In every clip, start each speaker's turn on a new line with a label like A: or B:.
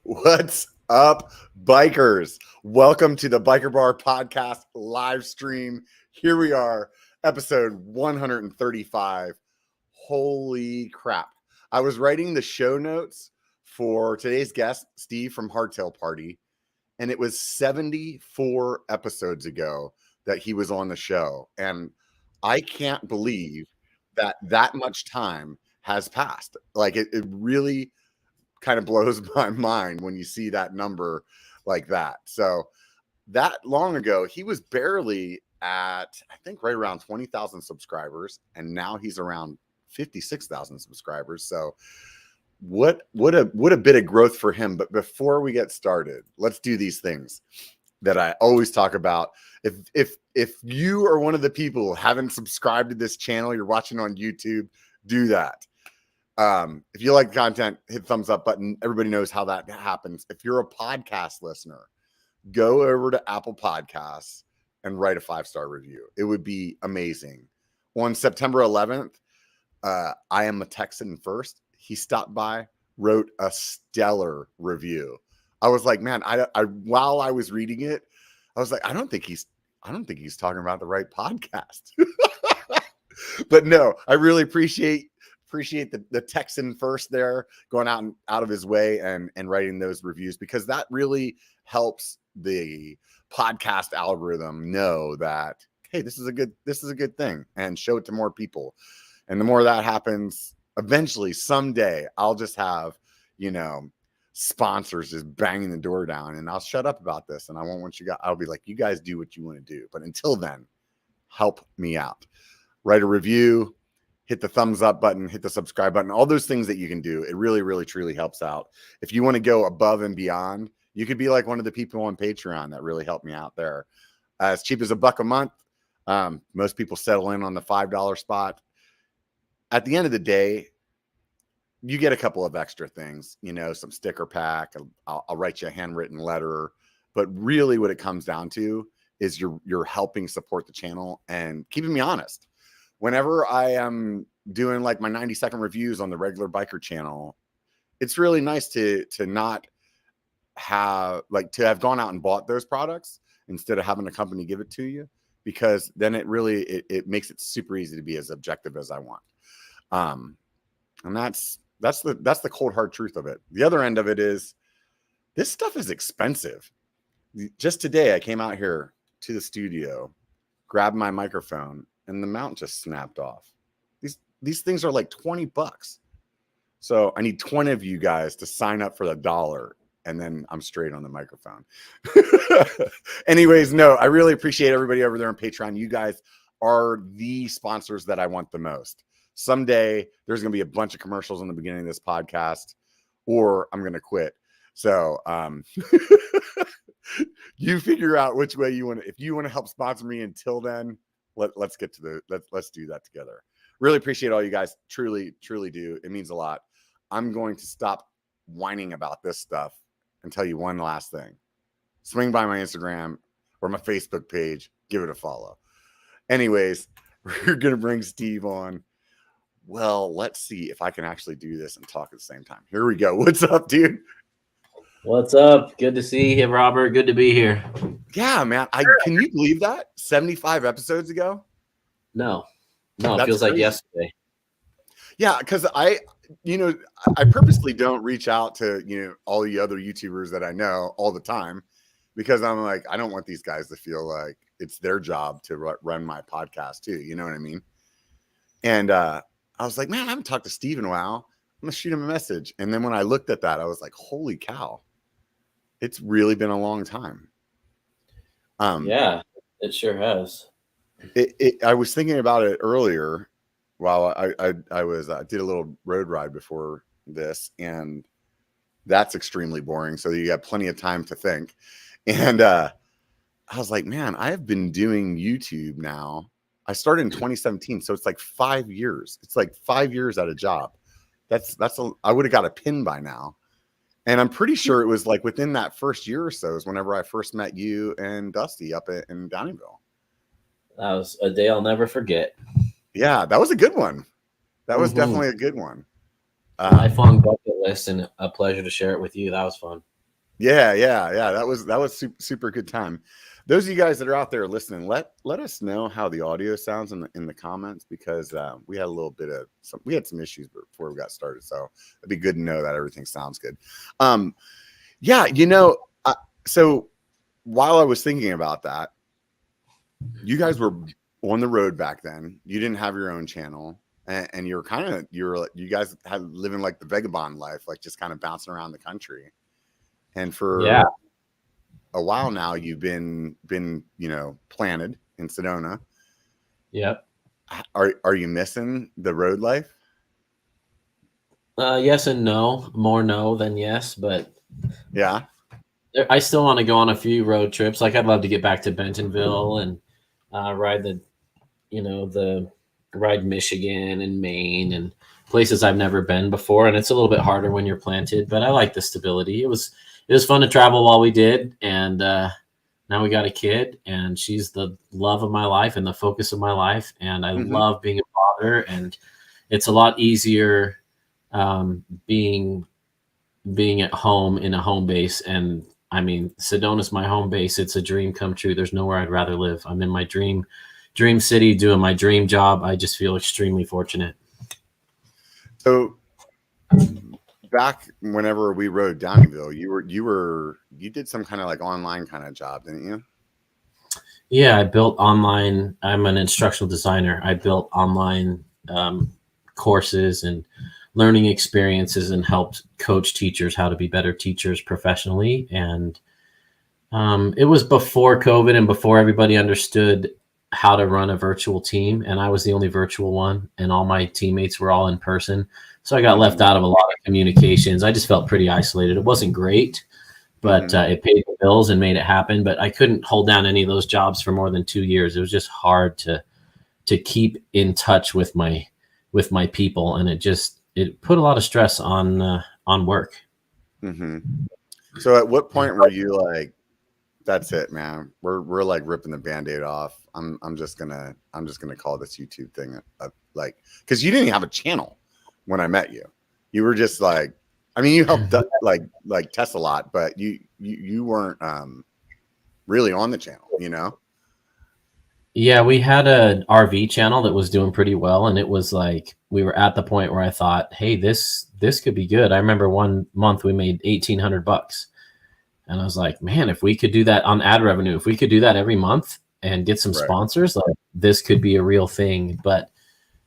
A: What's up, bikers? Welcome to the B1KER Bar Podcast live stream. Here we are, episode 135. Holy crap. I was writing the show notes for today's guest, Steve from Hardtail Party, and it was 74 episodes ago that he was on the show. And I can't believe that much time has passed. Like it really kind of blows my mind when you see that number like that. So that long ago, he was barely at, I think, right around 20,000 subscribers, and now he's around 56,000 subscribers. So what a bit of growth for him. But before we get started, let's do these things that I always talk about. If you are one of the people who haven't subscribed to this channel, you're watching on YouTube, do that. If you like the content, hit thumbs up button. Everybody knows how that happens. If you're a podcast listener, go over to Apple Podcasts and write a 5-star review. It would be amazing. On September 11th, I Am a Texan First, he stopped by, wrote a stellar review. I was like, man, I while I was reading it, I was like, I don't think he's talking about the right podcast. But no, I really appreciate the Texan First there going out of his way and writing those reviews, because that really helps the podcast algorithm know that, hey, this is a good thing, and show it to more people. And the more that happens, eventually someday I'll just have, sponsors just banging the door down, and I'll shut up about this, and I won't want I'll be like, you guys do what you want to do. But until then, help me out. Write a review, hit the thumbs up button, hit the subscribe button, all those things that you can do. It really, really, truly helps out. If you want to go above and beyond, you could be like one of the people on Patreon that really helped me out there. As cheap as $1 a month. Most people settle in on the $5 spot. At the end of the day, you get a couple of extra things, some sticker pack. I'll write you a handwritten letter. But really what it comes down to is you're helping support the channel and keeping me honest. Whenever I am doing like my 90-second reviews on the regular biker channel, it's really nice to not have to have gone out and bought those products instead of having a company give it to you, because then it really it makes it super easy to be as objective as I want. And that's the cold hard truth of it. The other end of it is this stuff is expensive. Just today, I came out here to the studio, grabbed my microphone, and the mount just snapped off. These things are like $20. So I need 20 of you guys to sign up for the $1, and then I'm straight on the microphone. Anyways, no, I really appreciate everybody over there on Patreon. You guys are the sponsors that I want the most. Someday there's going to be a bunch of commercials in the beginning of this podcast, or I'm going to quit. So you figure out which way you want to. If you want to help sponsor me until then, let's get to let's do that together. Really appreciate all you guys. Truly, truly do. It means a lot. I'm going to stop whining about this stuff and tell you one last thing. Swing by my Instagram or my Facebook page. Give it a follow. Anyways, we're going to bring Steve on. Well, let's see if I can actually do this and talk at the same time. Here we go. What's up, dude?
B: What's up? Good to see you, Robert. Good to be here.
A: Yeah, man. Can you believe that? 75 episodes ago?
B: No, it feels like yesterday.
A: Yeah, because I purposely don't reach out to, all the other YouTubers that I know all the time, because I'm like, I don't want these guys to feel like it's their job to run my podcast too. You know what I mean? And I was like, man, I haven't talked to Steve in a while. I'm going to shoot him a message. And then when I looked at that, I was like, holy cow. It's really been a long time.
B: Yeah, it sure has.
A: I was thinking about it earlier while I was did a little road ride before this, and that's extremely boring. So you got plenty of time to think. And I was like, man, I have been doing YouTube now. I started in 2017, so it's like 5 years. It's like 5 years at a job. I would have got a pin by now. And I'm pretty sure it was like within that first year or so is whenever I first met you and Dusty up in Downeyville.
B: That was a day I'll never forget.
A: Yeah, that was a good one. That was definitely a good one.
B: Lifelong bucket list, and a pleasure to share it with you. That was fun.
A: Yeah. That was super good time. Those of you guys that are out there listening, let us know how the audio sounds in the comments, because we had a little bit of we had some issues before we got started, so it'd be good to know that everything sounds good. Yeah, so while I was thinking about that, you guys were on the road back then. You didn't have your own channel, and you guys had living like the vagabond life, like just kind of bouncing around the country. And for a while now, you've been planted in Sedona.
B: Yep.
A: Are you missing the road life?
B: Yes and no. More no than yes, but
A: Yeah.
B: I still want to go on a few road trips. Like I'd love to get back to Bentonville and ride ride Michigan and Maine and places I've never been before. And it's a little bit harder when you're planted, but I like the stability. It was fun to travel while we did. And now we got a kid, and she's the love of my life and the focus of my life. And I love being a father, and it's a lot easier being at home in a home base. And I mean, Sedona's my home base. It's a dream come true. There's nowhere I'd rather live. I'm in my dream city doing my dream job. I just feel extremely fortunate.
A: So back whenever we rode Downeyville, you did some kind of like online kind of job, didn't you?
B: Yeah, I built online. I'm an instructional designer. I built online courses and learning experiences and helped coach teachers how to be better teachers professionally. And it was before COVID and before everybody understood how to run a virtual team. And I was the only virtual one, and all my teammates were all in person. So I got left out of a lot of communications. I just felt pretty isolated. It wasn't great, but it paid the bills and made it happen. But I couldn't hold down any of those jobs for more than 2 years. It was just hard to keep in touch with my people. And it put a lot of stress on work.
A: So at what point were you like, that's it, man, we're like ripping the Band-Aid off. I'm just gonna call this YouTube thing like, because you didn't have a channel when I met you. You were just like, I mean, you helped like test a lot, but you weren't really on the channel,
B: Yeah, we had an RV channel that was doing pretty well, and it was like we were at the point where I thought, hey, this could be good. I remember one month we made $1,800, and I was like, man, if we could do that on ad revenue, if we could do that every month and get some sponsors, like this could be a real thing. But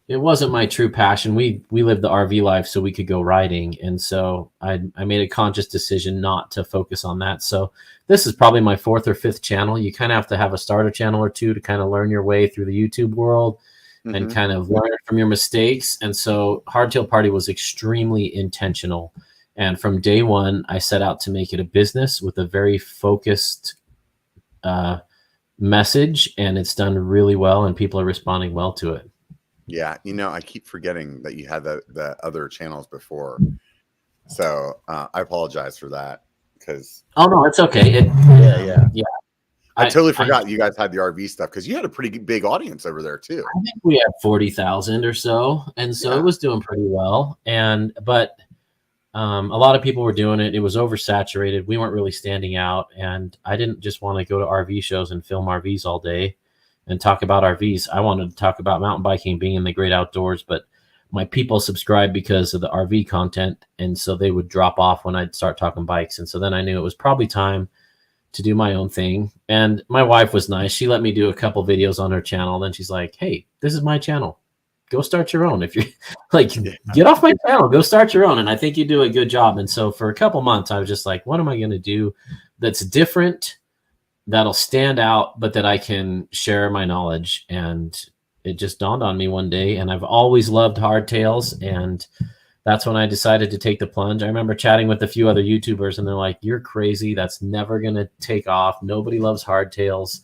B: it wasn't my true passion. We lived the RV life so we could go riding, and so I made a conscious decision not to focus on that. So this is probably my 4th or 5th channel. You kind of have to have a starter channel or two to kind of learn your way through the YouTube world and kind of learn from your mistakes. And so Hardtail Party was extremely intentional. And from day one, I set out to make it a business with a very focused message, and it's done really well, and people are responding well to it.
A: Yeah, I keep forgetting that you had the other channels before, so I apologize for that. Because
B: no, it's okay. Yeah.
A: I totally forgot you guys had the RV stuff, because you had a pretty big audience over there too.
B: I think we had 40,000 or so, and so it was doing pretty well. But a lot of people were doing it. It was oversaturated. We weren't really standing out, and I didn't just want to go to RV shows and film RVs all day and talk about RVs. I wanted to talk about mountain biking, being in the great outdoors, but my people subscribed because of the RV content, and so they would drop off when I'd start talking bikes. And so then I knew it was probably time to do my own thing. And my wife was nice. She let me do a couple videos on her channel. Then she's like, hey, this is my channel. Go start your own. If you're like, get off my channel, go start your own. And I think you do a good job. And so for a couple months, I was just like, what am I going to do that's different, that'll stand out, but that I can share my knowledge? And it just dawned on me one day. And I've always loved hardtails, and that's when I decided to take the plunge. I remember chatting with a few other YouTubers, and they're like, you're crazy. That's never going to take off. Nobody loves hardtails.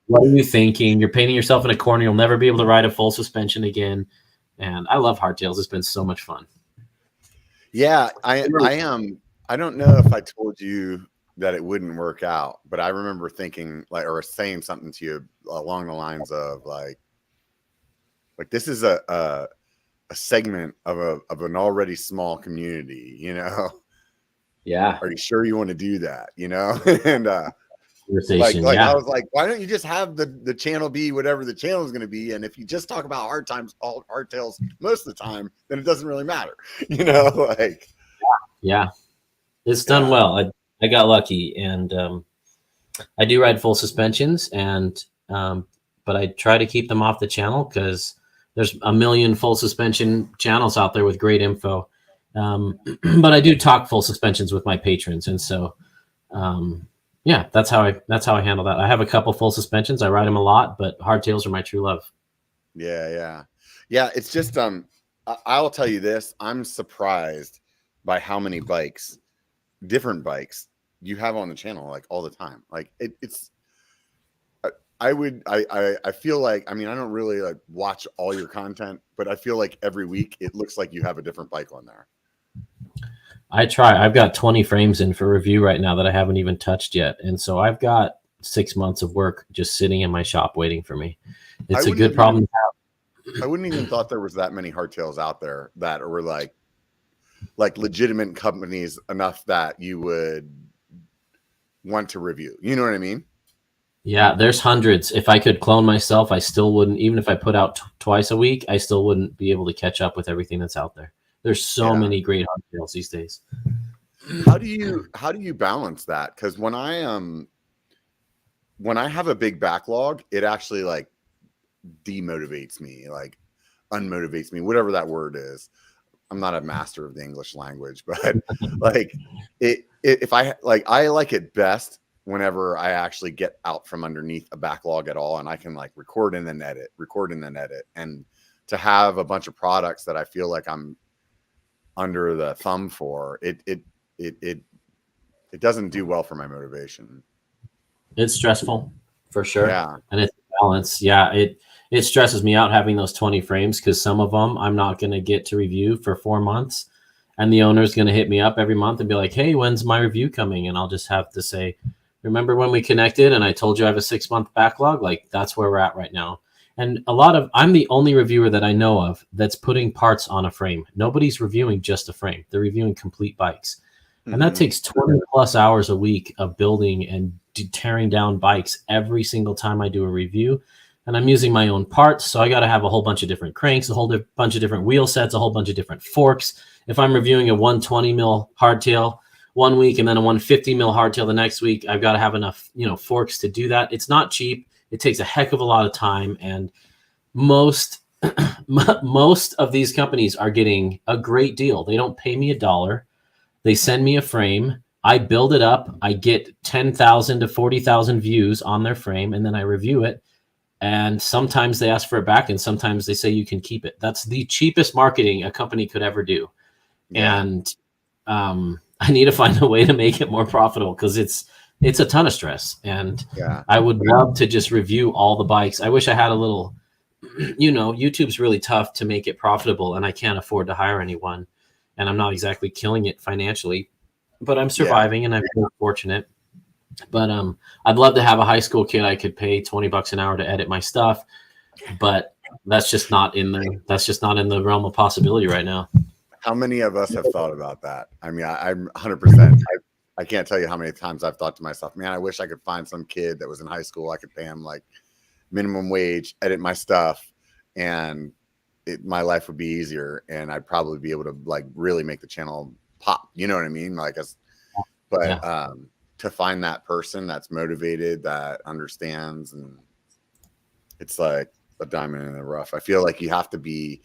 B: What are you thinking? You're painting yourself in a corner. You'll never be able to ride a full suspension again. And I love hardtails. It's been so much fun.
A: Yeah, I am. I don't know if I told you that it wouldn't work out, but I remember thinking or saying something to you along the lines of like this is a segment of an already small community,
B: Yeah.
A: Are you sure you want to do that? And
B: Conversation.
A: like I
B: Yeah.
A: was like, why don't you just have the channel be whatever the channel is going to be? And if you just talk about hardtails most of the time, then it doesn't really matter, like.
B: Yeah. It's done well. I got lucky, and I do ride full suspensions, and but I try to keep them off the channel because there's a million full suspension channels out there with great info. But I do talk full suspensions with my patrons, and so yeah, that's how I handle that. I have a couple full suspensions. I ride them a lot, but hardtails are my true love.
A: Yeah. It's just I'll tell you this. I'm surprised by how many different bikes you have on the channel, like all the time. Like it's. I feel like, I mean, I don't really like watch all your content, but I feel like every week it looks like you have a different bike on there.
B: I try. I've got 20 frames in for review right now that I haven't even touched yet, and so I've got 6 months of work just sitting in my shop waiting for me. It's a good problem to have.
A: I wouldn't even thought there was that many hardtails out there that were like legitimate companies enough that you would want to review. You know what I mean?
B: Yeah, there's hundreds. If I could clone myself, I still wouldn't. Even if I put out twice a week, I still wouldn't be able to catch up with everything that's out there. There's so many great hardtails these days.
A: How do you balance that? Because when I have a big backlog, it actually like demotivates me, like unmotivates me, whatever that word is. I'm not a master of the English language, but like if I like it best whenever I actually get out from underneath a backlog at all, and I can like record and then edit, and to have a bunch of products that I feel like I'm under the thumb for, it doesn't do well for my motivation.
B: It's stressful for sure.
A: Yeah.
B: And it's balance. Yeah. It stresses me out having those 20 frames because some of them I'm not going to get to review for 4 months. And the owner's going to hit me up every month and be like, hey, when's my review coming? And I'll just have to say, remember when we connected and I told you I have a 6-month backlog? Like that's where we're at right now. And I'm the only reviewer that I know of that's putting parts on a frame. Nobody's reviewing just a frame. They're reviewing complete bikes. Mm-hmm. And that takes 20 plus hours a week of building and tearing down bikes every single time I do a review. And I'm using my own parts. So I got to have a whole bunch of different cranks, a whole bunch of different wheel sets, a whole bunch of different forks. If I'm reviewing a 120 mil hardtail one week and then a 150 mil hardtail the next week, I've got to have enough, forks to do that. It's not cheap. It takes a heck of a lot of time. And most of these companies are getting a great deal. They don't pay me $1. They send me a frame. I build it up. I get 10,000 to 40,000 views on their frame, and then I review it. And sometimes they ask for it back, and sometimes they say you can keep it. That's the cheapest marketing a company could ever do. Yeah. And I need to find a way to make it more profitable because it's a ton of stress. And I would love to just review all the bikes. I wish I had a little, YouTube's really tough to make it profitable, and I can't afford to hire anyone. And I'm not exactly killing it financially, but I'm surviving and I'm very fortunate. But I'd love to have a high school kid I could pay $20 an hour to edit my stuff, but that's just not in the realm of possibility right now.
A: How many of us have thought about that? I mean, I'm 100%. I can't tell you how many times I've thought to myself, man, I wish I could find some kid that was in high school. I could pay him like minimum wage, edit my stuff, and my life would be easier, and I'd probably be able to like really make the channel pop. You know what I mean? To find that person that's motivated, that understands, and it's like a diamond in the rough. I feel like you have to be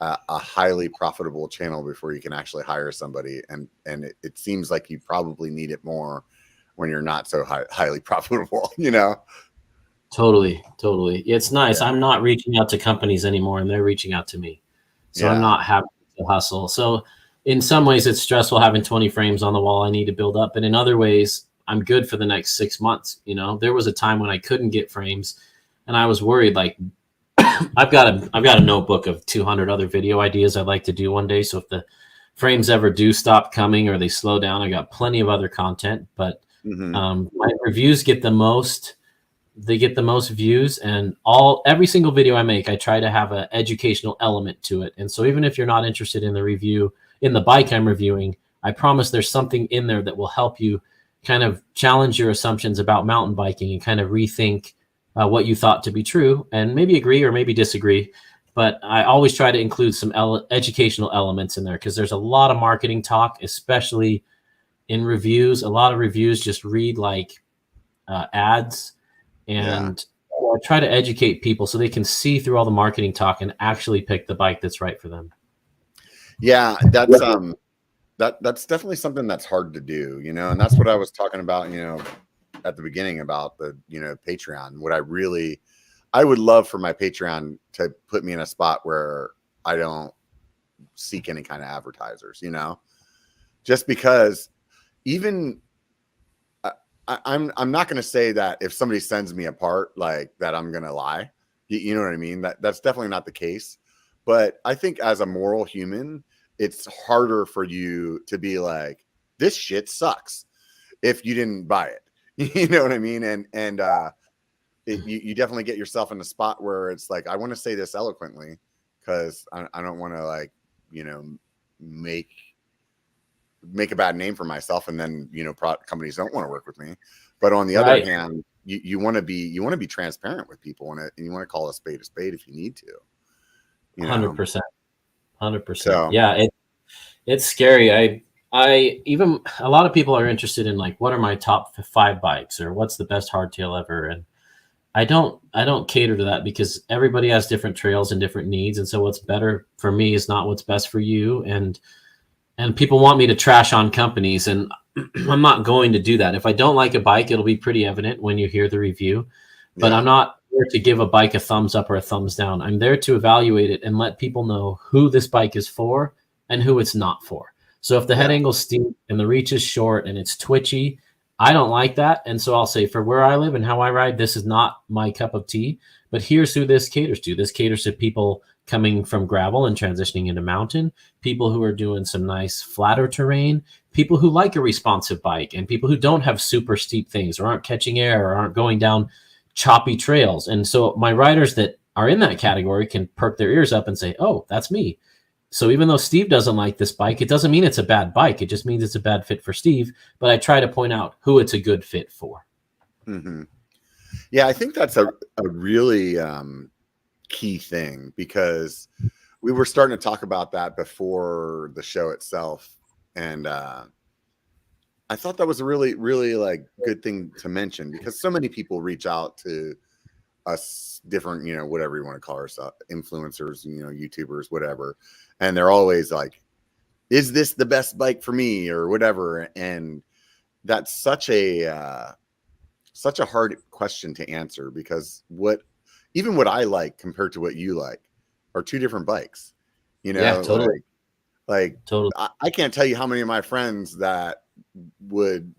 A: a highly profitable channel before you can actually hire somebody, and it seems like you probably need it more when you're not so highly profitable.
B: Totally. It's nice. I'm not reaching out to companies anymore, and they're reaching out to me. So I'm not having to hustle. So in some ways it's stressful having 20 frames on the wall I need to build up. But in other ways, I'm good for the next 6 months. There was a time when I couldn't get frames and I was worried, like I've got a notebook of 200 other video ideas I'd like to do one day. So if the frames ever do stop coming or they slow down, I got plenty of other content, but my reviews get the most. They get the most views, and every single video I make, I try to have an educational element to it. And so even if you're not interested in the review, in the bike I'm reviewing, I promise there's something in there that will help you kind of challenge your assumptions about mountain biking and kind of rethink what you thought to be true, and maybe agree or maybe disagree. But I always try to include some educational elements in there, because there's a lot of marketing talk, especially in reviews. A lot of reviews just read like ads, and I try to educate people so they can see through all the marketing talk and actually pick the bike that's right for them.
A: Yeah, that's definitely something that's hard to do, and that's what I was talking about, at the beginning about the, Patreon. What I would love for my Patreon to put me in a spot where I don't seek any kind of advertisers, just because even I'm not going to say that if somebody sends me a part like that, I'm going to lie. You know what I mean? That's definitely not the case. But I think as a moral human, it's harder for you to be like, this shit sucks if you didn't buy it. You know what I mean? And you definitely get yourself in a spot where it's like, I want to say this eloquently because I don't want to, like, make a bad name for myself, and then companies don't want to work with me. But on the other hand, you want to be transparent with people, and you want to call a spade if you need to.
B: 100%.
A: So,
B: yeah, it's scary. I even, a lot of people are interested in like, what are my top 5 bikes, or what's the best hardtail ever, and I don't cater to that, because everybody has different trails and different needs, and so what's better for me is not what's best for you. And people want me to trash on companies, and I'm not going to do that. If I don't like a bike, it'll be pretty evident when you hear the review. But I'm not there to give a bike a thumbs up or a thumbs down. I'm there to evaluate it and let people know who this bike is for and who it's not for. So if the head angle's steep and the reach is short and it's twitchy, I don't like that. And so I'll say, for where I live and how I ride, this is not my cup of tea. But here's who this caters to. This caters to people coming from gravel and transitioning into mountain, people who are doing some nice flatter terrain, people who like a responsive bike, and people who don't have super steep things or aren't catching air or aren't going down choppy trails. And so my riders that are in that category can perk their ears up and say, oh, that's me. So even though Steve doesn't like this bike, it doesn't mean it's a bad bike. It just means it's a bad fit for Steve. But I try to point out who it's a good fit for.
A: Mm-hmm. Yeah, I think that's a really key thing, because we were starting to talk about that before the show itself. And I thought that was a really, really like good thing to mention, because so many people reach out to us, different, whatever you want to call ourselves, influencers, YouTubers, whatever. And they're always like, is this the best bike for me or whatever? And that's such a hard question to answer, because what I like compared to what you like are two different bikes,
B: Yeah, totally.
A: Like
B: totally.
A: I can't tell you how many of my friends that would,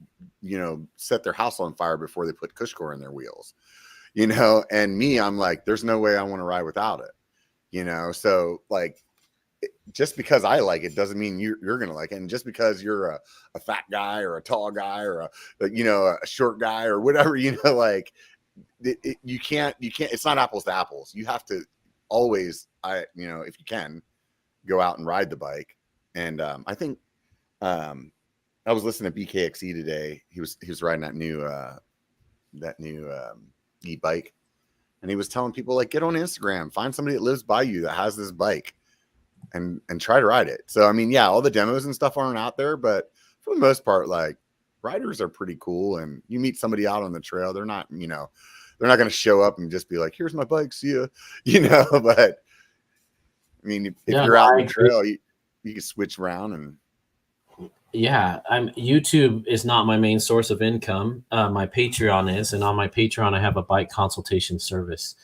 A: set their house on fire before they put Cushcore in their wheels, and me, I'm like, there's no way I want to ride without it, so like, just because I like it doesn't mean you're going to like it. And just because you're a fat guy or a tall guy or a short guy or whatever, like you can't, it's not apples to apples. You have to always, if you can, go out and ride the bike. And I think I was listening to BKXE today. He was riding that new e-bike, and he was telling people, like, get on Instagram, find somebody that lives by you that has this bike, and try to ride it. So I mean, yeah, all the demos and stuff aren't out there, but for the most part, like, riders are pretty cool. And you meet somebody out on the trail, they're not going to show up and just be like, here's my bike, see ya, but I mean, if you're out on the trail, you can switch around. And
B: yeah, YouTube is not my main source of income. My Patreon is, and on my Patreon, I have a bike consultation service.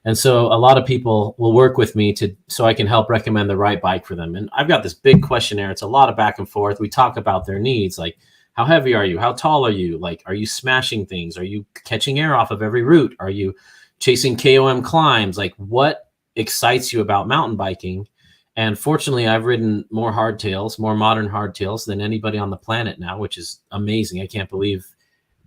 B: And so a lot of people will work with me so I can help recommend the right bike for them. And I've got this big questionnaire. It's a lot of back and forth. We talk about their needs, like, how heavy are you? How tall are you? Like, are you smashing things? Are you catching air off of every route? Are you chasing KOM climbs? Like, what excites you about mountain biking? And fortunately, I've ridden more hardtails, more modern hardtails than anybody on the planet now, which is amazing. I can't believe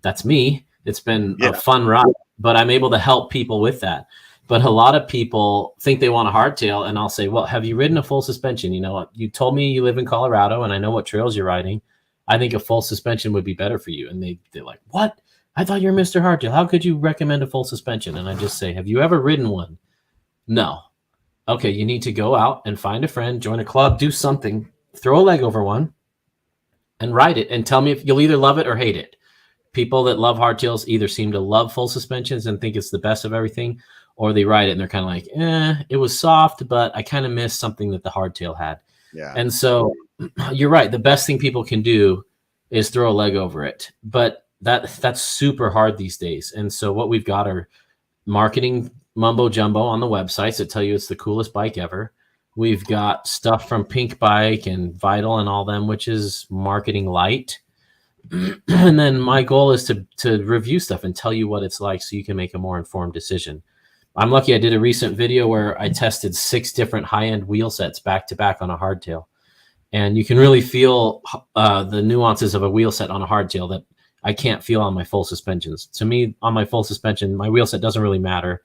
B: that's me. It's been a fun ride, but I'm able to help people with that. But a lot of people think they want a hardtail, and I'll say, well, have you ridden a full suspension? You know, you told me you live in Colorado, and I know what trails you're riding. I think a full suspension would be better for you. And they're like, what? I thought you're Mr. Hardtail. How could you recommend a full suspension? And I just say, have you ever ridden one? No. Okay, you need to go out and find a friend, join a club, do something, throw a leg over one, and ride it, and tell me if you'll either love it or hate it. People that love hardtails either seem to love full suspensions and think it's the best of everything, or they ride it and they're kind of like, it was soft, but I kind of missed something that the hardtail had.
A: Yeah.
B: And so you're right. The best thing people can do is throw a leg over it, but that's super hard these days. And so what we've got are marketing mumbo jumbo on the websites that tell you it's the coolest bike ever. We've got stuff from Pink Bike and Vital and all them, which is marketing light. And then my goal is to review stuff and tell you what it's like so you can make a more informed decision. I'm lucky I did a recent video where I tested 6 different high-end wheel sets back to back on a hardtail. And you can really feel the nuances of a wheel set on a hardtail that I can't feel on my full suspensions. To me, on my full suspension, my wheel set doesn't really matter.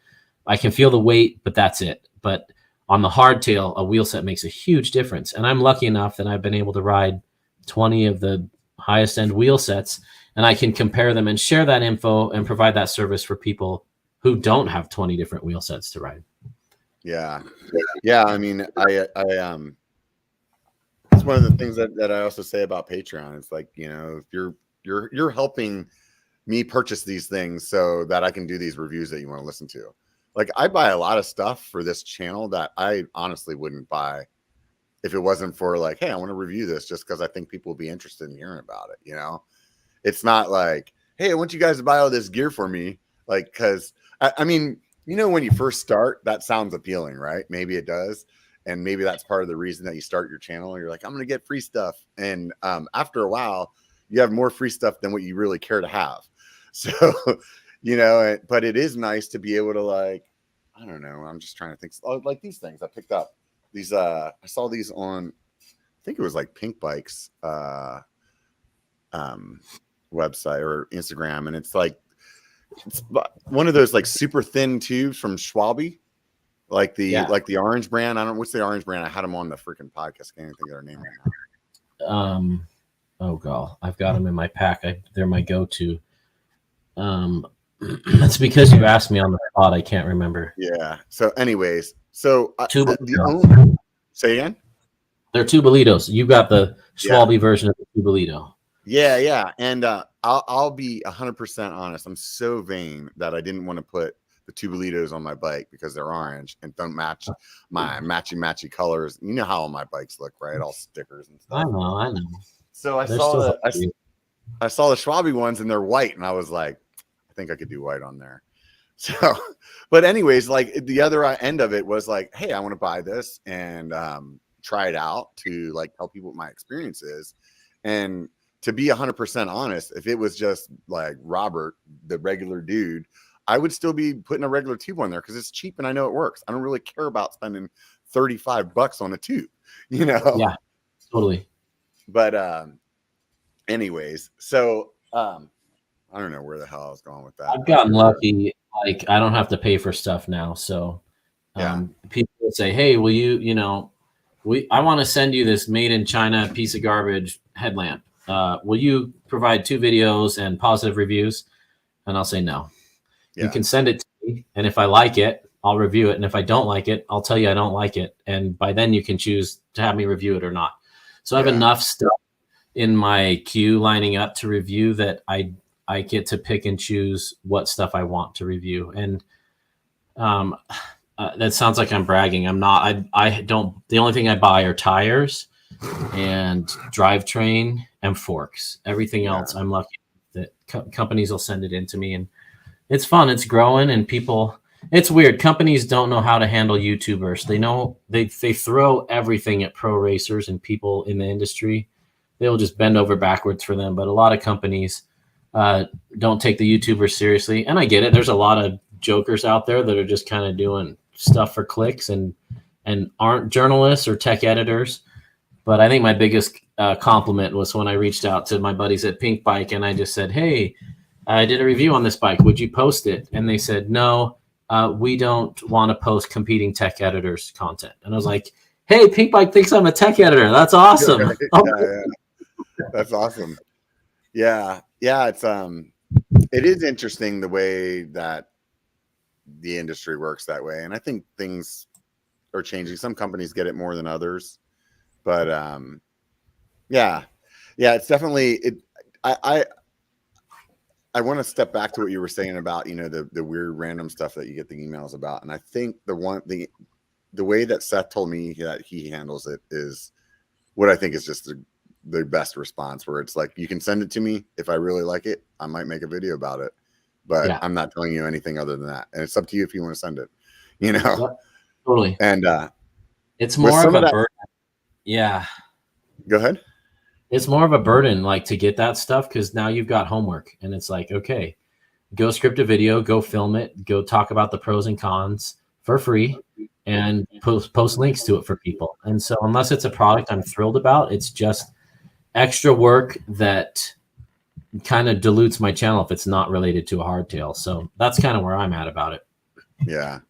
B: I can feel the weight, but that's it. But on the hardtail, a wheel set makes a huge difference. And I'm lucky enough that I've been able to ride 20 of the highest end wheel sets, and I can compare them and share that info and provide that service for people who don't have 20 different wheel sets to ride.
A: Yeah. I mean, I it's one of the things that I also say about Patreon. It's like, you know, if you're helping me purchase these things so that I can do these reviews that you want to listen to. Like, I buy a lot of stuff for this channel that I honestly wouldn't buy if it wasn't for like, hey, I want to review this just because I think people will be interested in hearing about it. You know, it's not like, hey, I want you guys to buy all this gear for me. Like, because I mean, you know, when you first start, that sounds appealing, right? Maybe it does. And maybe that's part of the reason that you start your channel. And you're like, I'm going to get free stuff. And after a while, you have more free stuff than what you really care to have. So, you know, but it is nice to be able to, like, I don't know. I'm just trying to think, like these things I picked up. These, I saw these on, I think it was like Pink Bike's website or Instagram. And it's like, it's one of those like super thin tubes from Schwalbe, like the orange brand. I don't know what's the orange brand. I had them on the freaking podcast. I can't even think of their name right
B: now. Oh god, I've got them in my pack. They're my go-to. That's because you asked me on the spot. I can't remember.
A: Yeah. So, anyways, say again.
B: They're Tubolitos. You got the Schwalbe version of the Tubolito.
A: Yeah. And I'll be 100% honest. I'm so vain that I didn't want to put the Tubolitos on my bike because they're orange and don't match my matchy colors. You know how all my bikes look, right? All stickers and stuff.
B: I know.
A: So I saw the Schwalbe ones and they're white, and I was like, I think I could do white on there. So, but anyways, like the other end of it was like, hey, I want to buy this and try it out to like tell people what my experience is. And to be 100% honest, if it was just like Robert, the regular dude, I would still be putting a regular tube on there because it's cheap and I know it works. I don't really care about spending $35 on a tube, you know?
B: Yeah, totally.
A: But anyways, so I don't know where the hell I was going with that.
B: I've gotten lucky. Like, I don't have to pay for stuff now. So people would say, hey, will I want to send you this made in China piece of garbage headlamp. Will you provide 2 videos and positive reviews? And I'll say no. You can send it to me, and if I like it, I'll review it. And if I don't like it, I'll tell you I don't like it. And by then you can choose to have me review it or not. So I have enough stuff in my queue lining up to review that I get to pick and choose what stuff I want to review. And that sounds like I'm bragging. I'm not. I don't. The only thing I buy are tires and drivetrain and forks. Everything else, I'm lucky that companies will send it in to me, and it's fun. It's growing, and people. It's weird. Companies don't know how to handle YouTubers. They know they throw everything at pro racers and people in the industry. They'll just bend over backwards for them. But a lot of companies don't take the YouTubers seriously, and I get it. There's a lot of jokers out there that are just kind of doing stuff for clicks and aren't journalists or tech editors. But I think my biggest compliment was when I reached out to my buddies at Pink Bike and I just said, hey, I did a review on this bike. Would you post it? And they said, no, we don't want to post competing tech editors content. And I was like, hey, Pink Bike thinks I'm a tech editor. That's awesome.
A: Right. Yeah. That's awesome. Yeah. It's it is interesting the way that the industry works that way. And I think things are changing. Some companies get it more than others. But yeah, it's definitely it. I want to step back to what you were saying about, the weird random stuff that you get the emails about. And I think the way that Seth told me that he handles it is what I think is just the best response, where it's like, you can send it to me. If I really like it, I might make a video about it, but I'm not telling you anything other than that. And it's up to you if you want to send it,
B: Yep, totally.
A: And
B: it's more of a burden. Yeah.
A: Go ahead.
B: It's more of a burden, like, to get that stuff, because now you've got homework, and it's like, okay, go script a video, go film it, go talk about the pros and cons for free, and post links to it for people. And so unless it's a product I'm thrilled about, it's just extra work that kind of dilutes my channel if it's not related to a hardtail. So that's kind of where I'm at about it.
A: Yeah.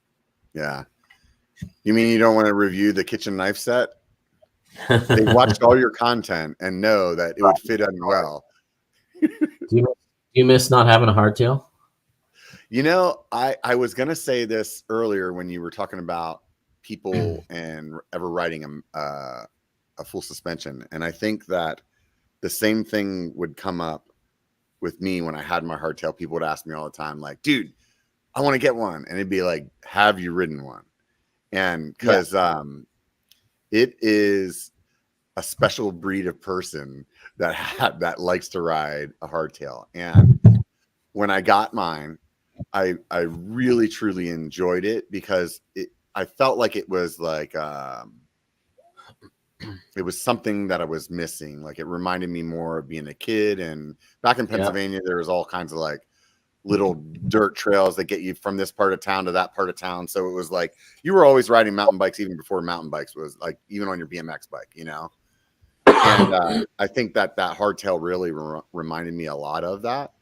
A: You mean you don't want to review the kitchen knife set? They watched all your content and know that it would fit in well.
B: Do you miss not having a hardtail?
A: I was going to say this earlier when you were talking about people and ever riding a full suspension. And I think that the same thing would come up with me when I had my hardtail. People would ask me all the time, like, dude, I want to get one. And it'd be like, have you ridden one? And because it is a special breed of person that likes to ride a hardtail. And when I got mine, I really truly enjoyed it, because I felt like it was like it was something that I was missing. Like, it reminded me more of being a kid. And back in Pennsylvania, there was all kinds of like little dirt trails that get you from this part of town to that part of town. So it was like you were always riding mountain bikes even before mountain bikes was like, even on your BMX bike, And I think that hardtail really reminded me a lot of that.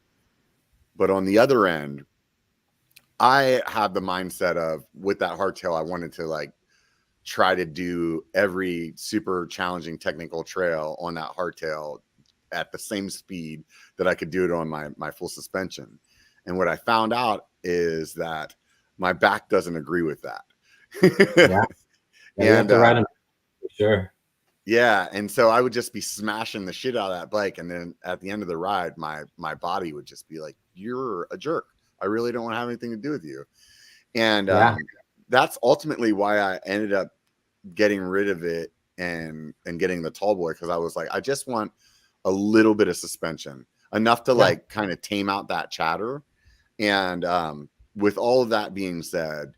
A: But on the other end, I have the mindset of, with that hardtail, I wanted to like try to do every super challenging technical trail on that hardtail at the same speed that I could do it on my full suspension. And what I found out is that my back doesn't agree with that.
B: You have to ride them for sure.
A: Yeah. And so I would just be smashing the shit out of that bike. And then at the end of the ride, my body would just be like, you're a jerk. I really don't want to have anything to do with you. And that's ultimately why I ended up getting rid of it and getting the tall boy. Cause I was like, I just want a little bit of suspension, enough to like kind of tame out that chatter. And with all of that being said,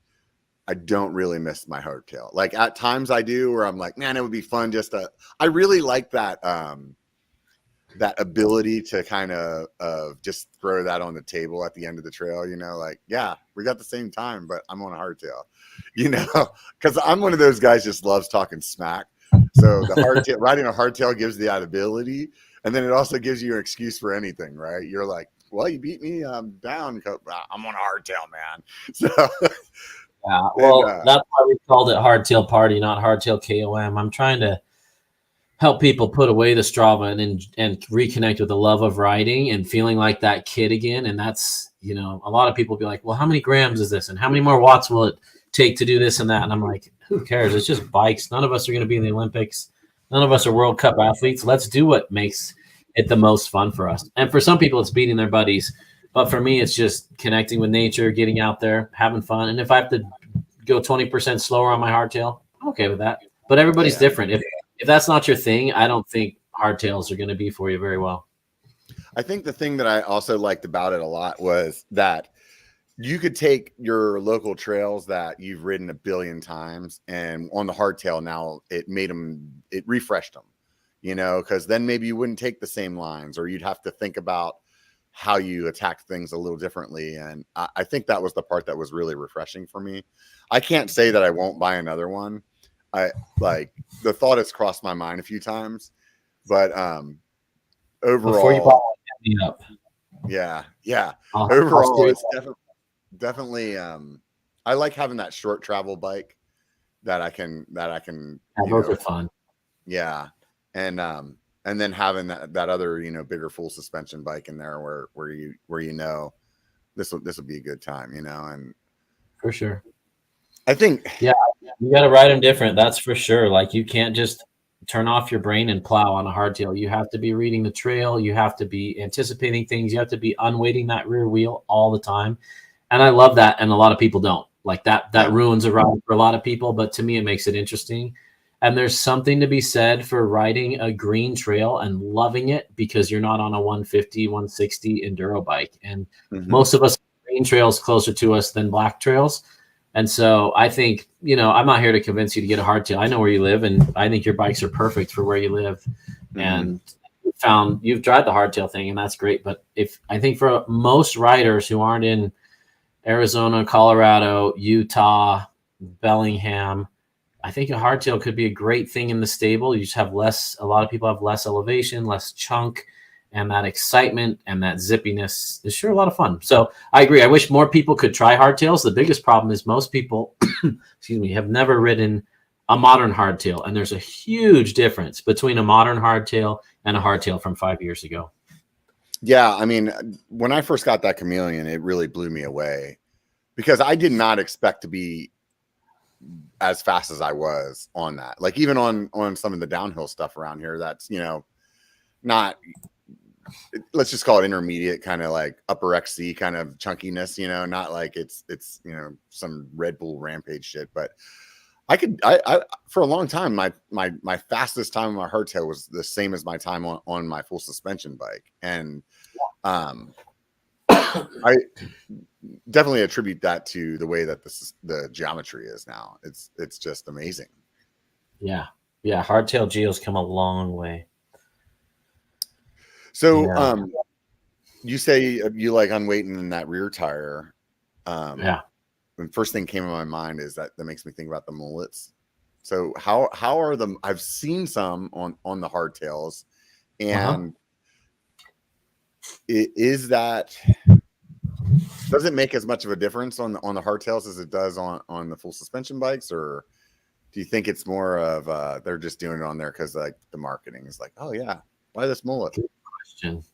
A: I don't really miss my hardtail. Like, at times I do, where I'm like, man, it would be fun just to, I really like that, that ability to kind of just throw that on the table at the end of the trail, like, yeah, we got the same time, but I'm on a hardtail, because I'm one of those guys just loves talking smack. So the hardtail, riding a hardtail gives that ability. And then it also gives you an excuse for anything, right? You're like, well, you beat me, I'm down. I'm on a hardtail, man. So
B: yeah, well, that's why we called it Hardtail Party, not Hardtail KOM. I'm trying to help people put away the Strava and reconnect with the love of riding and feeling like that kid again. And that's, a lot of people be like, well, how many grams is this? And how many more watts will it take to do this and that? And I'm like, who cares? It's just bikes. None of us are going to be in the Olympics. None of us are World Cup athletes. Let's do what makes it the most fun for us. And for some people, it's beating their buddies. But for me, it's just connecting with nature, getting out there, having fun. And if I have to go 20% slower on my hardtail, I'm okay with that. But everybody's different. If that's not your thing, I don't think hardtails are going to be for you very well.
A: I think the thing that I also liked about it a lot was that you could take your local trails that you've ridden a billion times, and on the hardtail now it refreshed them, because then maybe you wouldn't take the same lines, or you'd have to think about how you attack things a little differently. And I think that was the part that was really refreshing for me. I can't say that I won't buy another one. I like the thought has crossed my mind a few times, but overall,
B: before you buy one, hit me up.
A: Yeah. Overall, it's definitely I like having that short travel bike that I can,
B: those are fun.
A: Yeah. And then having that other, bigger full suspension bike in there where this will be a good time, and
B: For sure.
A: I think,
B: yeah, you got to ride them different. That's for sure. Like you can't just turn off your brain and plow on a hardtail. You have to be reading the trail. You have to be anticipating things. You have to be unweighting that rear wheel all the time. And I love that. And a lot of people don't like that. That ruins a ride for a lot of people. But to me, it makes it interesting. And there's something to be said for riding a green trail and loving it because you're not on a 150, 160 enduro bike. And most of us green trails closer to us than black trails. And so I think, I'm not here to convince you to get a hardtail. I know where you live, and I think your bikes are perfect for where you live. And you've tried the hardtail thing, and that's great. But I think for most riders who aren't in Arizona, Colorado, Utah, Bellingham, I think a hardtail could be a great thing in the stable. You just have a lot of people have less elevation, less chunk, and that excitement and that zippiness is sure a lot of fun. So I agree. I wish more people could try hardtails. The biggest problem is most people, have never ridden a modern hardtail. And there's a huge difference between a modern hardtail and a hardtail from 5 years ago.
A: Yeah. I mean, when I first got that Chameleon, it really blew me away because I did not expect to be as fast as I was on that. Like even on some of the downhill stuff around here, that's, not, let's just call it intermediate, kind of like upper XC kind of chunkiness, not like it's, some Red Bull Rampage shit, but I for a long time, my fastest time on my hardtail was the same as my time on my full suspension bike. And, I definitely attribute that to the way that the geometry is now. It's just amazing.
B: Yeah. Hardtail geos come a long way.
A: So, you say you like unweighting in that rear tire. The first thing came in my mind is that makes me think about the mullets. So how are them? I've seen some on the hardtails, and does it make as much of a difference on the hardtails as it does on the full suspension bikes, or do you think it's more of they're just doing it on there because like the marketing is like, oh yeah, buy this mullet?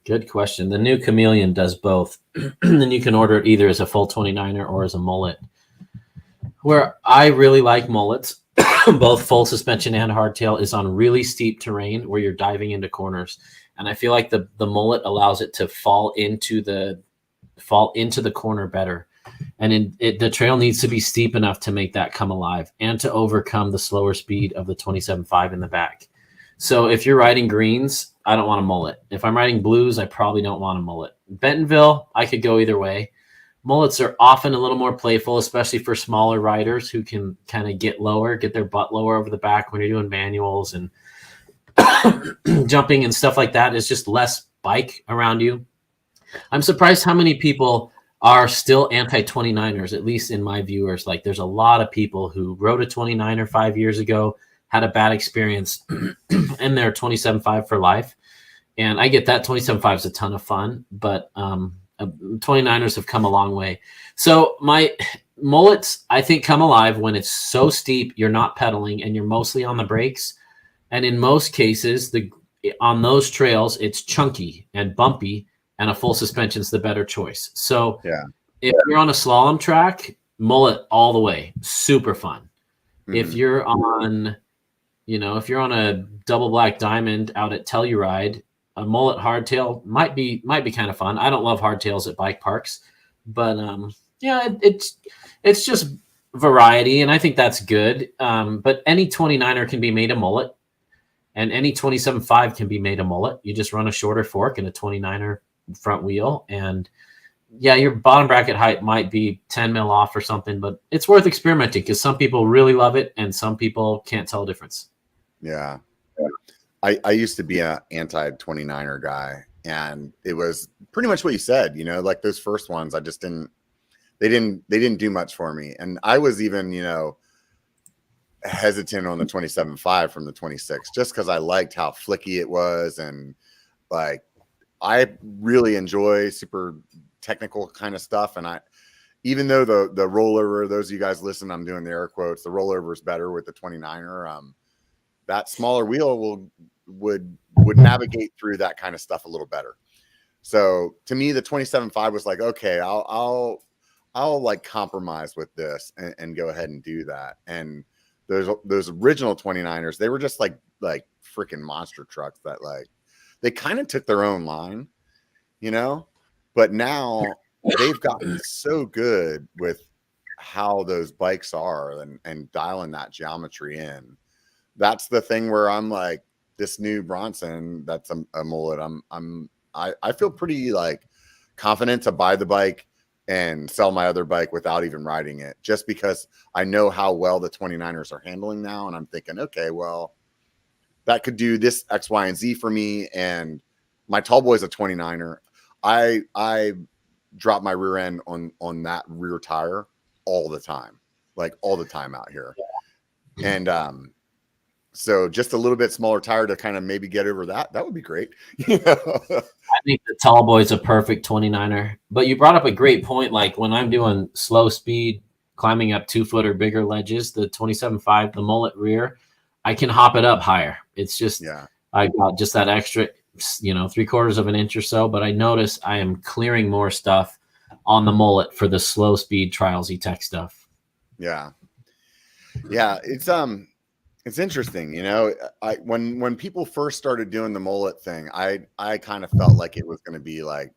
B: Good question. The new Chameleon does both. And you can order it either as a full 29er or as a mullet. Where I really like mullets, both full suspension and hardtail, is on really steep terrain where you're diving into corners. And I feel like the mullet allows it to fall into the corner better. And the trail needs to be steep enough to make that come alive and to overcome the slower speed of the 27.5 in the back. So if you're riding greens, I don't want a mullet. If I'm riding blues, I probably don't want a mullet. Bentonville, I could go either way. Mullets are often a little more playful, especially for smaller riders who can kind of get their butt lower over the back when you're doing manuals and jumping and stuff like that. It's just less bike around you. I'm surprised how many people are still anti-29ers, at least in my viewers. Like there's a lot of people who rode a 29er 5 years ago, had a bad experience, and they're 27.5 for life. And I get that 27.5 is a ton of fun, but 29ers have come a long way. So my mullets, I think, come alive when it's so steep, you're not pedaling and you're mostly on the brakes. And in most cases, on those trails, it's chunky and bumpy, and a full suspension is the better choice. So if you're on a slalom track, mullet all the way, super fun. If you're on, a double black diamond out at Telluride, a mullet hardtail might be kind of fun. I don't love hardtails at bike parks, but it's just variety, and I think that's good. But any 29er can be made a mullet, and any 27.5 can be made a mullet. You just run a shorter fork and a 29er front wheel, and your bottom bracket height might be 10 mil off or something, but it's worth experimenting because some people really love it and some people can't tell a difference.
A: Yeah. I used to be an anti-29er guy, and it was pretty much what you said, like those first ones, I just they didn't do much for me. And I was even, hesitant on the 27.5 from the 26, just because I liked how flicky it was. And like, I really enjoy super technical kind of stuff. And even though the rollover, those of you guys listen, I'm doing the air quotes, the rollover is better with the 29er. That smaller wheel would navigate through that kind of stuff a little better. So to me, the 27.5 was like, okay, I'll like compromise with this and go ahead and do that. And those original 29ers, they were just like freaking monster trucks that like, they kind of took their own line, you know, but now they've gotten so good with how those bikes are and dialing that geometry in. That's the thing where I'm like, this new Bronson, that's a mullet. I feel pretty like confident to buy the bike and sell my other bike without even riding it, just because I know how well the 29ers are handling now. And I'm thinking, okay, well, that could do this X, Y, and Z for me. And my tall boy's a 29er. I drop my rear end on that rear tire all the time, like all the time out here. And so just a little bit smaller tire to kind of maybe get over that would be great.
B: I think the tall boy's a perfect 29er. But you brought up a great point. Like when I'm doing slow speed, climbing up 2 foot or bigger ledges, the 27.5, the mullet rear, I can hop it up higher. It's just, I got just that extra, 3/4 of an inch or so. But I notice I am clearing more stuff on the mullet for the slow speed trials tech stuff.
A: Yeah. It's interesting, when people first started doing the mullet thing, I kind of felt like it was going to be like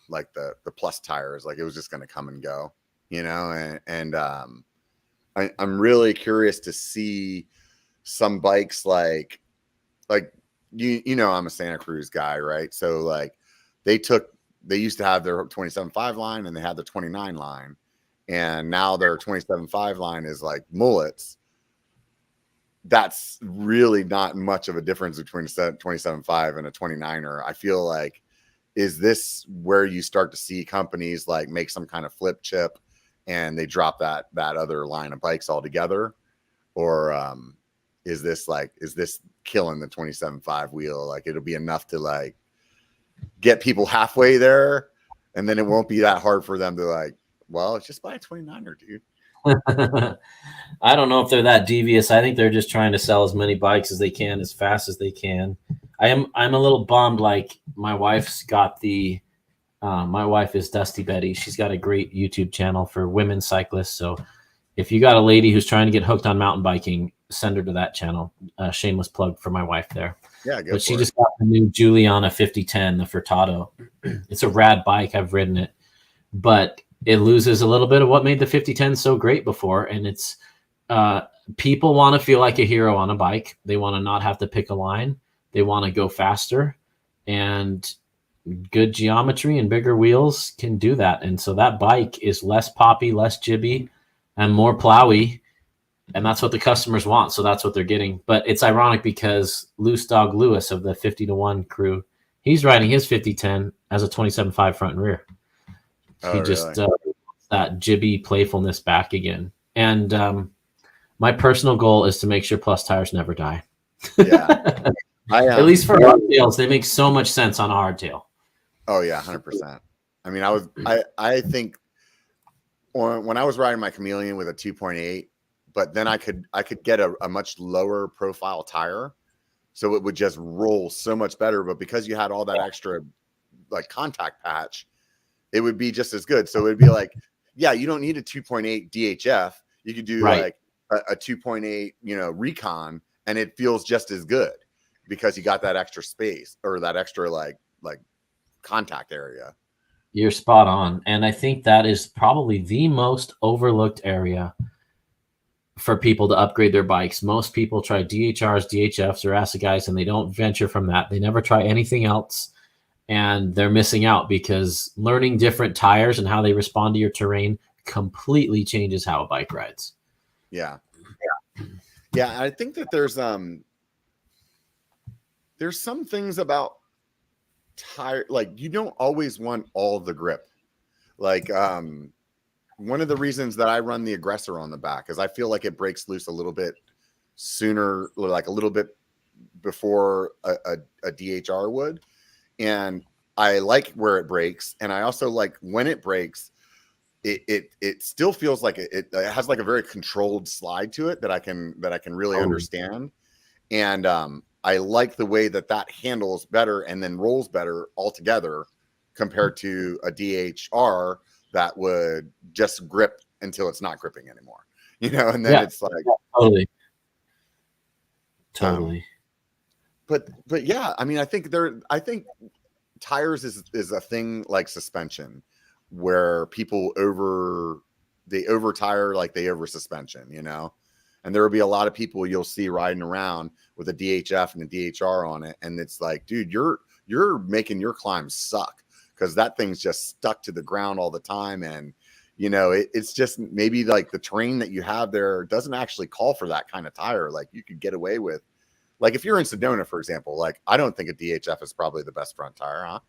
A: the plus tires, like it was just going to come and go, and I'm really curious to see some bikes like I'm a Santa Cruz guy, right? So like they used to have their 27.5 line and they had the 29 line, and now their 27.5 line is like mullets. That's really not much of a difference between a 27.5 and a 29er. I feel like, is this where you start to see companies like make some kind of flip chip and they drop that other line of bikes altogether? Or is this killing the 27.5 wheel? Like it'll be enough to like get people halfway there, and then it won't be that hard for them to like, well, it's just buy a 29er, dude.
B: I don't know if they're that devious. I think they're just trying to sell as many bikes as they can, as fast as they can. I'm a little bummed. Like my wife's got my wife is Dusty Betty. She's got a great YouTube channel for women cyclists. So if you got a lady who's trying to get hooked on mountain biking, send her to that channel. Shameless plug for my wife there.
A: Yeah,
B: but she just got the new Juliana 5010, the Furtado. It's a rad bike. I've ridden it, but it loses a little bit of what made the 5010 so great before. And it's people want to feel like a hero on a bike. They want to not have to pick a line. They want to go faster, and good geometry and bigger wheels can do that. And so that bike is less poppy, less jibby, and more plowy. And that's what the customers want. So that's what they're getting. But it's ironic because Loose Dog Lewis of the 50-1 crew, he's riding his 5010 as a 27.5 front and rear. He just that jibby playfulness back again. And my personal goal is to make sure plus tires never die.
A: Yeah.
B: At least for hardtails, they make so much sense on a hardtail.
A: Oh yeah, 100%. I mean, I think when I was riding my Chameleon with a 2.8, but then I could get a much lower profile tire, so it would just roll so much better. But because you had all that extra like contact patch, it would be just as good. So it'd be like, yeah, you don't need a 2.8 DHF. You could do like a 2.8, recon, and it feels just as good because you got that extra space or that extra like contact area.
B: You're spot on. And I think that is probably the most overlooked area for people to upgrade their bikes. Most people try DHRs, DHFs, or Asseguys, and they don't venture from that. They never try anything else. And they're missing out because learning different tires and how they respond to your terrain completely changes how a bike rides.
A: Yeah. I think that there's some things about tire, like you don't always want all the grip. Like one of the reasons that I run the Aggressor on the back is I feel like it breaks loose a little bit sooner, like a little bit before a DHR would. And I like where it breaks. And I also like when it breaks, it still feels like it has like a very controlled slide to it that I can really understand. And I like the way that handles better and then rolls better altogether compared to a DHR that would just grip until it's not gripping anymore, and then it's like
B: totally.
A: But yeah, I mean, I think tires is a thing like suspension, where people over tire like they over suspension, and there will be a lot of people you'll see riding around with a DHF and a DHR on it, and it's like, dude, you're making your climbs suck because that thing's just stuck to the ground all the time, and it's just maybe like the terrain that you have there doesn't actually call for that kind of tire. Like you could get away with, like if you're in Sedona, for example, like I don't think a DHF is probably the best front tire, huh?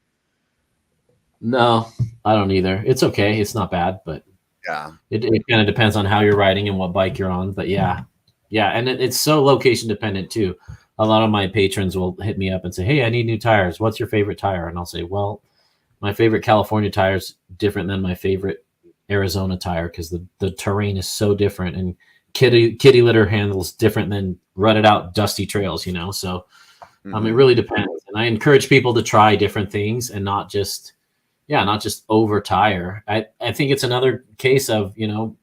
B: No, I don't either. It's okay. It's not bad, but
A: yeah,
B: it kind of depends on how you're riding and what bike you're on. But yeah. And it's so location dependent too. A lot of my patrons will hit me up and say, "Hey, I need new tires. What's your favorite tire?" And I'll say, "Well, my favorite California tire is different than my favorite Arizona tire because the terrain is so different, and kitty litter handles different than rutted out dusty trails, So it really depends. And I encourage people to try different things and not just over tire. I think it's another case of, I'm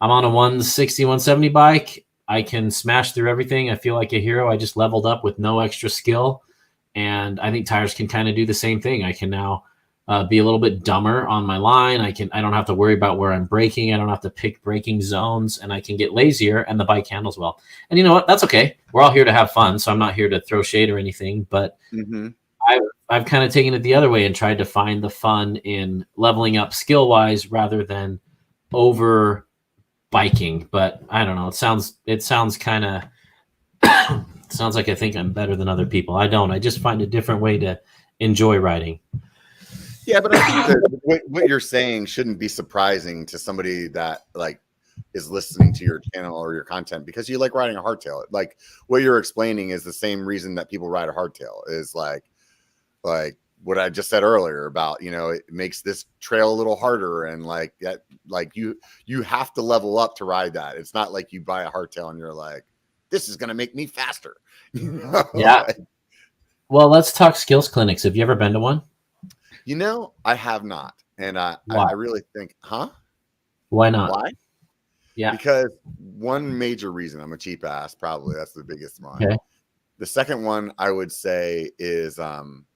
B: on a 160, 170 bike. I can smash through everything. I feel like a hero. I just leveled up with no extra skill. And I think tires can kind of do the same thing. I can now be a little bit dumber on my line. I don't have to worry about where I'm braking. I don't have to pick braking zones, and I can get lazier, and the bike handles well. And you know what? That's okay. We're all here to have fun. So I'm not here to throw shade or anything, but I've kind of taken it the other way and tried to find the fun in leveling up skill wise rather than over biking. But I don't know. It sounds kind of, sounds like I think I'm better than other people. I don't. I just find a different way to enjoy riding.
A: Yeah, but I think that what you're saying shouldn't be surprising to somebody that like is listening to your channel or your content because you like riding a hardtail. Like what you're explaining is the same reason that people ride a hardtail is like what I just said earlier about, it makes this trail a little harder, and like that, like you have to level up to ride that. It's not like you buy a hardtail and you're like, this is going to make me faster.
B: Yeah. Well, let's talk skills clinics. Have you ever been to one?
A: I have not. And I really think,
B: Why not?
A: Why?
B: Yeah.
A: Because one major reason, I'm a cheap ass. Probably that's the biggest one.
B: Okay.
A: The second one I would say is, I'm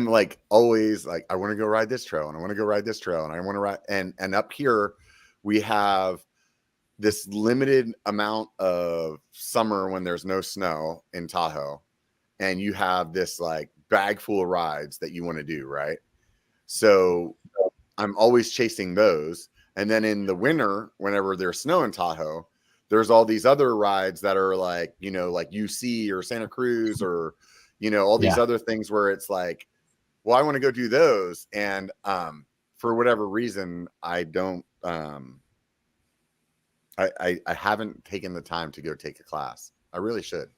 A: like always like, I want to go ride this trail and I want to go ride this trail and I want to ride. And up here we have this limited amount of summer when there's no snow in Tahoe. And you have this like bag full of rides that you want to do. Right. So I'm always chasing those. And then in the winter, whenever there's snow in Tahoe, there's all these other rides that are like, like UC or Santa Cruz or, all these other things where it's like, well, I want to go do those. And for whatever reason, I don't, I haven't taken the time to go take a class. I really should.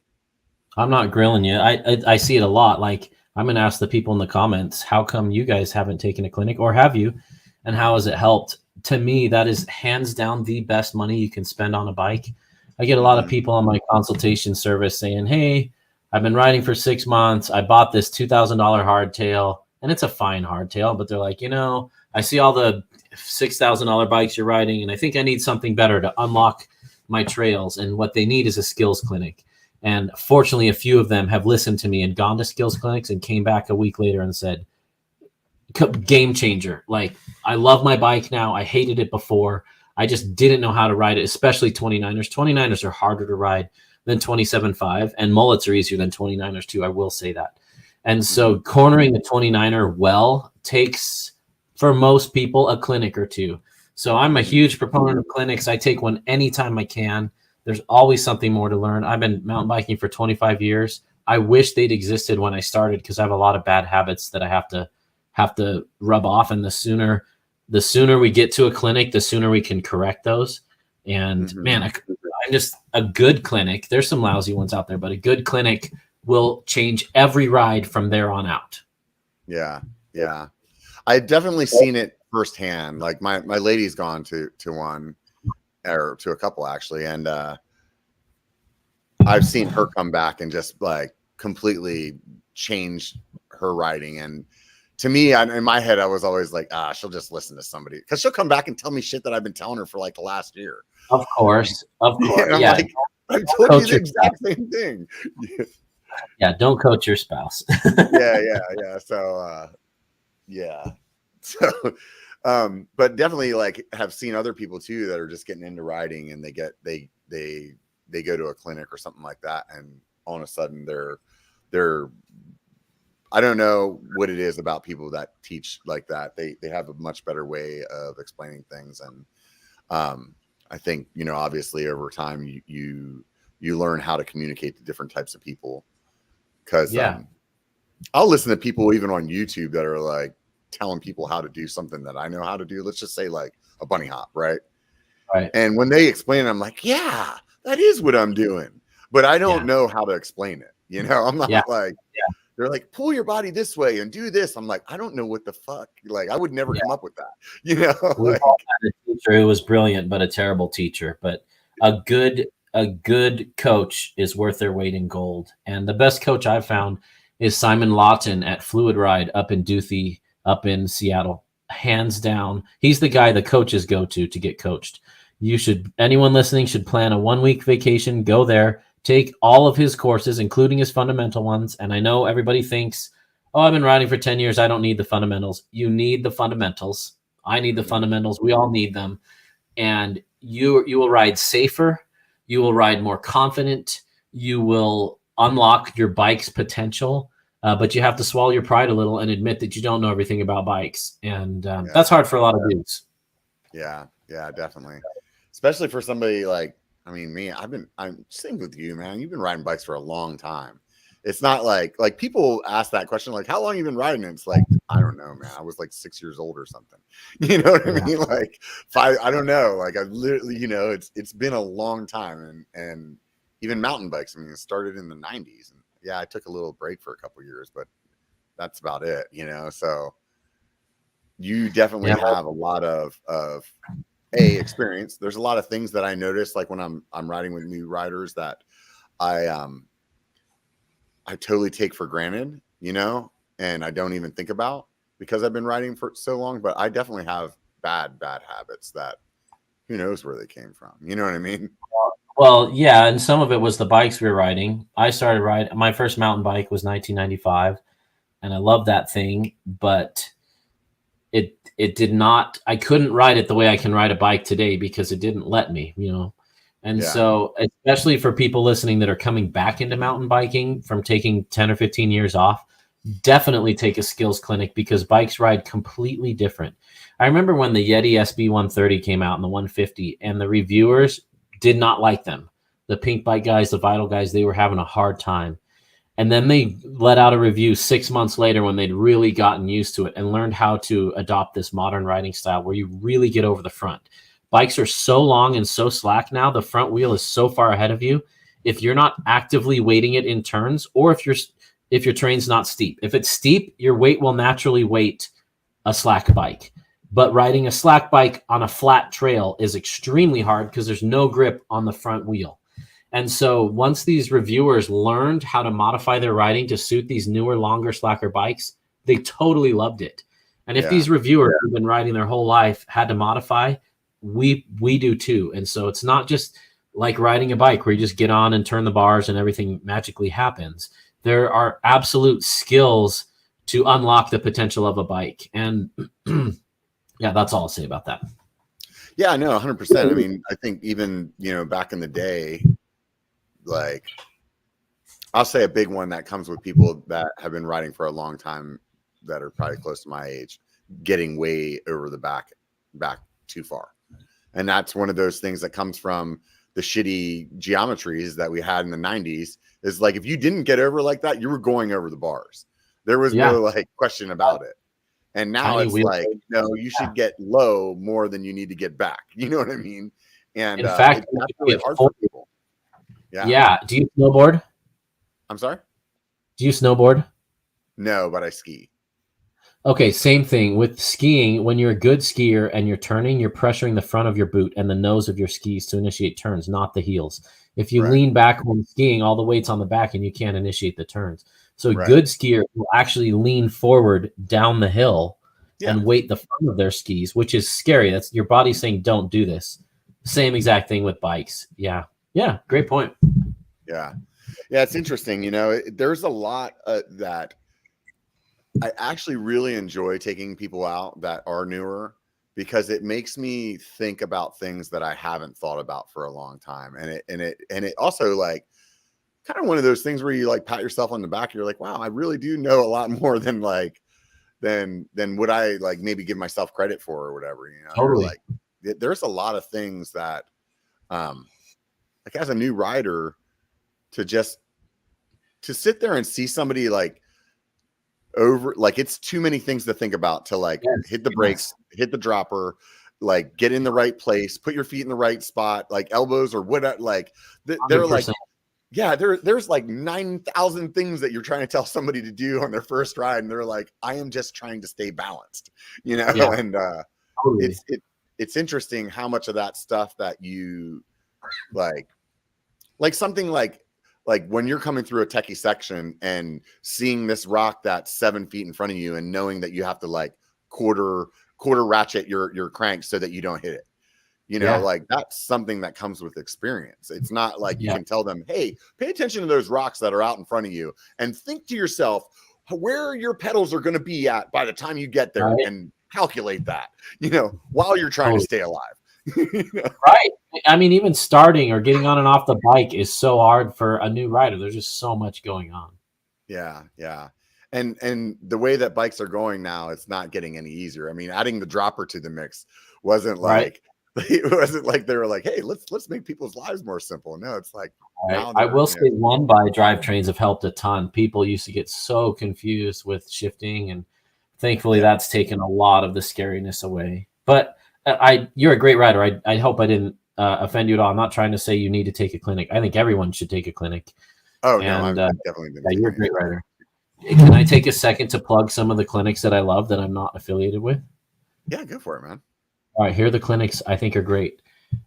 B: I'm not grilling you. I see it a lot. Like I'm going to ask the people in the comments, how come you guys haven't taken a clinic, or have you? And how has it helped? To me, that is hands down the best money you can spend on a bike. I get a lot of people on my consultation service saying, hey, I've been riding for 6 months. I bought this $2,000 hardtail, and it's a fine hardtail, but they're like, I see all the $6,000 bikes you're riding, and I think I need something better to unlock my trails. And what they need is a skills clinic. And fortunately, a few of them have listened to me and gone to skills clinics and came back a week later and said, game changer. Like, I love my bike now. I hated it before. I just didn't know how to ride it, especially 29ers. 29ers are harder to ride than 27.5, and mullets are easier than 29ers too. I will say that. And so cornering the 29er well takes, for most people, a clinic or two. So I'm a huge proponent of clinics. I take one anytime I can. There's always something more to learn. I've been mountain biking for 25 years. I wish they'd existed when I started because I have a lot of bad habits that I have to rub off. And the sooner we get to a clinic, the sooner we can correct those. And man, I'm just a good clinic. There's some lousy ones out there, but a good clinic will change every ride from there on out.
A: Yeah. Yeah. I've definitely seen it firsthand. Like my lady's gone to one or to a couple actually, and I've seen her come back and just like completely change her writing. And to me, in my head, I was always like, she'll just listen to somebody because she'll come back and tell me shit that I've been telling her for like the last year.
B: Of course.
A: And I'm like, I told you the exact same thing.
B: Yeah, don't coach your spouse.
A: yeah. So, So, but definitely like have seen other people too that are just getting into writing, and they go to a clinic or something like that, and all of a sudden they're I don't know what it is about people that teach like that. They have a much better way of explaining things, and I think obviously over time you learn how to communicate to different types of people. Because I'll listen to people even on YouTube that are like telling people how to do something that I know how to do. Let's just say like a bunny hop, right?
B: Right.
A: And when they explain it, I'm like, yeah, that is what I'm doing. But I don't know how to explain it. I'm not like, they're like, pull your body this way and do this. I'm like, I don't know what the fuck. Like, I would never come up with that.
B: We all had a teacher who was brilliant, but a terrible teacher. But a good coach is worth their weight in gold. And the best coach I've found is Simon Lawton at Fluid Ride up in Duthie, up in Seattle. Hands down, he's the guy the coaches go to get coached. Anyone listening should plan a 1-week vacation, go there, take all of his courses, including his fundamental ones. And I know everybody thinks, oh, I've been riding for 10 years. I don't need the fundamentals. You need the fundamentals. I need the fundamentals. We all need them. And you will ride safer. You will ride more confident. You will unlock your bike's potential. But you have to swallow your pride a little and admit that you don't know everything about bikes. And that's hard for a lot of dudes.
A: Yeah, definitely. Especially for somebody like, me, I'm same with you, man. You've been riding bikes for a long time. It's not like people ask that question, like, how long you been riding? And it's like, I don't know, man. I was like 6 years old or something. You know what I mean? Like 5, I don't know. Like I literally, it's been a long time. And even mountain bikes, it started in the 90s. And I took a little break for a couple of years, but that's about it, So you definitely have a lot of experience. There's a lot of things that I notice, like when I'm riding with new riders, that I totally take for granted, and I don't even think about because I've been riding for so long. But I definitely have bad habits that who knows where they came from. You know what I mean?
B: Well, yeah, and some of it was the bikes we were riding. I started riding. My first mountain bike was 1995, and I loved that thing, but it did not. I couldn't ride it the way I can ride a bike today because it didn't let me. And so, especially for people listening that are coming back into mountain biking from taking 10 or 15 years off, definitely take a skills clinic because bikes ride completely different. I remember when the Yeti SB130 came out and the 150, and the reviewers did not like them. The Pink Bike guys, the Vital guys, they were having a hard time. And then they let out a review 6 months later when they'd really gotten used to it and learned how to adopt this modern riding style where you really get over the front. Bikes are so long and so slack now. The front wheel is so far ahead of you. If you're not actively weighting it in turns, or if your terrain's not steep. If it's steep, your weight will naturally weight a slack bike. But riding a slack bike on a flat trail is extremely hard because there's no grip on the front wheel. And so once these reviewers learned how to modify their riding to suit these newer, longer, slacker bikes, they totally loved it. And if these reviewers who've been riding their whole life had to modify, we do too. And so it's not just like riding a bike where you just get on and turn the bars and everything magically happens. There are absolute skills to unlock the potential of a bike. And that's all I'll say about that.
A: Yeah, no, 100%. I think even, back in the day, like I'll say a big one that comes with people that have been riding for a long time that are probably close to my age, getting way over the back too far. And that's one of those things that comes from the shitty geometries that we had in the 90s. Is like, if you didn't get over like that, you were going over the bars. There was no question about it. And now it's like, no, you should get low more than you need to get back. You know what I mean? And
B: in fact,
A: that's really hard for people.
B: Yeah. Do you snowboard?
A: I'm sorry?
B: Do you snowboard?
A: No, but I ski.
B: Okay, same thing with skiing. When you're a good skier and you're turning, you're pressuring the front of your boot and the nose of your skis to initiate turns, not the heels. If you
A: Right.
B: lean back when skiing, all the weight's on the back and you can't initiate the turns. So a
A: Right.
B: good skier will actually lean forward down the hill
A: Yeah.
B: and weight the front of their skis, which is scary. That's your body saying, don't do this. Same exact thing with bikes. Yeah. Yeah. Great point.
A: Yeah. Yeah. It's interesting. There's a lot that I actually really enjoy taking people out that are newer because it makes me think about things that I haven't thought about for a long time. And it also like kind of one of those things where you like pat yourself on the back. You're like, wow, I really do know a lot more than like than would I like maybe give myself credit for or whatever. You're
B: Totally.
A: like, there's a lot of things that like as a new rider to sit there and see somebody like over, like it's too many things to think about to like
B: Yes.
A: hit the brakes, hit the dropper, like get in the right place, put your feet in the right spot, like elbows or whatever. Like they're like,
B: 100%.
A: yeah, there's like 9,000 things that you're trying to tell somebody to do on their first ride, and they're like, I am just trying to stay balanced,
B: Yeah.
A: and
B: Totally.
A: it's interesting how much of that stuff that you like something like when you're coming through a techie section and seeing this rock that's 7 feet in front of you and knowing that you have to like quarter ratchet your crank so that you don't hit it.
B: Yeah.
A: Like that's something that comes with experience. It's not like you
B: Yeah.
A: can tell them, hey, pay attention to those rocks that are out in front of you and think to yourself where your pedals are going to be at by the time you get there,
B: Right.
A: and calculate that, while you're trying to
B: Totally.
A: stay alive.
B: Right. I mean, even starting or getting on and off the bike is so hard for a new rider. There's just so much going on.
A: Yeah, yeah. And the way that bikes are going now, it's not getting any easier. I mean, adding the dropper to the mix wasn't
B: Right.
A: like it wasn't like they were like, hey, let's make people's lives more simple. No, it's like
B: Right.
A: now
B: I
A: they're
B: will say one by drivetrains have helped a ton. People used to get so confused with shifting, and thankfully
A: yeah.
B: that's taken a lot of the scariness away. But you're a great rider. I hope I didn't offend you at all. I'm not trying to say you need to take a clinic. I think everyone should take a clinic.
A: Oh no,
B: And
A: I've definitely been
B: yeah, you're a
A: taking
B: great
A: it.
B: rider. Can I take a second to plug some of the clinics that I love that I'm not affiliated with?
A: Yeah, go for it, man.
B: All right, here are the clinics I think are great.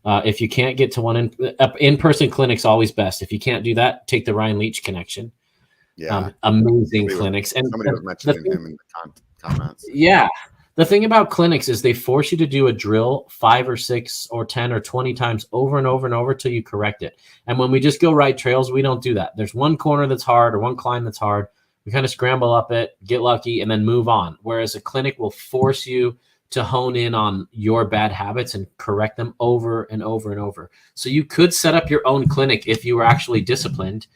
B: If you can't get to one in-person clinic's always best. If you can't do that, take the Ryan Leach connection.
A: Yeah.
B: Amazing clinics. And
A: Somebody was mentioning him in the comments.
B: yeah, the thing about clinics is they force you to do a drill 5 or 6 or 10 or 20 times over and over and over till you correct it. And when we just go ride trails, we don't do that. There's one corner that's hard or one climb that's hard. We kind of scramble up it, get lucky, and then move on. Whereas a clinic will force you to hone in on your bad habits and correct them over and over and over. So you could set up your own clinic if you were actually disciplined,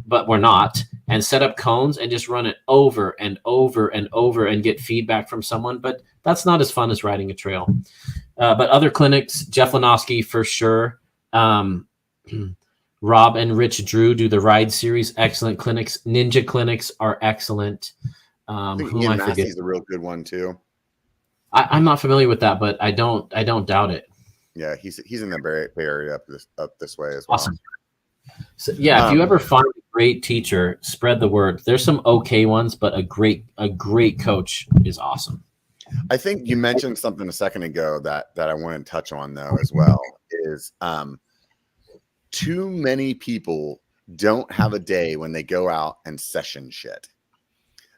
B: but we're not, and set up cones and just run it over and over and over and get feedback from someone. But that's not as fun as riding a trail. But other clinics, Jeff Lanowski for sure. Rob and Rich Drew do the ride series. Excellent clinics. Ninja clinics are excellent.
A: I think
B: Who am
A: Ian
B: I forgetting?
A: Massey's a real good one too.
B: I'm not familiar with that, but I don't doubt it.
A: Yeah, he's in the Bay Area up this way as well.
B: Awesome. So, yeah, if you ever find a great teacher, spread the word. There's some okay ones, but a great coach is awesome.
A: I think you mentioned something a second ago that I want to touch on though as well is too many people don't have a day when they go out and session shit.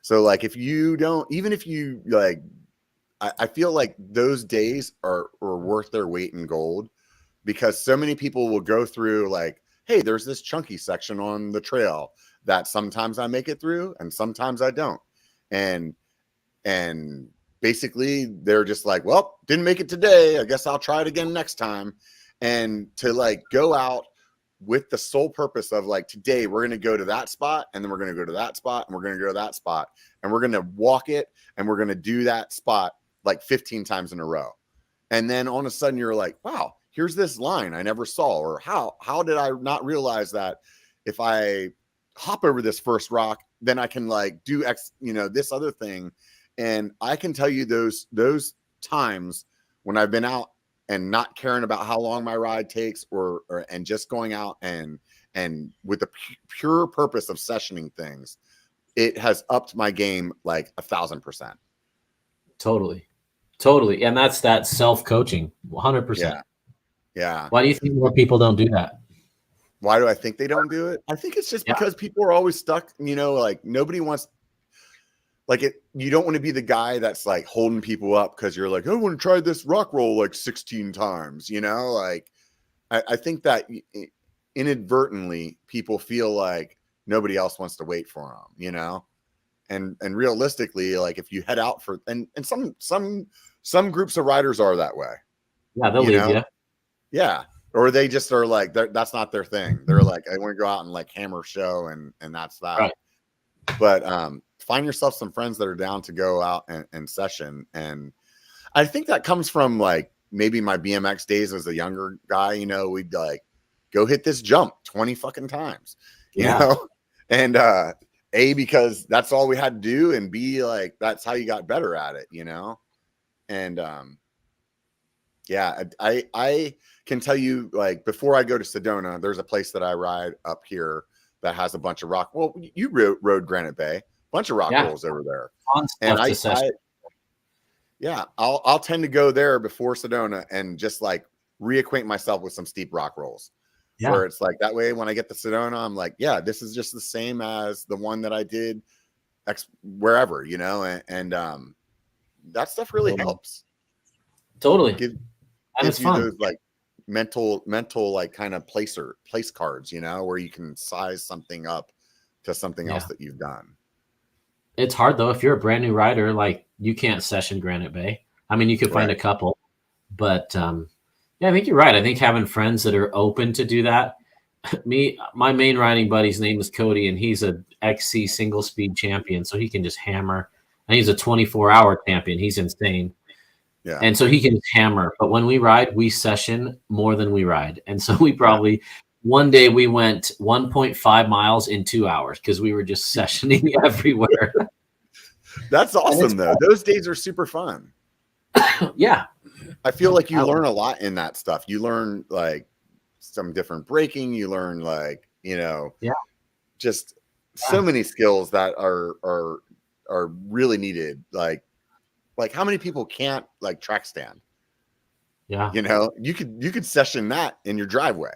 A: So like if you don't, even if you like, I feel like those days are worth their weight in gold, because so many people will go through like, hey, there's this chunky section on the trail that sometimes I make it through and sometimes I don't. And basically they're just like, well, didn't make it today, I guess I'll try it again next time. And to like go out with the sole purpose of like, today we're going to go to that spot, and then we're going to go to that spot, and we're going to go to that spot, and we're going to walk it, and we're going to do that spot like 15 times in a row. And then all of a sudden you're like, wow, here's this line I never saw, or how did I not realize that if I hop over this first rock, then I can like do X, this other thing. And I can tell you those times when I've been out and not caring about how long my ride takes, or and just going out and with the pure purpose of sessioning things, it has upped my game like 1,000%.
B: Totally. And that's that self-coaching, 100%.
A: Yeah.
B: Why do you think more people don't do that?
A: Why do I think they don't do it? I think it's just because people are always stuck, like nobody wants, like you don't want to be the guy that's like holding people up because you're like, I want to try this rock roll like 16 times, like I think that inadvertently people feel like nobody else wants to wait for them, and realistically, like if you head out for, and some groups of riders are that way.
B: Yeah, they'll leave you.
A: Yeah. Or they just are like, that's not their thing. They're like, I want to go out and like hammer show and that's that.
B: Right.
A: But find yourself some friends that are down to go out and session. And I think that comes from like maybe my BMX days as a younger guy, we'd like go hit this jump 20 fucking times, you know? And A, because that's all we had to do, and B, like that's how you got better at it, And yeah, I can tell you, like, before I go to Sedona, there's a place that I ride up here that has a bunch of rock. Well, you rode Granite Bay, bunch of rock rolls over there. And I'll tend to go there before Sedona and just like reacquaint myself with some steep rock rolls. Yeah. Where it's like that way when I get to Sedona, I'm like, yeah, this is just the same as the one that I did wherever, and that stuff really helps.
B: Totally.
A: Gives you those like mental like kind of place cards, where you can size something up to something else that you've done. It's
B: hard though. If you're a brand new rider, like you can't session Granite Bay. I mean, you could find a couple, but I think you're right. I think having friends that are open to do that. My main riding buddy's name is Cody, and he's a XC single speed champion. So he can just hammer, and he's a 24-hour champion. He's insane. Yeah. And so he can hammer, but when we ride, we session more than we ride. And so we probably one day we went 1.5 miles in 2 hours because we were just sessioning everywhere.
A: That's awesome though. Those days are super fun.
B: Yeah.
A: I feel like you learn a lot in that stuff. You learn like some different braking, you learn like, just so many skills that are really needed. Like how many people can't like track stand?
B: Yeah.
A: You could session that in your driveway,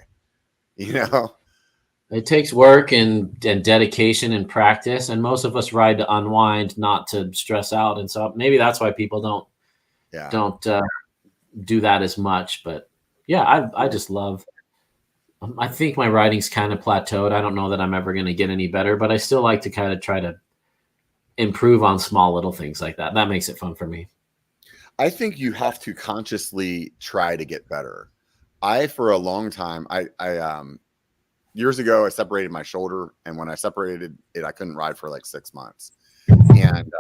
B: It takes work and dedication and practice. And most of us ride to unwind, not to stress out. And so maybe that's why people don't do that as much. But yeah, I just love, I think my riding's kind of plateaued. I don't know that I'm ever going to get any better, but I still like to kind of try to improve on small little things like that. That makes it fun for me.
A: I think you have to consciously try to get better. For a long time, I years ago, I separated my shoulder, and when I separated it, I couldn't ride for like 6 months. And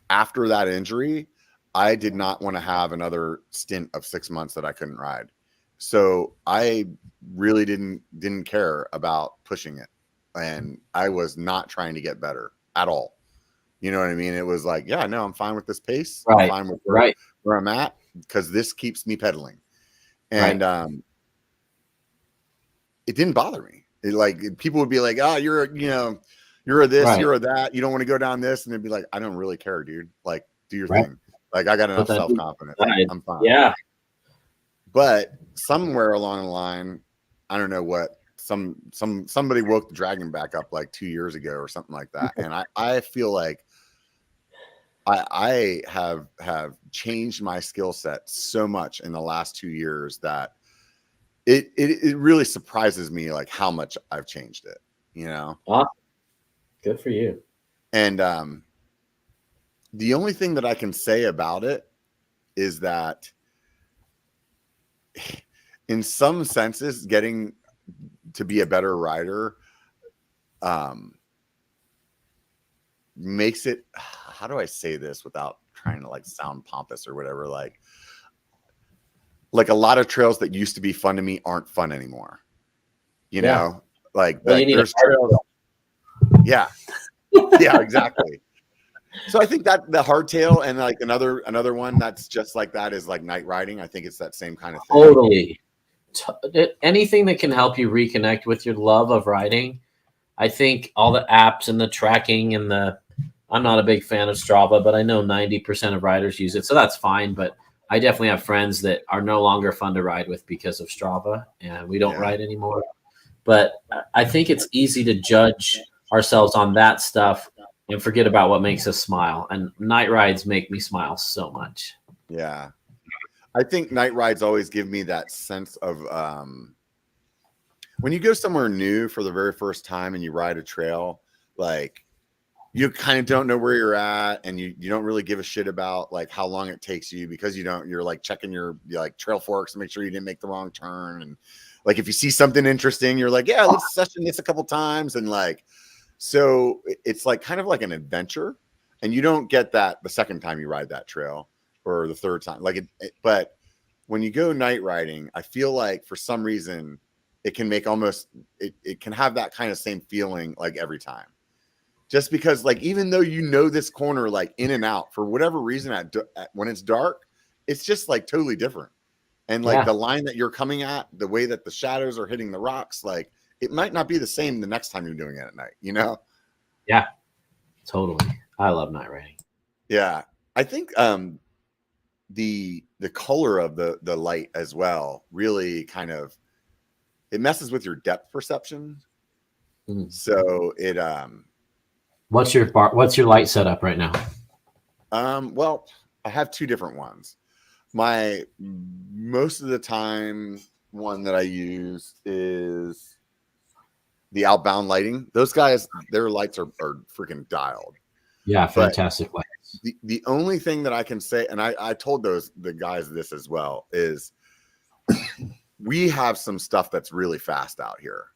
A: after that injury, I did not want to have another stint of 6 months that I couldn't ride. So I really didn't care about pushing it, and I was not trying to get better at all. You know what I mean? It was like, yeah, no, I'm fine with this pace.
B: Right.
A: I'm fine with where I'm at because this keeps me pedaling. And it didn't bother me. People would be like, oh, you're a this, you're a that. You don't want to go down this. And they'd be like, I don't really care, dude. Like, do your thing. Like, I got enough self-confidence. I'm fine.
B: Yeah.
A: But somewhere along the line, I don't know what, somebody woke the dragon back up like 2 years ago or something like that. And I feel like I have changed my skill set so much in the last 2 years that it really surprises me like how much I've changed it,
B: Awesome. Good for you.
A: And the only thing that I can say about it is that in some senses, getting to be a better rider makes it, how do I say this without trying to like sound pompous or whatever, like a lot of trails that used to be fun to me aren't fun anymore, you know, like there's trails. Yeah, exactly. So I think that the hardtail and like another one that's just like that is like night riding. I think it's that same kind of thing.
B: Totally. Anything that can help you reconnect with your love of riding. I think all the apps and the tracking and the I'm not a big fan of Strava, but I know 90% of riders use it, so that's fine. But I definitely have friends that are no longer fun to ride with because of Strava, and we don't ride anymore. But I think it's easy to judge ourselves on that stuff and forget about what makes us smile. And night rides make me smile so much.
A: Yeah. I think night rides always give me that sense of when you go somewhere new for the very first time and you ride a trail, like you kind of don't know where you're at, and you don't really give a shit about like how long it takes you, because you're like checking your like trail forks to make sure you didn't make the wrong turn. And like if you see something interesting, you're like, yeah, let's session this a couple times. And like, so it's like kind of like an adventure, and you don't get that the second time you ride that trail or the third time. Like but when you go night riding, I feel like for some reason it can make it can have that kind of same feeling like every time. Just because, like, even though you know this corner like in and out, for whatever reason, when it's dark, it's just like totally different. And like the line that you're coming at, the way that the shadows are hitting the rocks, like it might not be the same the next time you're doing it at night, you know?
B: Yeah, totally. I love night riding.
A: Yeah, I think the color of the light as well really kind of it messes with your depth perception. So it
B: What's your light setup right now?
A: Well, I have two different ones. My most of the time one that I use is the Outbound lighting. Those guys, their lights are freaking dialed.
B: Yeah, fantastic lights.
A: The only thing that I can say, and I told the guys this as well, is we have some stuff that's really fast out here.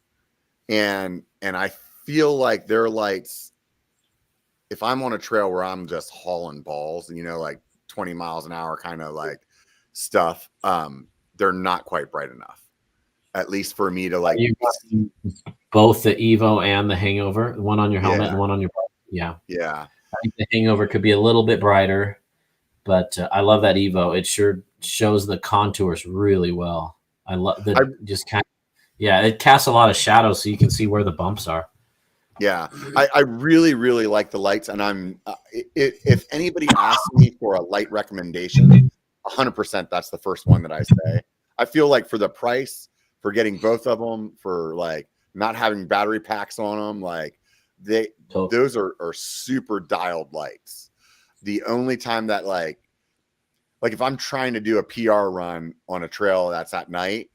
A: And I feel like their lights, if I'm on a trail where I'm just hauling balls, you know, like 20 miles an hour kind of like stuff, they're not quite bright enough, at least for me to like.
B: Both the Evo and the Hangover, one on your helmet and one on your bike. Yeah.
A: Yeah.
B: I think the Hangover could be a little bit brighter, but I love that Evo. It sure shows the contours really well. I love that. It casts a lot of shadows so you can see where the bumps are.
A: Yeah, I really, really like the lights, and I'm if anybody asks me for a light recommendation, 100% that's the first one that I say. I feel like for the price, for getting both of them, for like not having battery packs on them, like those are super dialed lights. The only time that like if I'm trying to do a PR run on a trail that's at night,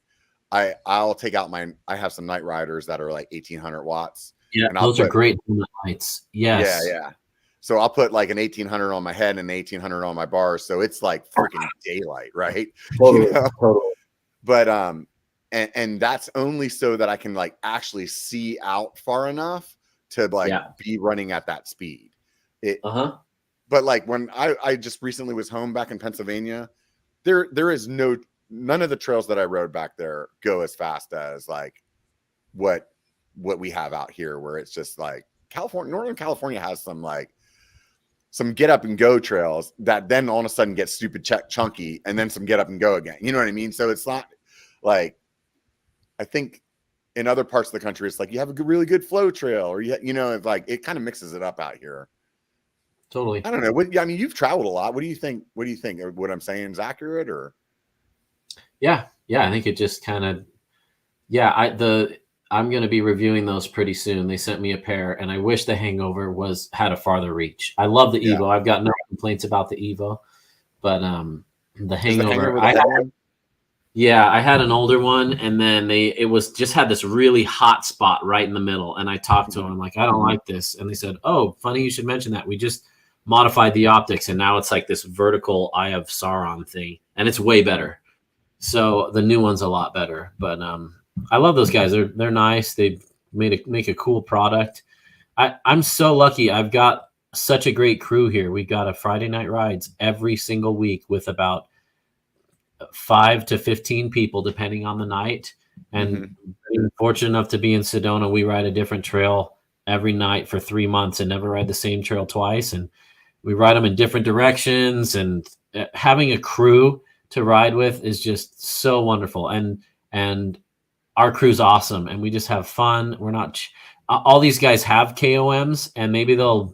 A: I'll take out I have some night riders that are like 1800 watts.
B: Yeah, and those are great lights. Yes.
A: Yeah. So I'll put like an 1800 on my head and an 1800 on my bars, so it's like freaking daylight, right?
B: Totally. You know? Totally.
A: But and that's only so that I can like actually see out far enough to like be running at that speed. But like when I just recently was home back in Pennsylvania, there is none of the trails that I rode back there go as fast as like what we have out here, where it's just like Northern California has some get up and go trails that then all of a sudden get stupid chunky, and then some get up and go again. You know what I mean? So it's not like, I think in other parts of the country, it's like you have a really good flow trail, or you know, it's like it kind of mixes it up out here.
B: Totally.
A: I don't know. I mean, you've traveled a lot. What do you think? What do you think? What I'm saying is accurate, or?
B: Yeah. I think it just kind of. I'm going to be reviewing those pretty soon. They sent me a pair, and I wish the Hangover had a farther reach. I love the Evo. I've got no complaints about the Evo, but the Hangover, I had an older one, and then it just had this really hot spot right in the middle. And I talked to them, I'm like, I don't like this. And they said, oh, funny you should mention that. We just modified the optics, and now it's like this vertical Eye of Sauron thing, and it's way better. So the new one's a lot better, but I love those guys. They're nice. They make a cool product. I'm so lucky. I've got such a great crew here. We got a Friday night rides every single week with about 5 to 15 people, depending on the night. And being fortunate enough to be in Sedona, we ride a different trail every night for 3 months and never ride the same trail twice. And we ride them in different directions. And having a crew to ride with is just so wonderful. And our crew's awesome, and we just have fun. We're not all these guys have KOMs, and maybe they'll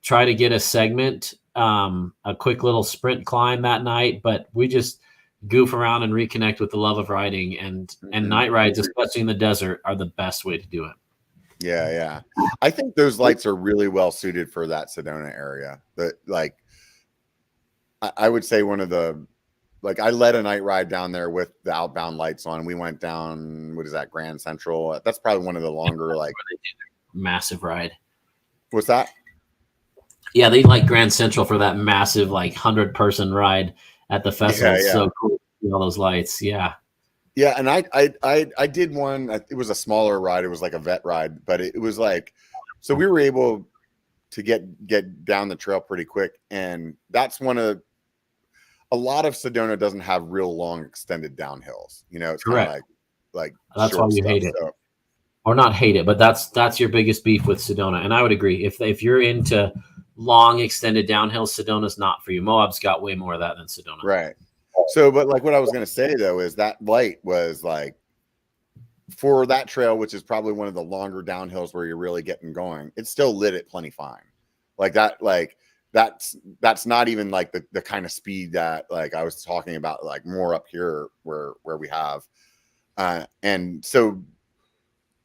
B: try to get a segment, a quick little sprint climb that night, but we just goof around and reconnect with the love of riding, and night rides, especially in the desert, are the best way to do it.
A: Yeah. I think those lights are really well suited for that Sedona area. That, like, I would say one of the, like, I led a night ride down there with the outbound lights on. We went down, what is that, Grand Central? That's probably one of the longer, like,
B: massive ride.
A: What's that?
B: Yeah, they like Grand Central for that massive, like, 100-person ride at the festival. It's so cool to see all those lights. Yeah.
A: Yeah, and I did one. It was a smaller ride. It was like a vet ride, but it was like, so we were able to get down the trail pretty quick, and that's one of, a lot of Sedona doesn't have real long extended downhills. You know, it's kind of like
B: that's why you hate it, or not hate it, but that's your biggest beef with Sedona. And I would agree, if you're into long extended downhills, Sedona's not for you. Moab's got way more of that than Sedona.
A: Right. So, but like what I was going to say though, is that light was like, for that trail, which is probably one of the longer downhills where you're really getting going, it still lit it plenty fine. Like that, like that's not even like the kind of speed that, like, I was talking about, like more up here where we have. And so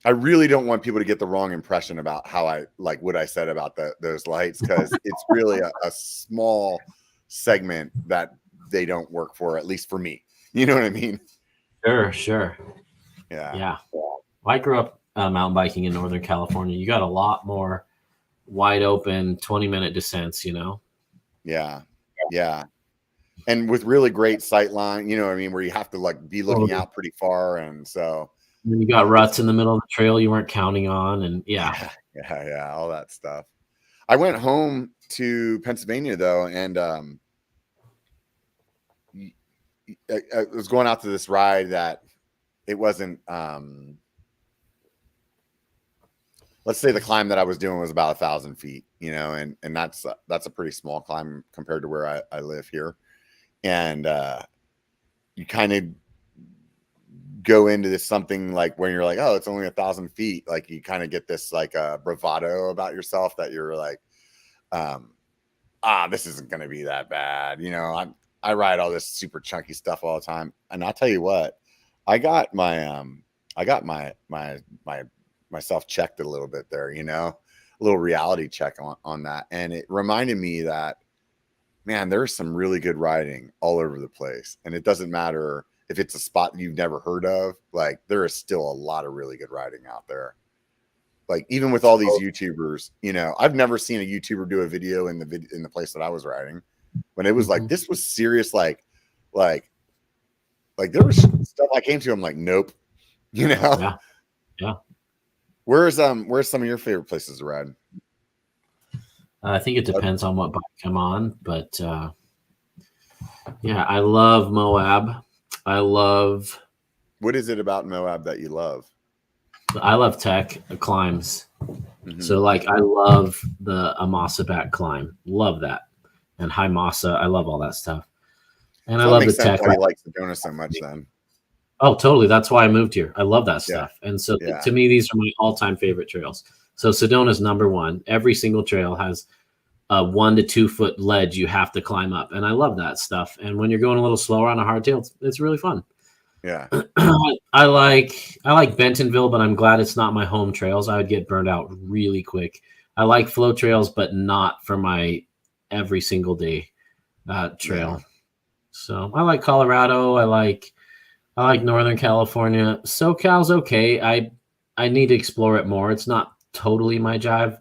A: I really don't want people to get the wrong impression about how I, like, what I said about those lights, because it's really a small segment that they don't work for, at least for me. You know what I mean?
B: Sure.
A: Yeah.
B: Well, I grew up mountain biking in Northern California. You got a lot more wide open 20-minute descents, you know?
A: Yeah. And with really great sight line, you know what I mean, where you have to, like, be looking out pretty far. And so
B: you got ruts in the middle of the trail you weren't counting on. And yeah,
A: all that stuff. I went home to Pennsylvania though, and I was going out to this ride that it wasn't, let's say the climb that I was doing was about 1,000 feet, you know, and that's a pretty small climb compared to where I live here. And you kind of go into this something like when you're like, oh, it's only 1,000 feet. Like, you kind of get this like bravado about yourself that you're like, this isn't going to be that bad. You know, I ride all this super chunky stuff all the time. And I'll tell you what, I got myself checked a little bit there, you know, a little reality check on that. And it reminded me that, man, there's some really good riding all over the place. And it doesn't matter if it's a spot that you've never heard of, like, there is still a lot of really good riding out there. Like, even with all these YouTubers, you know, I've never seen a YouTuber do a video in the place that I was riding, when it was like, this was serious. Like there was stuff I came to, I'm like, nope, you know?
B: Yeah.
A: Where's some of your favorite places to ride?
B: I think it depends on what bike I'm on, but yeah, I love Moab.
A: What is it about Moab that you love?
B: I love tech climbs. So, like, I love the Amasa back climb. Love that. And High Masa. I love all that stuff. And so I love the tech.
A: Why you like Sedona so much then?
B: Oh, totally. That's why I moved here. I love that stuff. And so to me, these are my all-time favorite trails. So Sedona's number one. Every single trail has a 1 to 2 foot ledge you have to climb up. And I love that stuff. And when you're going a little slower on a hardtail, it's really fun.
A: Yeah.
B: I like Bentonville, but I'm glad it's not my home trails. I would get burned out really quick. I like flow trails, but not for my every single day trail. Yeah. So I like Colorado. I like Northern California. SoCal's okay. I need to explore it more. It's not totally my jive.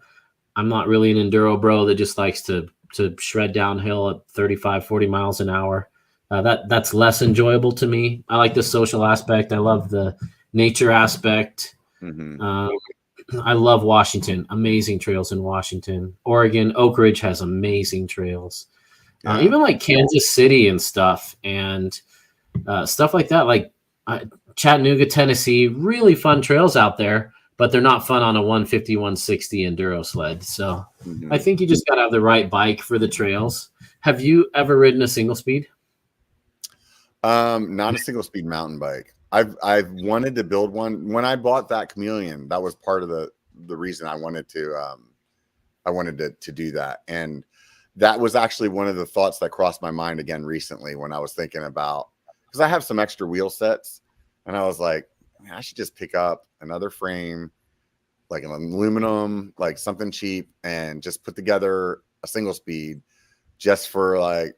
B: I'm not really an enduro bro that just likes to shred downhill at 35, 40 miles an hour. That's less enjoyable to me. I like the social aspect. I love the nature aspect. I love Washington. Amazing trails in Washington. Oregon, Oak Ridge has amazing trails. Even like Kansas City and stuff, and stuff like that. Like Chattanooga, Tennessee, really fun trails out there, but they're not fun on a 150, 160 enduro sled. So I think you just got to have the right bike for the trails. Have you ever ridden a single speed?
A: Not a single speed mountain bike. I've wanted to build one. When I bought that Chameleon, that was part of the reason I wanted to to do that. And that was actually one of the thoughts that crossed my mind again recently when I was thinking about, because I have some extra wheel sets, and I was like, man, I should just pick up another frame, like an aluminum, like something cheap, and just put together a single speed just for like.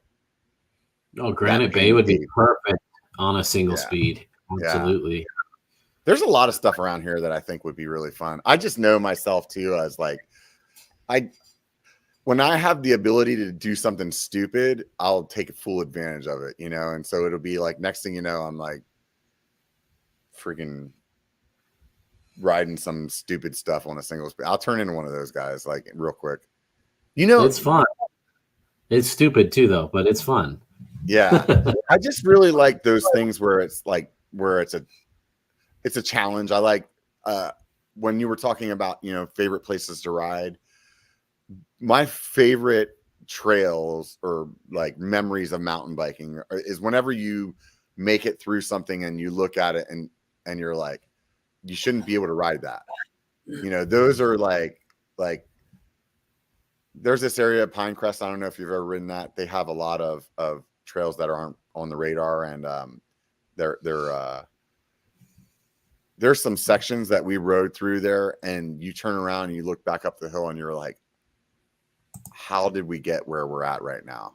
B: Oh, Granite Bay would be perfect on a single speed. Absolutely.
A: Yeah. There's a lot of stuff around here that I think would be really fun. I just know myself too as like, when I have the ability to do something stupid, I'll take full advantage of it, And so it'll be like, next thing you know, I'm like freaking riding some stupid stuff on a single speed. I'll turn into one of those guys like real quick.
B: It's fun. It's stupid too, though, but it's fun.
A: Yeah. I just really like those things where it's a challenge. I like when you were talking about, favorite places to ride. My favorite trails or like memories of mountain biking is whenever you make it through something and you look at it and you're like, you shouldn't be able to ride that. Those are like there's this area of Pinecrest. I don't know if you've ever ridden that. They have a lot of trails that aren't on the radar, and there's some sections that we rode through there, and you turn around and you look back up the hill and you're like, how did we get where we're at right now?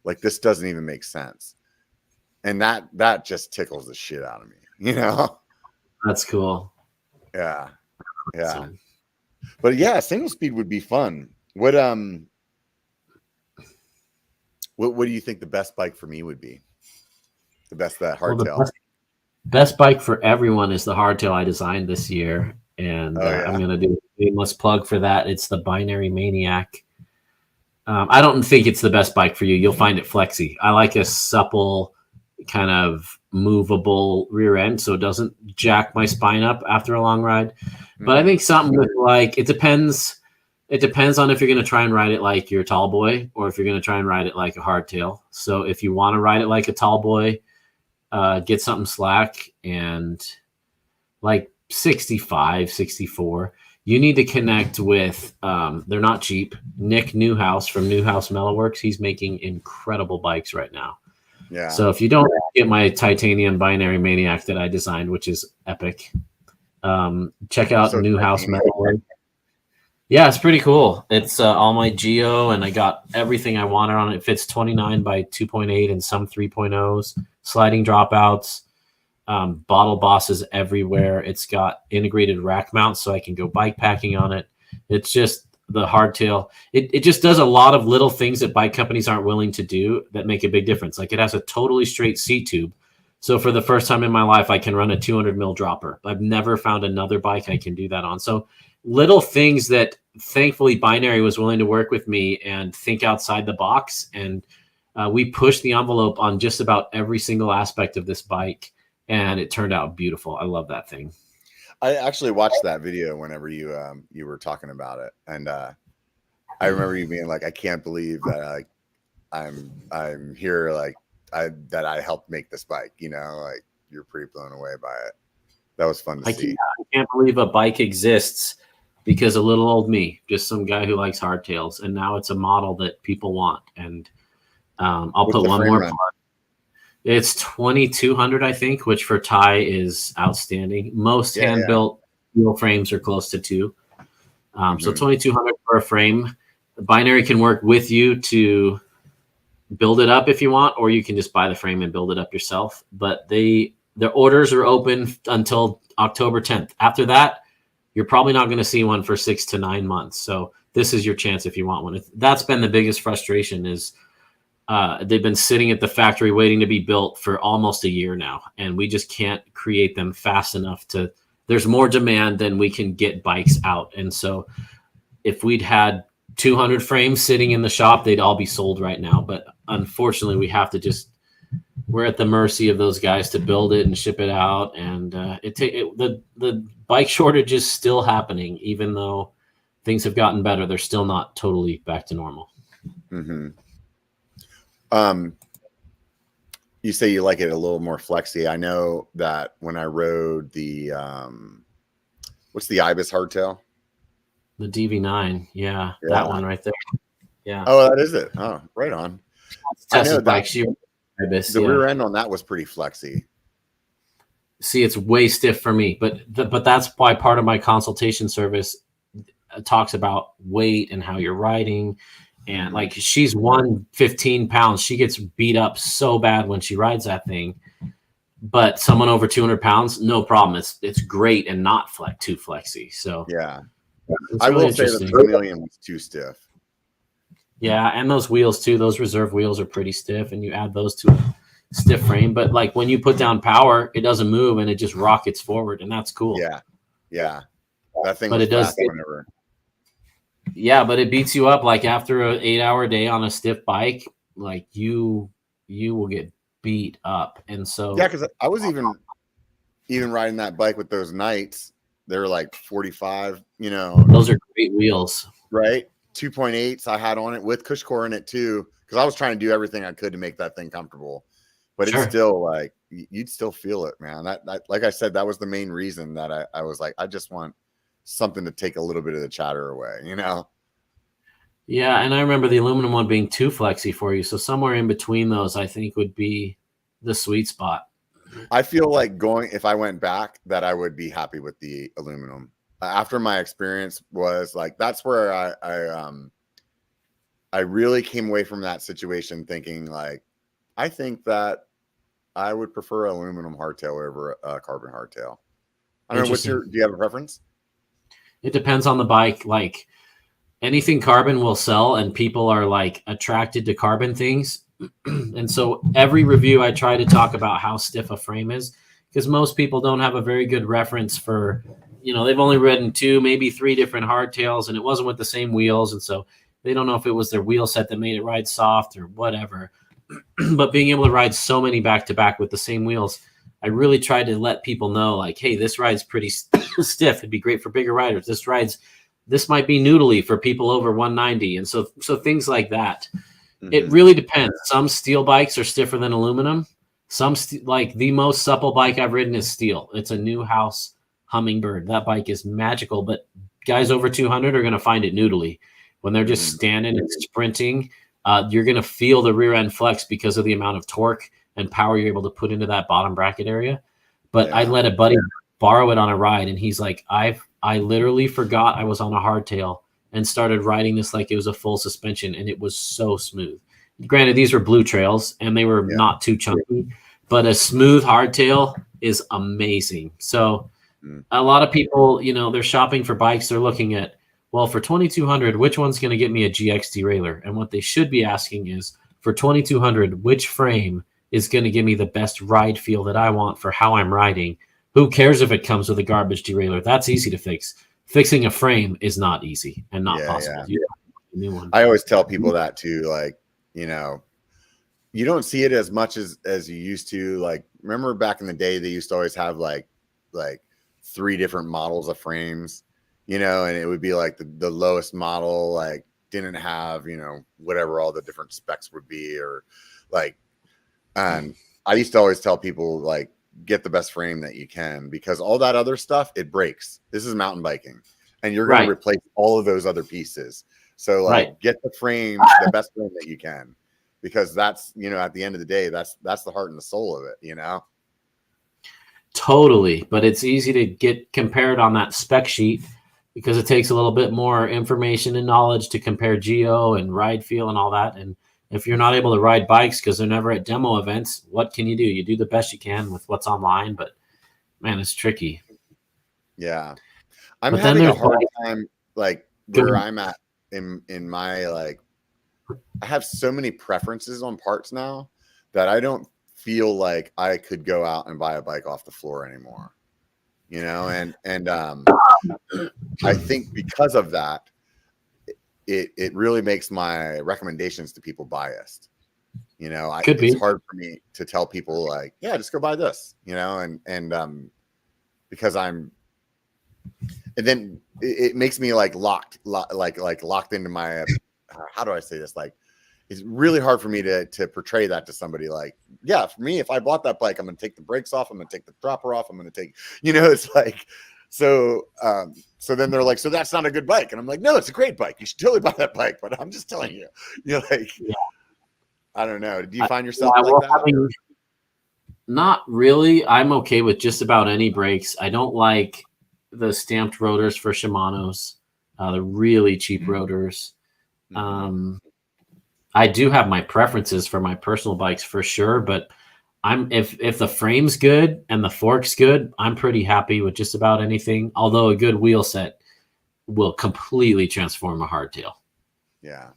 A: Like, this doesn't even make sense. And that just tickles the shit out of me,
B: That's cool.
A: Yeah. But yeah, single speed would be fun. What do you think the best bike for me would be? The best hardtail.
B: Well, best bike for everyone is the hardtail I designed this year, and I'm going to do a shameless plug for that. It's the Binary Maniac. I don't think it's the best bike for you. You'll find it flexy. I like a supple, kind of movable rear end, so it doesn't jack my spine up after a long ride. But I think something with like, it depends on if you're going to try and ride it like your tall boy or if you're going to try and ride it like a hardtail. So if you want to ride it like a tall boy, get something slack and like 65, 64. You need to connect with, they're not cheap. Nick Newhouse from Newhouse Metalworks. He's making incredible bikes right now.
A: Yeah.
B: So if you don't get my titanium Binary Maniac that I designed, which is epic, check out Newhouse Metalworks. Yeah, it's pretty cool. It's all my Geo, and I got everything I wanted on it. It fits 29 by 2.8 and some 3.0s, sliding dropouts, bottle bosses everywhere. It's got integrated rack mounts so I can go bike packing on it. It's just the hardtail. It just does a lot of little things that bike companies aren't willing to do that make a big difference. Like, it has a totally straight seat tube. So for the first time in my life, I can run a 200 mil dropper. I've never found another bike I can do that on. So little things that thankfully Binary was willing to work with me and think outside the box. And we pushed the envelope on just about every single aspect of this bike. And it turned out beautiful. I love that thing.
A: I actually watched that video whenever you were talking about it. And I remember you being like, I can't believe that I'm here, like that I helped make this bike, like you're pretty blown away by it. That was fun to see.
B: I can't believe a bike exists because a little old me, just some guy who likes hardtails, and now it's a model that people want. And I'll put one more plug. It's 2,200, I think, which for Ty is outstanding. Most hand-built wheel frames are close to $2,000. So 2,200 for a frame. The Binary can work with you to build it up if you want, or you can just buy the frame and build it up yourself. But their orders are open until October 10th. After that, you're probably not going to see one for 6 to 9 months. So this is your chance if you want one. That's been the biggest frustration is they've been sitting at the factory waiting to be built for almost a year now. And we just can't create them fast enough there's more demand than we can get bikes out. And so if we'd had 200 frames sitting in the shop, they'd all be sold right now. But unfortunately, we have to we're at the mercy of those guys to build it and ship it out. And the bike shortage is still happening, even though things have gotten better. They're still not totally back to normal.
A: Mm-hmm. You say you like it a little more flexy. I know that when I rode the what's the Ibis hardtail?
B: The DV9. Yeah,
A: Yeah.
B: that one right there. Yeah.
A: Oh, that is it. Oh, right on. I know
B: Bike.
A: the rear end on that was pretty flexy.
B: See, it's way stiff for me, but that's why part of my consultation service talks about weight and how you're riding. And like, she's 115 pounds. She gets beat up so bad when she rides that thing. But someone over 200 pounds, no problem. It's great and not too flexy. So
A: yeah,
B: I
A: will say the Chameleon was too stiff.
B: Yeah, and those wheels too. Those reserve wheels are pretty stiff, and you add those to a stiff frame. But like when you put down power, it doesn't move and it just rockets forward, and that's cool.
A: Yeah, that thing.
B: But
A: was
B: it does.
A: whenever.
B: Yeah, but it beats you up like after an 8-hour day on a stiff bike. Like you will get beat up, and so
A: yeah, because I was even riding that bike with those Knights. They're like 45. You know,
B: those are great wheels,
A: right? 2.8s I had on it with cush core in it too, because I was trying to do everything I could to make that thing comfortable. But it's still like you'd still feel it, man. That like I said, that was the main reason that I was like, I just want something to take a little bit of the chatter away, you know?
B: Yeah, and I remember the aluminum one being too flexy for you. So somewhere in between those, I think would be the sweet spot.
A: I feel like if I went back, that I would be happy with the aluminum. After my experience was like, that's where I really came away from that situation thinking like, I think that I would prefer aluminum hardtail over a carbon hardtail. I don't know. Do you have a preference?
B: It depends on the bike. Like anything carbon will sell, and people are like attracted to carbon things. And so every review I try to talk about how stiff a frame is, because most people don't have a very good reference for, they've only ridden 2, maybe 3 different hardtails, and it wasn't with the same wheels. And so they don't know if it was their wheel set that made it ride soft or whatever. But being able to ride so many back to back with the same wheels, I really tried to let people know like, hey, this ride's pretty stiff. It'd be great for bigger riders. This might be noodly for people over 190. And so things like that. It really depends. Some steel bikes are stiffer than aluminum. Some like the most supple bike I've ridden is steel. It's a New House Hummingbird. That bike is magical, but guys over 200 are going to find it noodly. When they're just standing and sprinting, you're going to feel the rear end flex because of the amount of torque and power you're able to put into that bottom bracket area. But I let a buddy borrow it on a ride, and he's like, I literally forgot I was on a hardtail and started riding this like it was a full suspension, and it was so smooth. Granted, these were blue trails, and they were not too chunky, but a smooth hardtail is amazing. So a lot of people, they're shopping for bikes. They're looking at, well, for 2,200, which one's going to get me a GX derailleur? And what they should be asking is, for 2,200, which frame is going to give me the best ride feel that I want for how I'm riding? Who cares if it comes with a garbage derailleur? That's easy to fix. Fixing a frame is not easy and not possible.
A: Yeah. New one. I always tell people that too. Like, you don't see it as much as you used to. Like, remember back in the day, they used to always have like 3 different models of frames, and it would be like the lowest model, like didn't have, whatever all the different specs would be, or like, and I used to always tell people like, get the best frame that you can, because all that other stuff, it breaks. This is mountain biking, and you're going to replace all of those other pieces. So like, get the frame, the best frame that you can, because that's, at the end of the day, that's the heart and the soul of it,
B: Totally. But it's easy to get compared on that spec sheet because it takes a little bit more information and knowledge to compare geo and ride feel and all that. And if you're not able to ride bikes because they're never at demo events, what can you do? You do the best you can with what's online, but man, it's tricky.
A: Yeah. I'm having a hard time, like where I'm at in my, like, I have so many preferences on parts now that I don't feel like I could go out and buy a bike off the floor anymore, and I think because of that, it really makes my recommendations to people biased. It's hard for me to tell people like, yeah, just go buy this, and because and then it makes me like locked into my, how do I say this? Like, it's really hard for me to portray that to somebody. Like, yeah, for me, if I bought that bike, I'm going to take the brakes off. I'm going to take the dropper off. I'm going to take, it's like, So then they're like, so that's not a good bike. And I'm like, no, it's a great bike. You should totally buy that bike. But I'm just telling you, like,
B: Yeah.
A: I don't know. Do you find yourself
B: Yeah,
A: like that?
B: Not really. I'm okay with just about any brakes. I don't like the stamped rotors for Shimano's, the really cheap rotors.
A: Mhm.
B: I do have my preferences for my personal bikes for sure, but if the frame's good and the fork's good, I'm pretty happy with just about anything. Although a good wheel set will completely transform a hardtail.
A: Yeah.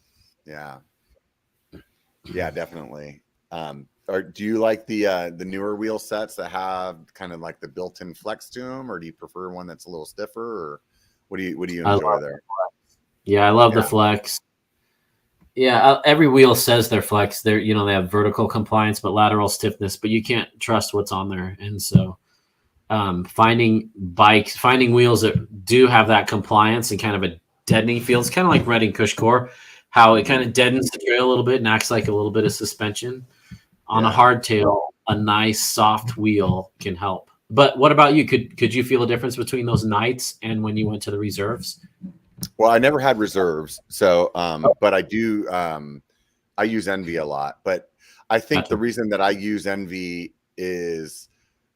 A: Definitely. Or do you like the newer wheel sets that have kind of like the built-in flex to them, or do you prefer one that's a little stiffer, or what do you enjoy there?
B: I love the flex. Yeah, every wheel says they're flex. They're they have vertical compliance, but lateral stiffness. But you can't trust what's on there, and so finding wheels that do have that compliance and kind of a deadening feel. It's kind of like Redding Cush Core, how it kind of deadens the trail a little bit and acts like a little bit of suspension. On a hardtail, a nice soft wheel can help. But what about you? Could you feel a difference between those nights and when you went to the reserves?
A: Well, I never had reserves, so but I do. I use Envy a lot, but I think the reason that I use Envy is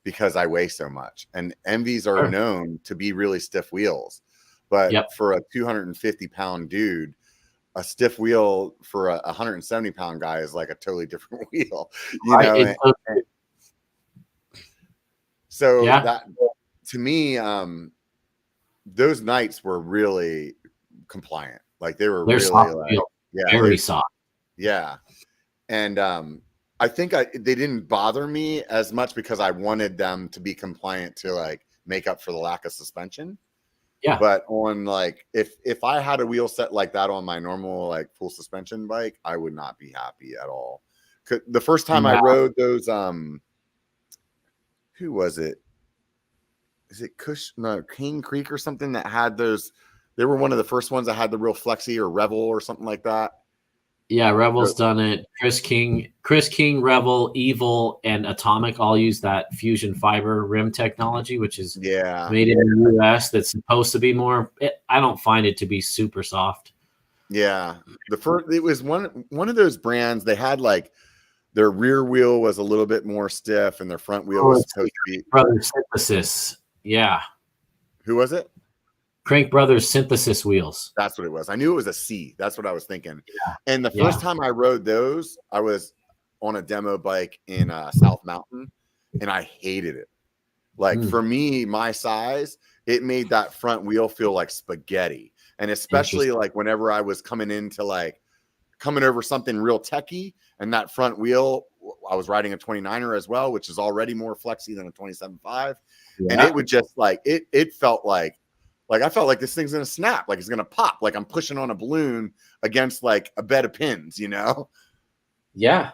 A: because I weigh so much, and Envies are known to be really stiff wheels. But for a 250-pound dude, a stiff wheel for a 170-pound guy is like a totally different wheel, So that, to me, those nights were really compliant. Like they were really
B: soft
A: like,
B: very soft.
A: Yeah. And I think they didn't bother me as much because I wanted them to be compliant to like make up for the lack of suspension.
B: Yeah.
A: But on like if I had a wheel set like that on my normal like full suspension bike, I would not be happy at all. The first time I rode those, who was it? Is it King Creek or something that had those? They were one of the first ones that had the real flexi, or Revel or something like that.
B: Yeah, Revel's done it. Chris King, Revel, Evil, and Atomic all use that fusion fiber rim technology, which is made in the US. That's supposed to be more. I don't find it to be super soft.
A: Yeah, it was one of those brands. They had like their rear wheel was a little bit more stiff, and their front wheel was supposed to be
B: Brothers Synthesis. Yeah,
A: who was it?
B: Crank Brothers Synthesis wheels.
A: That's what it was. I knew it was a C. That's what I was thinking. Yeah. And the first time I rode those, I was on a demo bike in South Mountain, and I hated it. Like for me, my size, it made that front wheel feel like spaghetti. And especially like whenever I was coming over something real techy, and that front wheel, I was riding a 29er as well, which is already more flexy than a 27.5. Yeah. And it would just like, it felt like I felt like this thing's going to snap, like it's going to pop, like I'm pushing on a balloon against like a bed of pins,
B: Yeah.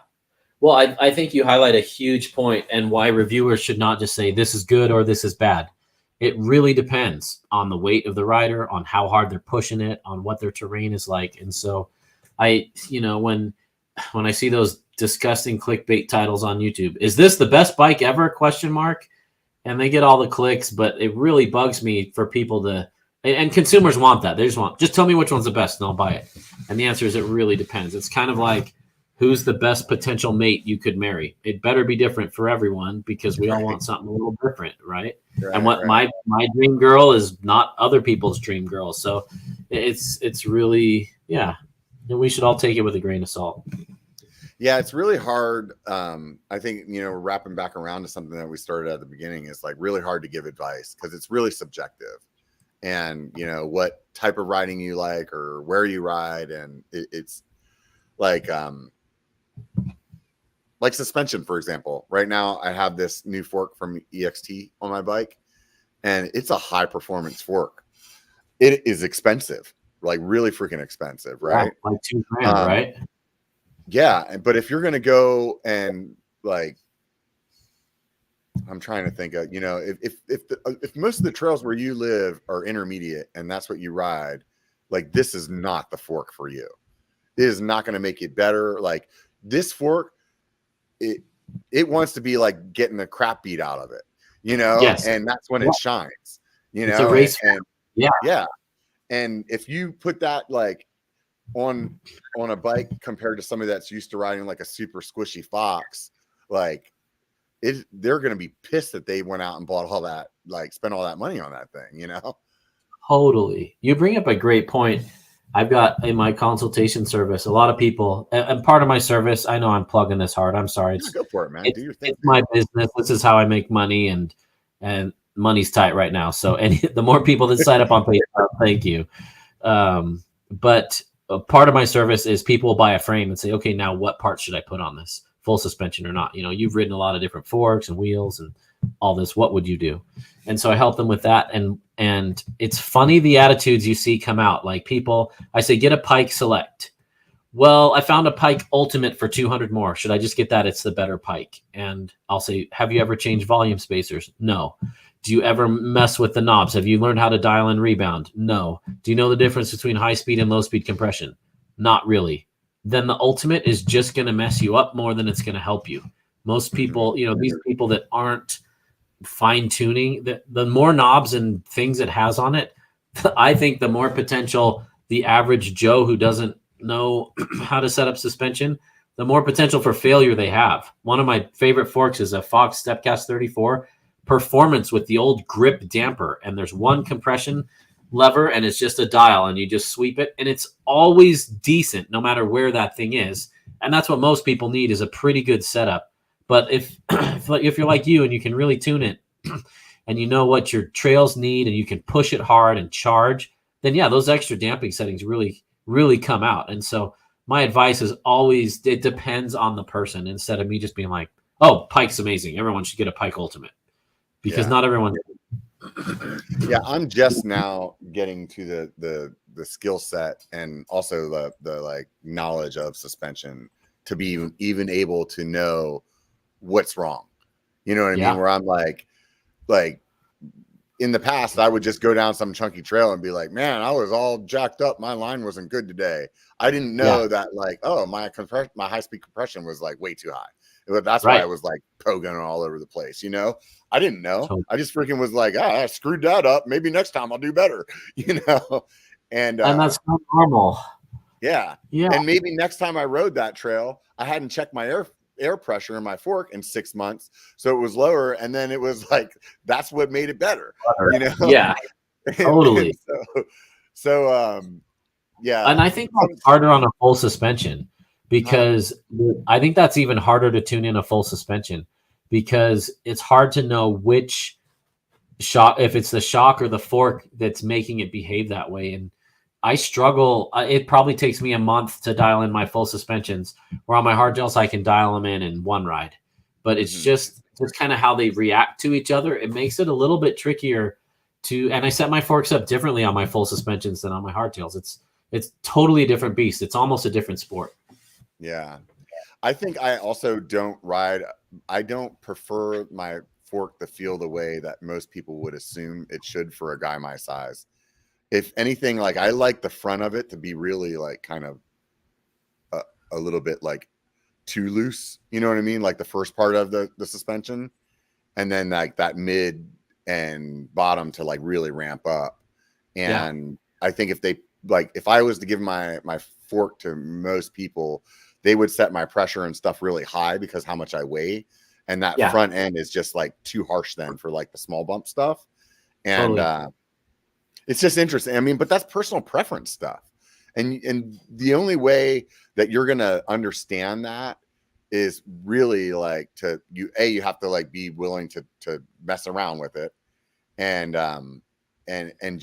B: Well, I think you highlight a huge point, and why reviewers should not just say this is good or this is bad. It really depends on the weight of the rider, on how hard they're pushing it, on what their terrain is like. And so when I see those disgusting clickbait titles on YouTube, is this the best bike ever? ? And they get all the clicks, but it really bugs me for people to, and consumers want that. They just tell me which one's the best and I'll buy it. And the answer is it really depends. It's kind of like, who's the best potential mate you could marry? It better be different for everyone, because we all want something a little different, right? And what my dream girl is not other people's dream girl. So it's really, and we should all take it with a grain of salt.
A: Yeah, it's really hard. I think, wrapping back around to something that we started at the beginning, is like really hard to give advice because it's really subjective. And, what type of riding you like or where you ride. And it's like suspension, for example. Right now, I have this new fork from EXT on my bike, and it's a high performance fork. It is expensive, like really freaking expensive, right?
B: Yeah, like $2,000, right?
A: Yeah, but if you're going to go and like, I'm trying to think of, if most of the trails where you live are intermediate and that's what you ride, like this is not the fork for you. It is not going to make it better. Like this fork, it wants to be like getting the crap beat out of it,
B: Yes.
A: and that's when it shines, you
B: It's a
A: know,
B: race. Yeah.
A: Yeah. And if you put that like on a bike compared to somebody that's used to riding like a super squishy Fox, like they're going to be pissed that they went out and bought all that, like spent all that money on that thing, you know?
B: Totally. You bring up a great point. I've got in my consultation service, a lot of people, and part of my service, I know I'm plugging this hard. I'm sorry.
A: Yeah, go for it, man. Do your thing.
B: It's my business. This is how I make money, and money's tight right now. So the more people that sign up on PayPal, thank you. But a part of my service is people will buy a frame and say, okay, now what part should I put on this? Full suspension or not? You know, you've ridden a lot of different forks and wheels and all this. What would you do? And so I help them with that. And it's funny the attitudes you see come out. Like people, I say, get a Pike Select. Well, I found a Pike Ultimate for 200 more. Should I just get that? It's the better Pike. And I'll say, have you ever changed volume spacers? No. Do you ever mess with the knobs? Have you learned how to dial in rebound? No. Do you know the difference between high speed and low speed compression? Not really. Then the Ultimate is just going to mess you up more than it's going to help you. Most people, you know, these people that aren't fine tuning, the more knobs and things it has on it, I think the more potential the average Joe who doesn't know how to set up suspension, the more potential for failure they have. One of my favorite forks is a Fox Stepcast 34 Performance with the old grip damper, and there's one compression lever and it's just a dial and you just sweep it, and it's always decent no matter where that thing is. And that's what most people need, is a pretty good setup. But if you're like you and you can really tune it and you know what your trails need and you can push it hard and charge, then yeah, those extra damping settings really come out. And so my advice is always, it depends on the person, instead of me just being like, oh, Pike's amazing, everyone should get a Pike Ultimate, because not everyone.
A: Yeah, I'm just now getting to the skill set and also the like knowledge of suspension to be even able to know what's wrong. You know what I mean? Where I'm like in the past, I would just go down some chunky trail and be like, man, I was all jacked up. My line wasn't good today. I didn't know that, like, oh, my high speed compression was like way too high. That's why I was like pogoing all over the place. You know, I didn't know. I just freaking was like, I screwed that up. Maybe next time I'll do better, you know? And
B: that's not normal.
A: Yeah. And maybe next time I rode that trail, I hadn't checked my air pressure in my fork in 6 months, so it was lower, and then it was like that's what made it better, you know?
B: Totally.
A: And
B: I think that's harder on a full suspension, because I think that's even harder to tune in a full suspension, because it's hard to know which shock, if it's the shock or the fork that's making it behave that way. And I struggle. It probably takes me a month to dial in my full suspensions, where on my hardtails I can dial them in one ride. But it's just kind of how they react to each other. It makes it a little bit trickier and I set my forks up differently on my full suspensions than on my hardtails. It's totally a different beast. It's almost a different sport.
A: Yeah. I think I also I don't prefer my fork to feel the way that most people would assume it should for a guy my size. If anything, like I like the front of it to be really like kind of a little bit like too loose. You know what I mean? Like the first part of the suspension, and then like that mid and bottom to like really ramp up. And I think if I was to give my fork to most people, they would set my pressure and stuff really high because how much I weigh. And that front end is just like too harsh then for like the small bump stuff. And it's just interesting. I mean, but that's personal preference stuff. And the only way that you're going to understand that is really like you have to like be willing to mess around with it. And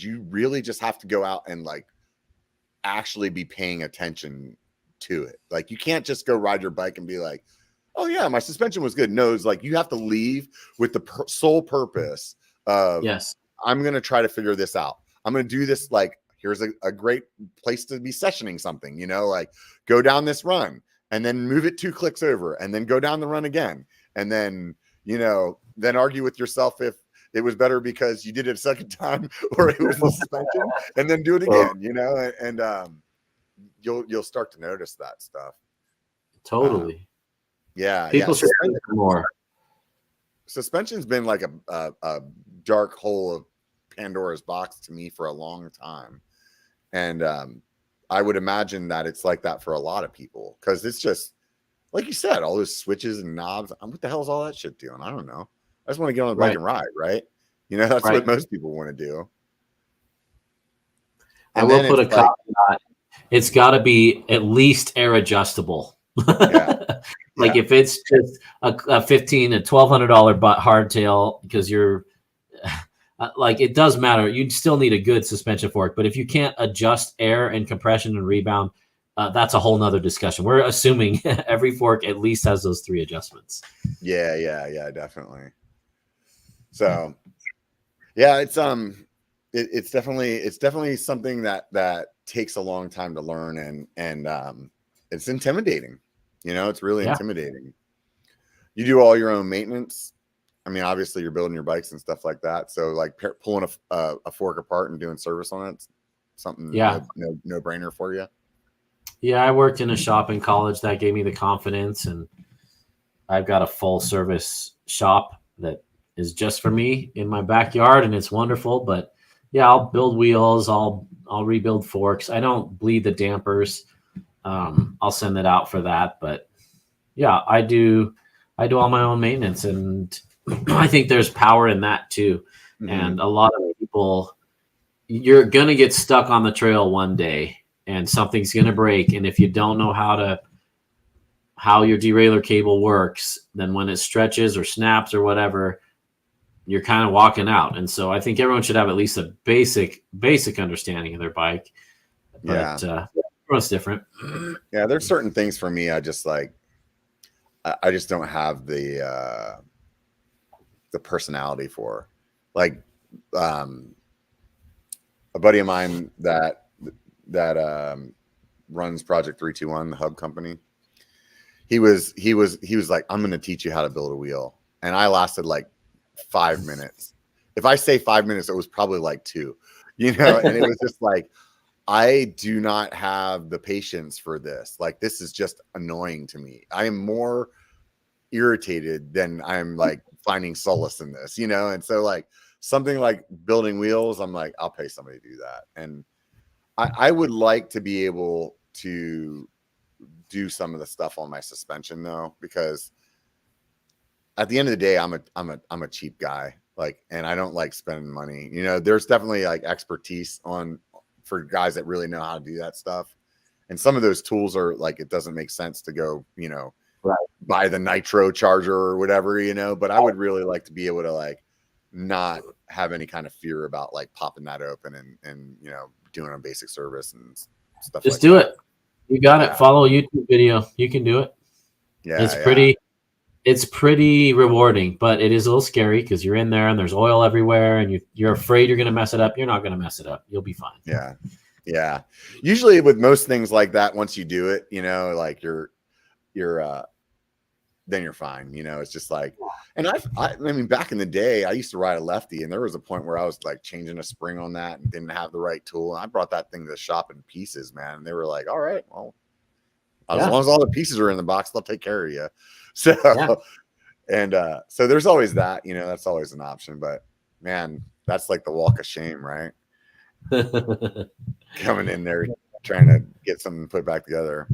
A: you really just have to go out and like actually be paying attention to it. Like you can't just go ride your bike and be like, oh yeah, my suspension was good. No, it's like you have to leave with the sole purpose of, I'm going to try to figure this out. I'm going to do this. Like, here's a great place to be sessioning something, you know, like go down this run and then move it 2 clicks over and then go down the run again. And then, you know, then argue with yourself if it was better because you did it a second time or it was the suspension, and then do it again, you know, and you'll start to notice that stuff.
B: Totally.
A: People
B: should more.
A: Suspension's been like a dark hole of Pandora's box to me for a long time. And I would imagine that it's like that for a lot of people, because it's just, like you said, all those switches and knobs. What the hell is all that shit doing? I don't know. I just want to get on the bike and ride, right? You know, that's what most people want to do.
B: And I will put a caveat. It's got to be at least air adjustable. Like if it's just a $1,500 to $1,200 hardtail, because you're like, it does matter. You'd still need a good suspension fork, but if you can't adjust air and compression and rebound, that's a whole nother discussion. We're assuming every fork at least has those 3 adjustments.
A: Yeah, definitely. So yeah, it's definitely something that takes a long time to learn, and it's intimidating. You know, it's really intimidating. You do all your own maintenance. I mean, obviously you're building your bikes and stuff like that. So like pulling a fork apart and doing service on it, something no brainer for you.
B: Yeah, I worked in a shop in college. That gave me the confidence, and I've got a full service shop that is just for me in my backyard, and it's wonderful. But yeah, I'll build wheels. I'll rebuild forks. I don't bleed the dampers. I'll send it out for that. But yeah, I do all my own maintenance, and I think there's power in that too. Mm-hmm. And a lot of people, you're going to get stuck on the trail one day and something's going to break. And if you don't know how your derailleur cable works, then when it stretches or snaps or whatever, you're kind of walking out. And so I think everyone should have at least a basic understanding of their bike. But everyone's different.
A: Yeah, there's certain things for me I just don't have the personality for. Like a buddy of mine that runs Project 321, the hub company. He was like, I'm going to teach you how to build a wheel. And I lasted like 5 minutes. If I say 5 minutes, it was probably like 2, you know, and it was just like, I do not have the patience for this. Like, this is just annoying to me. I am more irritated than I'm like finding solace in this, you know? And so like something like building wheels, I'm like, I'll pay somebody to do that. And I would like to be able to do some of the stuff on my suspension though, because at the end of the day, I'm a cheap guy. Like, and I don't like spending money. You know, there's definitely like expertise for guys that really know how to do that stuff. And some of those tools are like, it doesn't make sense to go, you know, buy the nitro charger or whatever, you know, but I would really like to be able to like not have any kind of fear about like popping that open and you know, doing a basic service and stuff.
B: Just do it. You got it. Follow a YouTube video. You can do it.
A: Yeah.
B: It's pretty rewarding, but it is a little scary because you're in there and there's oil everywhere and you're afraid you're going to mess it up. You're not going to mess it up. You'll be fine.
A: Yeah. Yeah. Usually with most things like that, once you do it, you know, like then you're fine. You know, it's just like, and I mean, back in the day, I used to ride a lefty and there was a point where I was like changing a spring on that and didn't have the right tool. And I brought that thing to the shop in pieces, man. And they were like, all right, well, as long as all the pieces are in the box, they'll take care of you. So, and so there's always that, you know, that's always an option, but man, that's like the walk of shame, right? Coming in there, trying to get something put back together.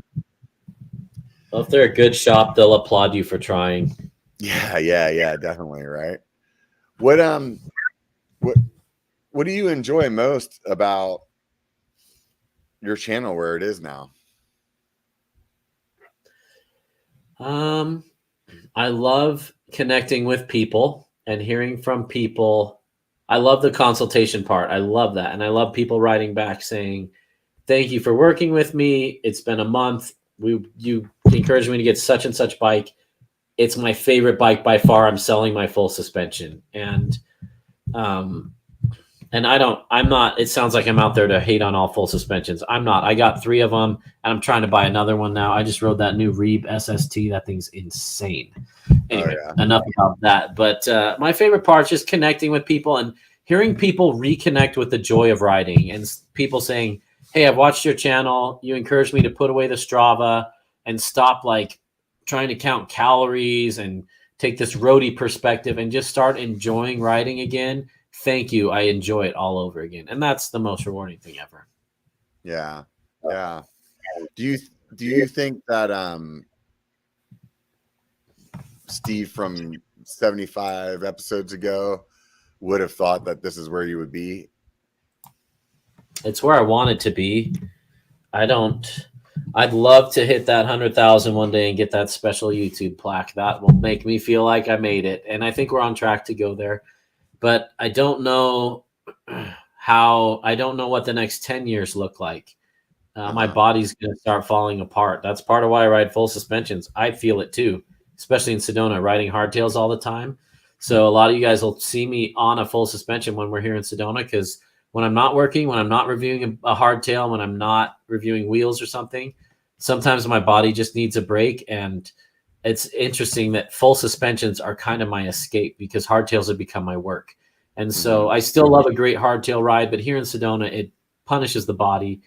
B: Well, if they're a good shop, they'll applaud you for trying.
A: Yeah, definitely. Right. What do you enjoy most about your channel where it is now?
B: I love connecting with people and hearing from people. I love the consultation part. I love that. And I love people writing back saying, thank you for working with me. It's been a month. You encouraged me to get such and such bike. It's my favorite bike by far. I'm selling my full suspension. And I'm not, it sounds like I'm out there to hate on all full suspensions. I'm not. I got 3 of them and I'm trying to buy another one now. I just rode that new Reeb SST. That thing's insane. Anyway, enough about that. But my favorite part is just connecting with people and hearing people reconnect with the joy of riding and people saying, hey, I've watched your channel. You encouraged me to put away the Strava and stop like trying to count calories and take this roadie perspective and just start enjoying riding again. thank you. I enjoy it all over again. And that's the most rewarding thing ever.
A: Yeah. Yeah. Do you think that Steve from 75 episodes ago would have thought that this is where you would be?
B: It's where I want it to be. I'd love to hit that 100,000 one day and get that special YouTube plaque. That will make me feel like I made it. And I think we're on track to go there. But I don't know I don't know what the next 10 years look like. My body's going to start falling apart. That's part of why I ride full suspensions. I feel it too, especially in Sedona, riding hardtails all the time. So a lot of you guys will see me on a full suspension when we're here in Sedona, because when I'm not working, when I'm not reviewing a hardtail, when I'm not reviewing wheels or something, sometimes my body just needs a break. And it's interesting that full suspensions are kind of my escape, because hardtails have become my work. And so I still love a great hardtail ride, but here in Sedona, it punishes the body.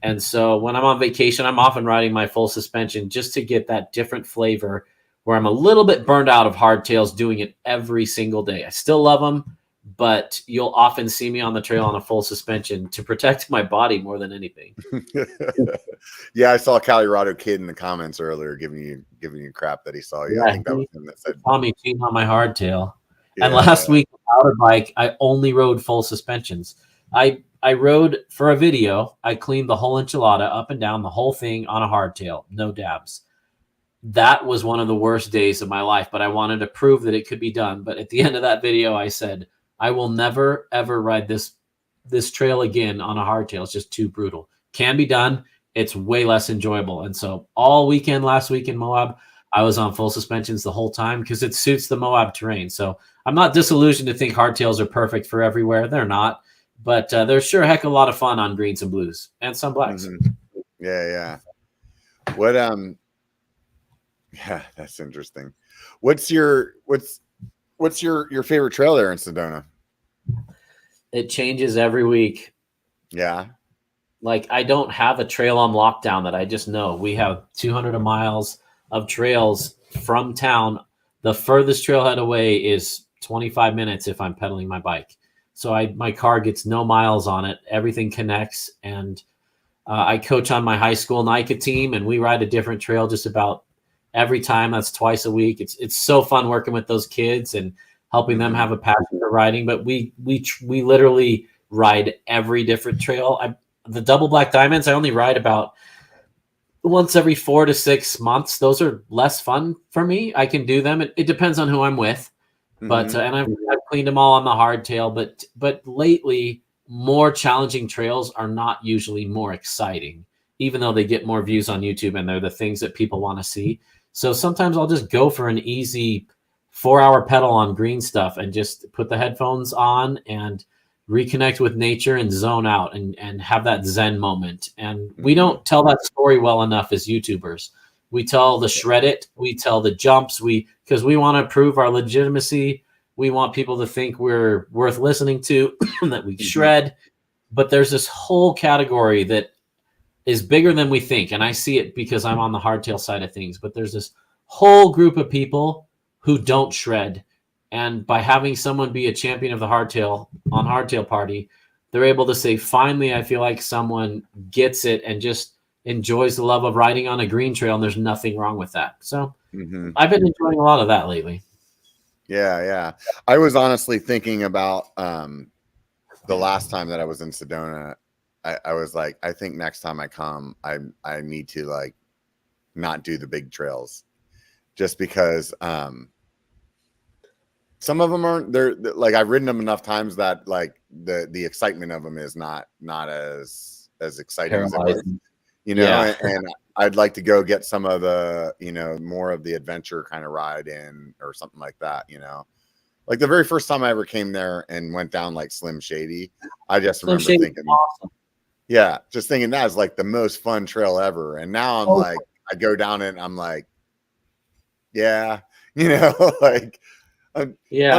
B: And so when I'm on vacation, I'm often riding my full suspension just to get that different flavor, where I'm a little bit burned out of hardtails doing it every single day. I still love them, but you'll often see me on the trail on a full suspension to protect my body more than anything.
A: Yeah, I saw Colorado Kid in the comments earlier giving you crap that he saw you.
B: Yeah,
A: I think that was him that said,
B: saw me cheating on my hardtail.
A: Yeah,
B: and last week, powder bike, I only rode full suspensions. I rode for a video. I cleaned the whole enchilada up and down the whole thing on a hardtail, no dabs. That was one of the worst days of my life, but I wanted to prove that it could be done. But at the end of that video, I said, I will never, ever ride this trail again on a hardtail. It's just too brutal. Can be done. It's way less enjoyable. And so all weekend, last week in Moab, I was on full suspensions the whole time because it suits the Moab terrain. So I'm not disillusioned to think hardtails are perfect for everywhere. They're not. But they're sure a heck of a lot of fun on greens and blues and some blacks.
A: Yeah. What yeah, that's interesting. What's your favorite trail there in Sedona?
B: It changes every week.
A: Yeah.
B: Like, I don't have a trail on lockdown that I just know. We have 200 miles of trails from town. The furthest trailhead away is 25 minutes if I'm pedaling my bike. So my car gets no miles on it. Everything connects. And I coach on my high school NICA team, and we ride a different trail just about every time. That's twice a week. It's so fun working with those kids and helping them have a passion for riding. But we literally ride every different trail. The double black diamonds, I only ride about once every 4 to 6 months. Those are less fun for me. I can do them. It depends on who I'm with. But and I've cleaned them all on the hardtail. But lately, more challenging trails are not usually more exciting, even though they get more views on YouTube and they're the things that people want to see. So sometimes I'll just go for an easy 4-hour pedal on green stuff and just put the headphones on and reconnect with nature and zone out and have that Zen moment. And we don't tell that story well enough as YouTubers. We tell the shred it, we tell the jumps, because we want to prove our legitimacy. We want people to think we're worth listening to, that we shred. But there's this whole category that is bigger than we think. And I see it because I'm on the hardtail side of things. But there's this whole group of people who don't shred. And by having someone be a champion of the hardtail on Hardtail Party, they're able to say, finally, I feel like someone gets it and just enjoys the love of riding on a green trail, and there's nothing wrong with that. So I've been enjoying a lot of that lately.
A: Yeah. I was honestly thinking about the last time that I was in Sedona. I was like, I think next time I come, I need to like not do the big trails, just because some of them aren't there. Like, I've ridden them enough times that like the excitement of them is not as exciting as it was. And I'd like to go get some of the, more of the adventure kind of ride in or something like that, like the very first time I ever came there and went down like Slim Shady, I just remember thinking, awesome. Yeah, just thinking that was like the most fun trail ever. And now I'm like, I go down it and I'm like, yeah, like I'm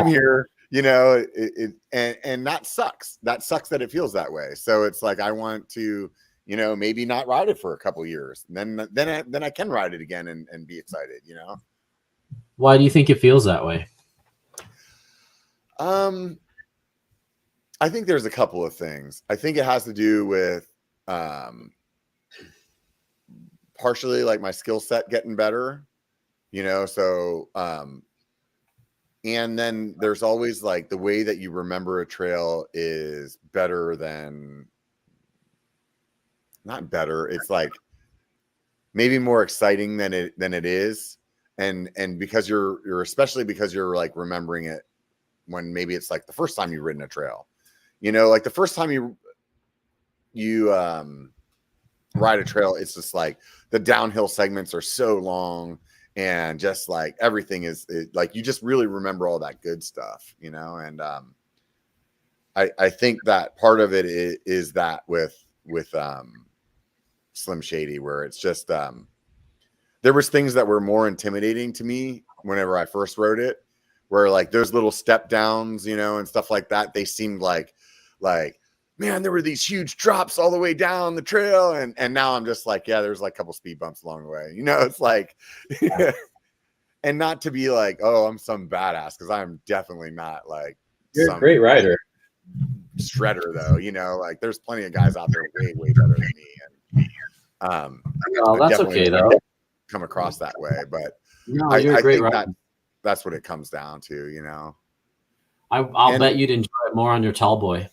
A: here, and that sucks. That sucks that it feels that way. So it's like, I want to, maybe not ride it for a couple years. Then I can ride it again and be excited,
B: Why do you think it feels that way?
A: I think there's a couple of things. I think it has to do with partially like my skill set getting better, so and then there's always like the way that you remember a trail is better than, not better, it's like maybe more exciting than it is, and because you're especially because you're like remembering it when maybe it's like the first time you've ridden a trail, like the first time you ride a trail, it's just like the downhill segments are so long, and just like everything is like you just really remember all that good stuff, and I think that part of it is that with Slim Shady, where it's just there was things that were more intimidating to me whenever I first rode it, where like those little step downs, and stuff like that, they seemed like man, there were these huge drops all the way down the trail, and now I'm just like, yeah, there's like a couple speed bumps along the way, it's like and not to be like, oh, I'm some badass, because I'm definitely not like
B: you're a great rider
A: shredder though, like there's plenty of guys out there way better than me, and
B: that's okay though,
A: come across that way, but
B: no, you're a great rider.
A: That's what it comes down to,
B: I'll bet you'd enjoy it more on your tall boy.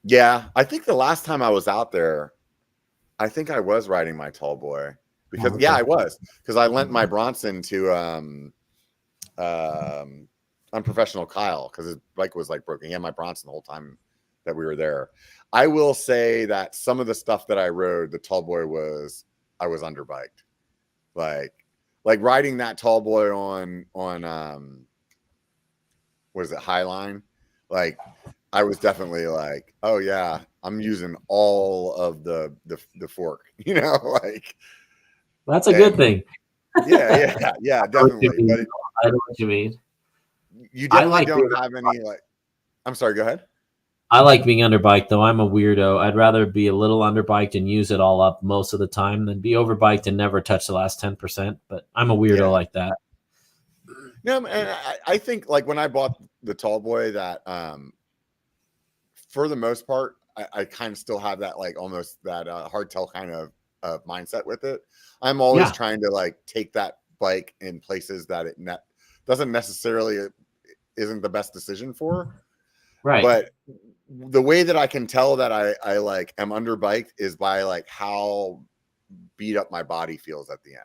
A: Yeah, I think the last time I was out there, I think I was riding my tall boy, because yeah, I was, because I lent my Bronson to Unprofessional Kyle, because his bike was like broken. He had my Bronson the whole time that we were there. I will say that some of the stuff that I rode, the tall boy I was underbiked, like riding that tall boy on what is it, Highline, like I was definitely like, oh yeah, I'm using all of the fork, like
B: that's a good thing.
A: Yeah, definitely. But
B: I know what you mean.
A: You definitely don't have any like. I'm sorry. Go ahead.
B: I like being underbiked, though. I'm a weirdo. I'd rather be a little underbiked and use it all up most of the time than be overbiked and never touch the last 10%. But I'm a weirdo like that.
A: No, and I think like when I bought the tall boy, that for the most part, I kind of still have that like almost that hardtail kind of mindset with it. I'm always trying to like take that bike in places that it doesn't necessarily isn't the best decision for.
B: Right.
A: But the way that I can tell that I like am underbiked is by like how beat up my body feels at the end.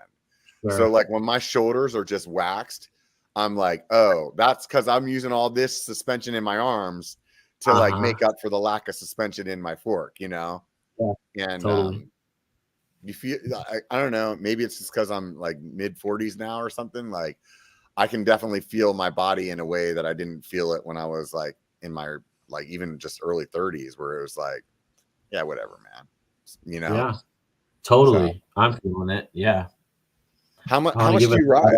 A: Sure. So like when my shoulders are just waxed, I'm like, oh, that's because I'm using all this suspension in my arms to like make up for the lack of suspension in my fork,
B: Yeah,
A: and
B: totally.
A: You feel, I don't know, maybe it's just because I'm like mid 40s now or something. Like I can definitely feel my body in a way that I didn't feel it when I was like in my like even just early 30s, where it was like, yeah, whatever, man.
B: Yeah, totally. So, I'm feeling it. Yeah.
A: How much do you ride?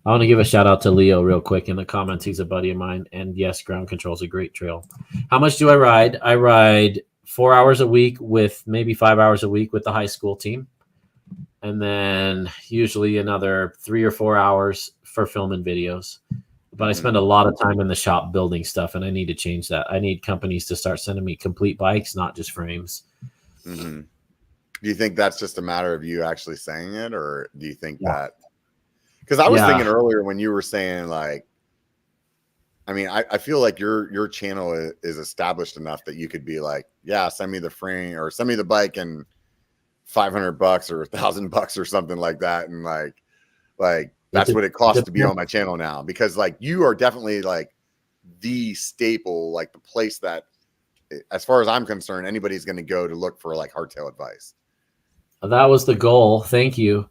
B: I want to give a shout out to Leo real quick in the comments. He's a buddy of mine. And yes, ground control is a great trail. How much do I ride? I ride 4 hours a week with maybe 5 hours a week with the high school team. And then usually another 3 or 4 hours for filming videos. But I spend a lot of time in the shop building stuff, and I need to change that. I need companies to start sending me complete bikes, not just frames.
A: Mm-hmm. Do you think that's just a matter of you actually saying it, or do you think that? Because I was thinking earlier when you were saying like, I mean, I feel like your channel is established enough that you could be like, yeah, send me the frame or send me the bike and $500 or $1,000 or something like that, and like that's what it costs to be on my channel now. Because like you are definitely like the staple, like the place that, as far as I'm concerned, anybody's going to go to look for like hardtail advice.
B: That was the goal. Thank you.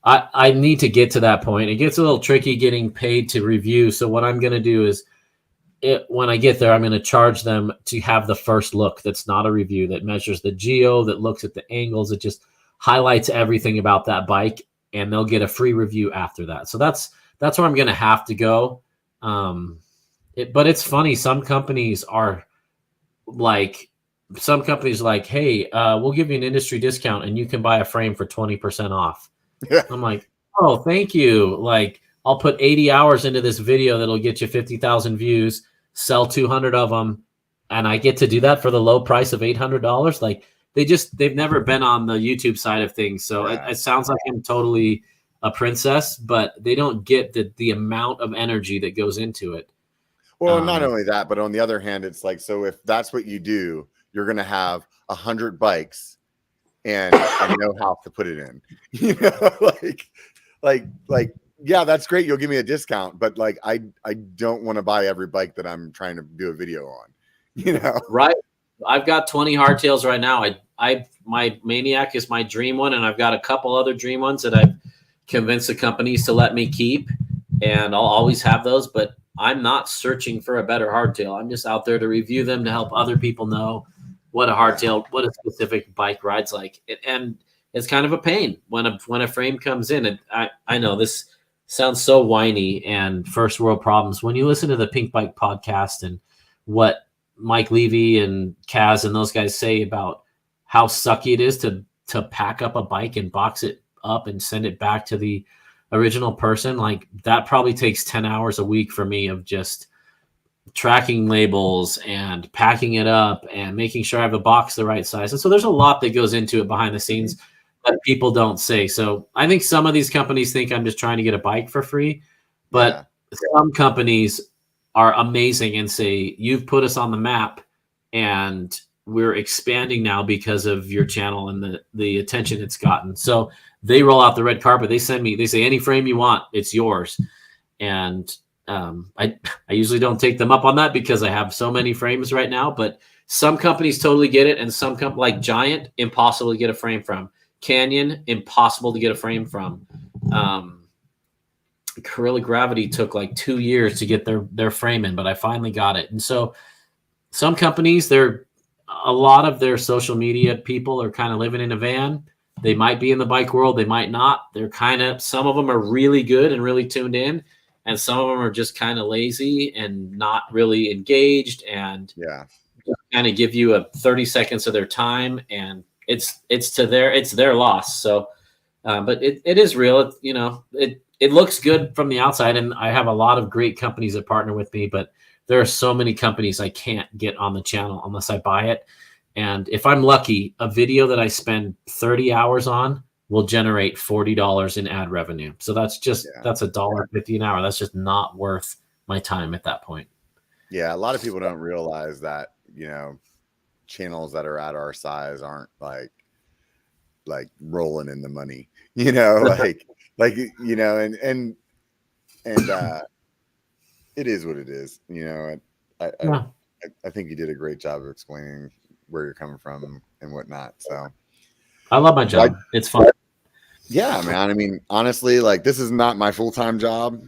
B: I need to get to that point. It gets a little tricky getting paid to review. So what I'm going to do is when I get there, I'm going to charge them to have the first look. That's not a review, that measures the geo, that looks at the angles. It just highlights everything about that bike, and they'll get a free review after that. So that's where I'm going to have to go. But it's funny. Some companies are like, hey, we'll give you an industry discount and you can buy a frame for 20% off.
A: Yeah.
B: I'm like, oh, thank you. Like, I'll put 80 hours into this video that'll get you 50,000 views, sell 200 of them, and I get to do that for the low price of $800. Like they've never been on the YouTube side of things. So it sounds like I'm totally a princess, but they don't get the amount of energy that goes into it.
A: Well, not only that, but on the other hand, it's like, so if that's what you do, you're going to have 100 bikes and I know how to put it in, like, yeah, that's great. You'll give me a discount, but like, I don't want to buy every bike that I'm trying to do a video on,
B: Right. I've got 20 hardtails right now. My Maniac is my dream one. And I've got a couple other dream ones that I've convinced the companies to let me keep, and I'll always have those, but I'm not searching for a better hardtail. I'm just out there to review them to help other people know what a specific bike rides like. And it's kind of a pain when a frame comes in. And I know this sounds so whiny and first world problems. When you listen to the Pink Bike podcast and what Mike Levy and Kaz and those guys say about how sucky it is to pack up a bike and box it up and send it back to the original person, like that probably takes 10 hours a week for me of just tracking labels and packing it up and making sure I have the box the right size. And so there's a lot that goes into it behind the scenes that people don't say. So I think some of these companies think I'm just trying to get a bike for free, but some companies are amazing and say, you've put us on the map and we're expanding now because of your channel and the attention it's gotten. So they roll out the red carpet. They say, any frame you want, it's yours. And I usually don't take them up on that because I have so many frames right now, but some companies totally get it. And some like Giant, impossible to get a frame from. Canyon, impossible to get a frame from. Gorilla Gravity took like 2 years to get their frame in, but I finally got it. And so some companies, a lot of their social media people are kind of living in a van. They might be in the bike world. They might not. Some of them are really good and really tuned in. And some of them are just kind of lazy and not really engaged and kind of give you 30 seconds of their time. And it's their loss. So, but it is real. It looks good from the outside. And I have a lot of great companies that partner with me, but there are so many companies I can't get on the channel unless I buy it. And if I'm lucky, a video that I spend 30 hours on will generate $40 in ad revenue. So that's $1.50 an hour. That's just not worth my time at that point.
A: Yeah. A lot of people don't realize that, channels that are at our size aren't like rolling in the money, and it is what it is, I think you did a great job of explaining where you're coming from and whatnot. So
B: I love my job. It's fun.
A: Yeah, man. I mean, honestly, like this is not my full-time job,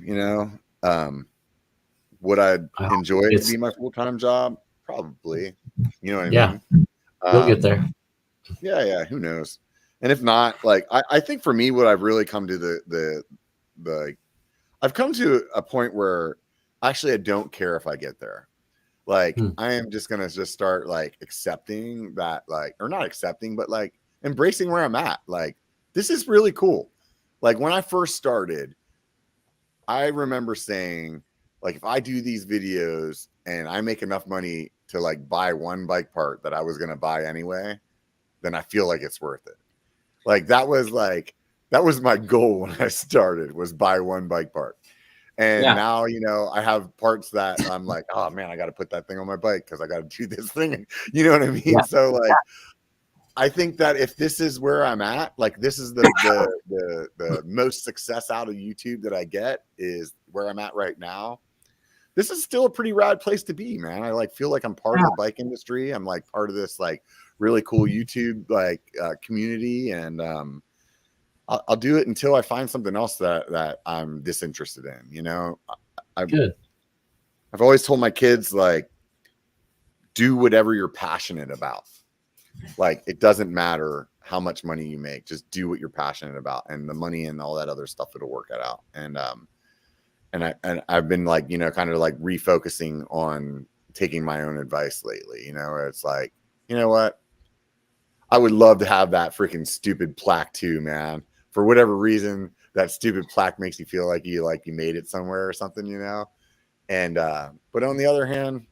A: would I enjoy it to be my full-time job? Probably. You know what I mean?
B: You'll get there.
A: Yeah. Who knows? And if not, like I think for me, what I've really come to I've come to a point where actually I don't care if I get there. Like I am just gonna start like accepting that, like, or not accepting, but like embracing where I'm at. Like this is really cool. Like when I first started, I remember saying, like, if I do these videos and I make enough money to like buy one bike part that I was gonna buy anyway, then I feel like it's worth it. Like that was my goal when I started, was buy one bike part. And now, I have parts that I'm like, oh man, I got to put that thing on my bike because I got to do this thing. And you know what I mean? Yeah. So like, I think that if this is where I'm at, like this is the most success out of YouTube that I get is where I'm at right now. This is still a pretty rad place to be, man. I like feel like I'm part of the bike industry. I'm like part of this like really cool YouTube like community, and I'll do it until I find something else that I'm disinterested in. I've always told my kids, like, do whatever you're passionate about. Like, it doesn't matter how much money you make, just do what you're passionate about, and the money and all that other stuff, it'll work it out. And I've been like, kind of like refocusing on taking my own advice lately. It's like, you know what? I would love to have that freaking stupid plaque too, man. For whatever reason, that stupid plaque makes you feel like you made it somewhere or something, And but on the other hand,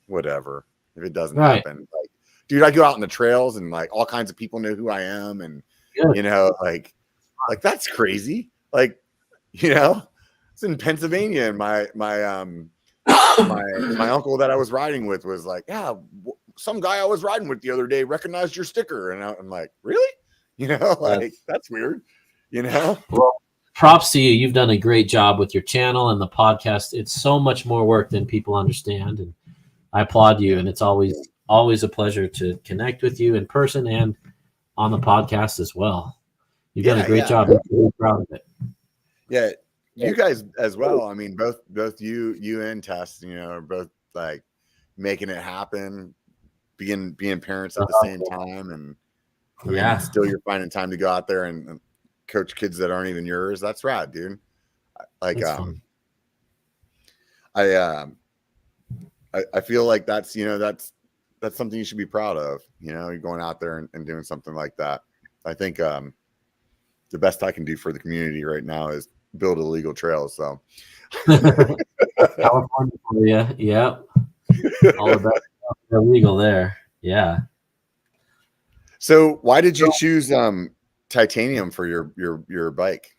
A: whatever. if it doesn't
B: Right.
A: happen. Like, dude, I go out on the trails and like all kinds of people know who I am, and
B: Good.
A: you know, like that's crazy. Like, you know, it's in Pennsylvania, and my uncle that I was riding with was like, yeah, some guy I was riding with the other day recognized your sticker, and I'm like, really? You know, like that's weird. You know.
B: Well, props to you. You've done a great job with your channel and the podcast. It's so much more work than people understand, and I applaud you. And it's always a pleasure to connect with you in person and on the podcast as well. You've done a great job. I'm really proud of it.
A: Yeah, you guys as well. I mean, both you and Tess, you know, are both like making it happen, being parents at the same time, and I mean, still you're finding time to go out there and coach kids that aren't even yours. That's rad, dude. Like, I feel like that's, you know, that's something you should be proud of. You know, you're going out there and doing something like that. I think the best I can do for the community right now is build illegal trails. So
B: California for you. Yep. All about illegal there. Yeah.
A: So why did you choose titanium for your bike?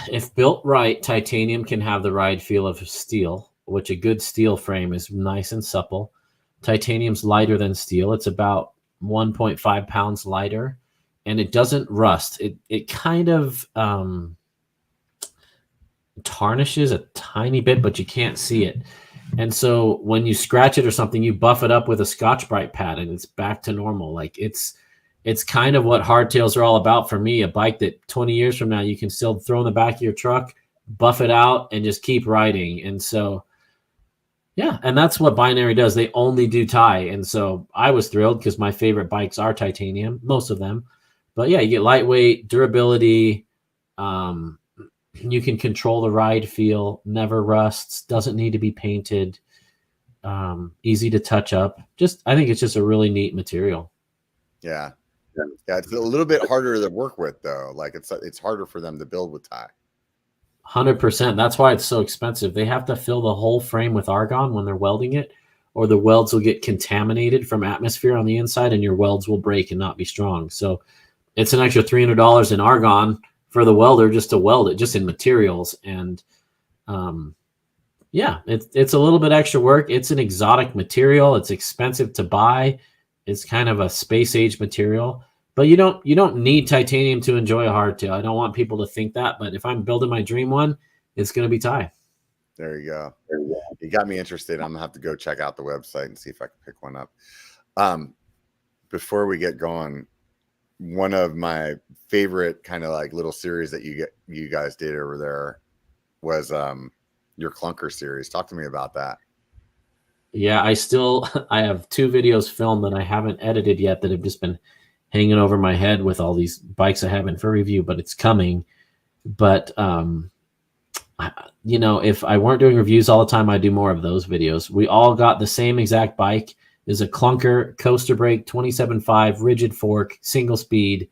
B: If built right, titanium can have the ride feel of steel, which a good steel frame is nice and supple. Titanium's lighter than steel. It's about 1.5 pounds lighter, and it doesn't rust. It kind of tarnishes a tiny bit, but you can't see it. And so when you scratch it or something, you buff it up with a Scotch-Brite pad, and it's back to normal. Like it's kind of what hardtails are all about for me. A bike that 20 years from now you can still throw in the back of your truck, buff it out, and just keep riding. And so, yeah, and that's what Binary does. They only do Ti. And so I was thrilled because my favorite bikes are titanium, most of them. But yeah, you get lightweight, durability. You can control the ride feel, never rusts, doesn't need to be painted, easy to touch up. I think it's just a really neat material.
A: Yeah. It's a little bit harder to work with though. Like it's harder for them to build with Ti.
B: 100%. That's why it's so expensive. They have to fill the whole frame with argon when they're welding it, or the welds will get contaminated from atmosphere on the inside, and your welds will break and not be strong. So it's an extra $300 in argon for the welder just to weld it, just in materials. And yeah, it's a little bit extra work. It's an exotic material. It's expensive to buy. It's kind of a space age material, but you don't need titanium to enjoy a hardtail. I don't want people to think that, but if I'm building my dream one, it's going to be Ti.
A: There you go. You got me interested. I'm gonna have to go check out the website and see if I can pick one up. Before we get going, one of my favorite kind of like little series that you guys did over there was your Clunker series. Talk to me about that.
B: Yeah, I have 2 videos filmed that I haven't edited yet that have just been hanging over my head with all these bikes I have in for review, but it's coming. But you know, if I weren't doing reviews all the time, I'd do more of those videos. We all got the same exact bike. Is a Clunker coaster brake 27.5 rigid fork single speed.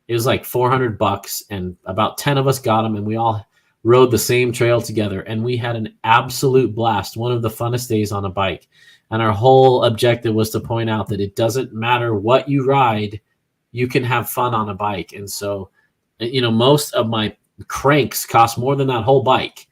B: It was like $400, and about 10 of us got them, and we all rode the same trail together, and we had an absolute blast. One of the funnest days on a bike. And our whole objective was to point out that it doesn't matter what you ride, you can have fun on a bike. And so, you know, most of my cranks cost more than that whole bike,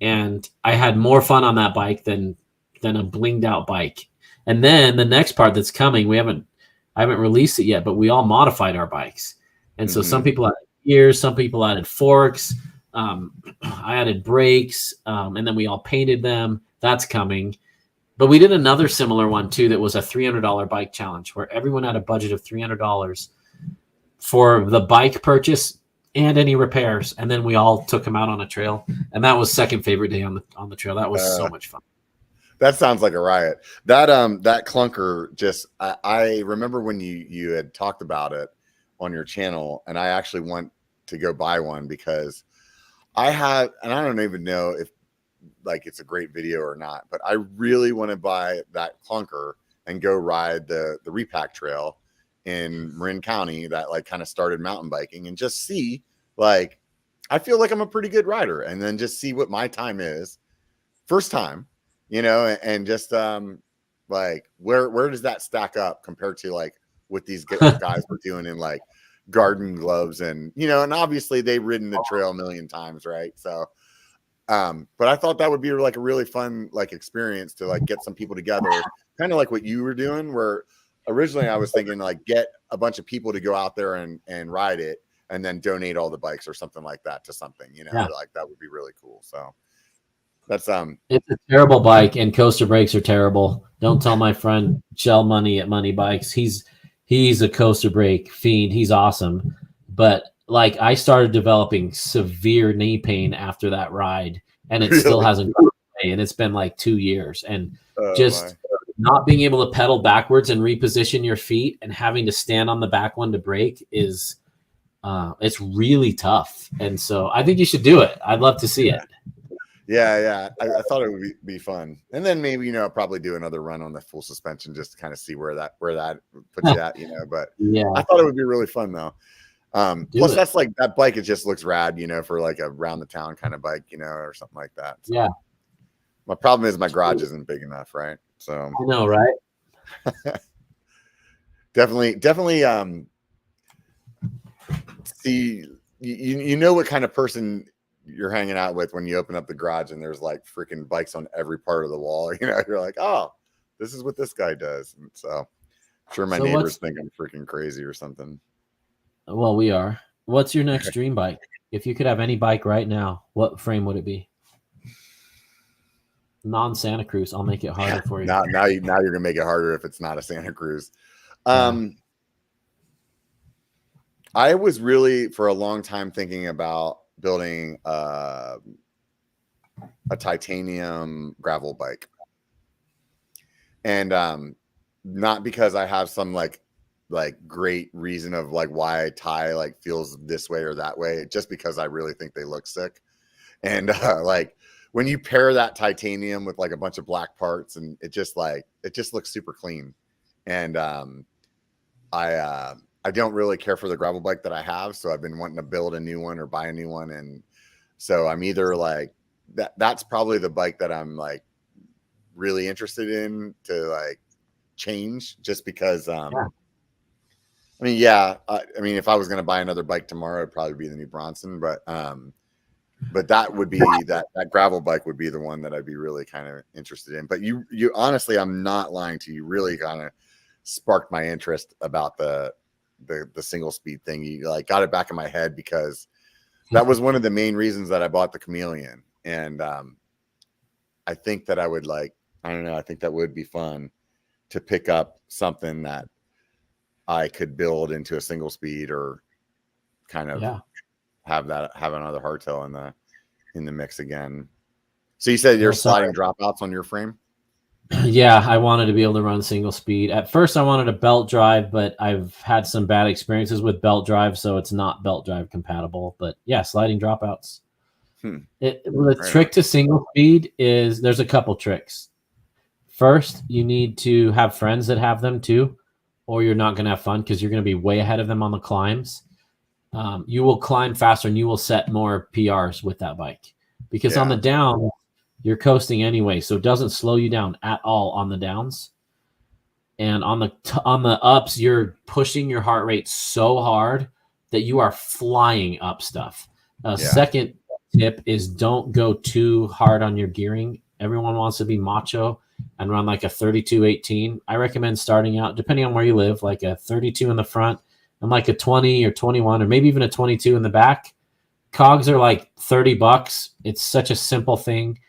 B: and I had more fun on that bike than a blinged out bike. And then the next part that's coming, I haven't released it yet, but we all modified our bikes. And so some people added gears, some people added forks. I added brakes, and then we all painted them. That's coming. But we did another similar one too that was a $300 bike challenge where everyone had a budget of $300 for the bike purchase and any repairs. And then we all took them out on a trail. And that was second favorite day on the trail. That was so much fun.
A: That sounds like a riot. That Clunker, just I remember when you had talked about it on your channel, and I actually want to go buy one because I have, and I don't even know if like it's a great video or not, but I really want to buy that Clunker and go ride the repack trail in Marin County that like kind of started mountain biking, and just see, like, I feel like I'm a pretty good rider, and then just see what my time is first time, and just like where does that stack up compared to like what these guys were doing in like garden gloves and and obviously they've ridden the trail a million times, right? So but I thought that would be like a really fun like experience to like get some people together, kind of like what you were doing, where originally I was thinking like get a bunch of people to go out there and ride it and then donate all the bikes or something like that to something, like that would be really cool. So that's
B: it's a terrible bike and coaster brakes are terrible. Don't tell my friend Shell Money at Money Bikes. He's a coaster brake fiend. He's awesome. But like I started developing severe knee pain after that ride and it still hasn't gone away. And it's been like 2 years. And just not being able to pedal backwards and reposition your feet and having to stand on the back one to brake is it's really tough. And so I think you should do it. I'd love to see it.
A: Yeah. I thought it would be fun. And then maybe, probably do another run on the full suspension just to kind of see where that puts you at, but yeah, I thought it would be really fun though. Plus that's like that bike, it just looks rad, for like a round the town kind of bike, or something like that. So,
B: yeah.
A: My problem is my garage isn't big enough, right? So
B: I know, right?
A: definitely see you know what kind of person you're hanging out with when you open up the garage and there's like freaking bikes on every part of the wall. You're like, oh, this is what this guy does. And so I'm sure my neighbors think I'm freaking crazy or something.
B: Well, we are. What's your next dream bike? If you could have any bike right now, what frame would it be? Non-Santa Cruz. I'll make it harder for you.
A: Now you're gonna make it harder if it's not a Santa Cruz. I was really for a long time thinking about building a titanium gravel bike, and not because I have some like great reason of like why a tie like feels this way or that way, just because I really think they look sick. And like when you pair that titanium with like a bunch of black parts, and it just looks super clean. And I don't really care for the gravel bike that I have, so I've been wanting to build a new one or buy a new one. And so I'm either like that's probably the bike that I'm like really interested in to like change, just because I mean if I was going to buy another bike tomorrow, it'd probably be the new Bronson, but that would be that gravel bike would be the one that I'd be really kind of interested in. But you honestly, I'm not lying to you, really kind of sparked my interest about the single speed thing. You like got it back in my head, because that was one of the main reasons that I bought the Chameleon. And I think that I would like, I don't know, I think that would be fun to pick up something that I could build into a single speed, or kind of have another hardtail in the mix again. So you said you're sliding dropouts on your frame?
B: Yeah, I wanted to be able to run single speed. At first, I wanted a belt drive, but I've had some bad experiences with belt drive, so it's not belt drive compatible. But yeah, sliding dropouts. The trick to single speed is there's a couple tricks. First, you need to have friends that have them too, or you're not going to have fun because you're going to be way ahead of them on the climbs. You will climb faster and you will set more PRs with that bike, because on the down, you're coasting anyway, so it doesn't slow you down at all on the downs. And on the ups, you're pushing your heart rate so hard that you are flying up stuff. Second tip is don't go too hard on your gearing. Everyone wants to be macho and run like a 32-18. I recommend starting out, depending on where you live, like a 32 in the front and like a 20 or 21 or maybe even a 22 in the back. Cogs are like $30. It's such a simple thing.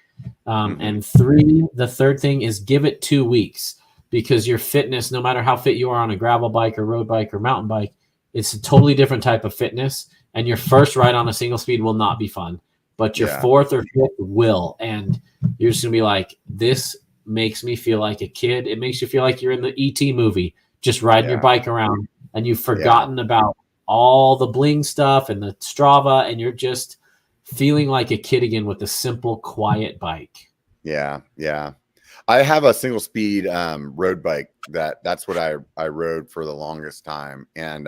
B: And the third thing is give it 2 weeks, because your fitness, no matter how fit you are on a gravel bike or road bike or mountain bike, it's a totally different type of fitness. And your first ride on a single speed will not be fun, but your fourth or fifth will. And you're just gonna be like, this makes me feel like a kid. It makes you feel like you're in the ET movie, just riding your bike around, and you've forgotten about all the bling stuff and the Strava, and you're just feeling like a kid again with a simple, quiet bike.
A: Yeah. I have a single speed road bike that's what I rode for the longest time. And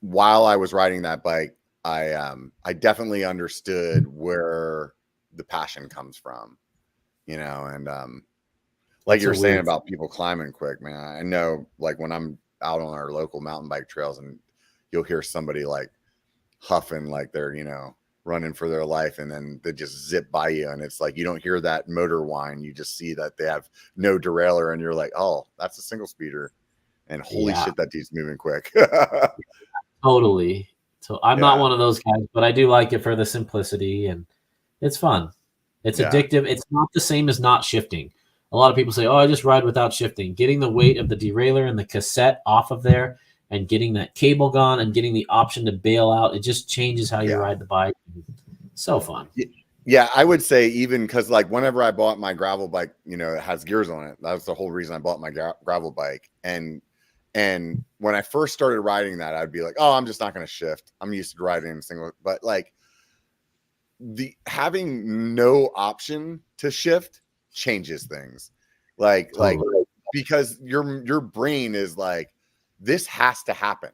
A: while I was riding that bike, I definitely understood where the passion comes from, you know. And like
B: That's
A: you
B: a
A: were saying
B: weird.
A: about people climbing quick, man, I know like when I'm out on our local mountain bike trails and you'll hear somebody like huffing like they're, you know, running for their life, and then they just zip by you, and it's like you don't hear that motor whine, you just see that they have no derailleur, and you're like, oh, that's a single speeder, and holy
B: Yeah,
A: shit, that dude's moving quick.
B: totally. So I'm not
A: Yeah,
B: one of those guys, but I do like it for the simplicity, and it's fun. It's
A: yeah,
B: addictive. It's not the same as not shifting. A lot of people say, "Oh, I just ride without shifting." Getting the weight of the derailleur and the cassette off of there, and getting that cable gone, and getting the option to bail out, it just changes how you
A: yeah.
B: ride the bike. So fun.
A: Yeah, I would say even because like whenever I bought my gravel bike, you know, it has gears on it. That was the whole reason I bought my gravel bike. And when I first started riding that, I'd be like, oh, I'm just not going to shift. I'm used to riding in single. But like the having no option to shift changes things. Like
B: Totally.
A: because your brain is like, this has to happen.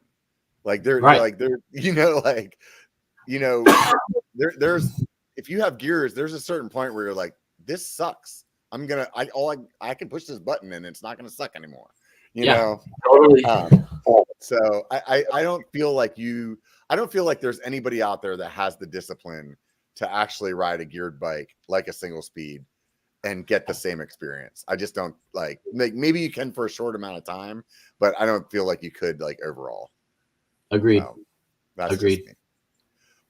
A: Like they're
B: Right.
A: like they're you know like you know there's if you have gears, there's a certain point where you're like, this sucks. I can push this button and it's not gonna suck anymore. You
B: Yeah.
A: know?
B: Totally.
A: So I don't feel like I don't feel like there's anybody out there that has the discipline to actually ride a geared bike like a single speed and get the same experience. I just don't like maybe you can for a short amount of time, but I don't feel like you could like overall.
B: Agreed.
A: That's
B: Agreed.
A: just me.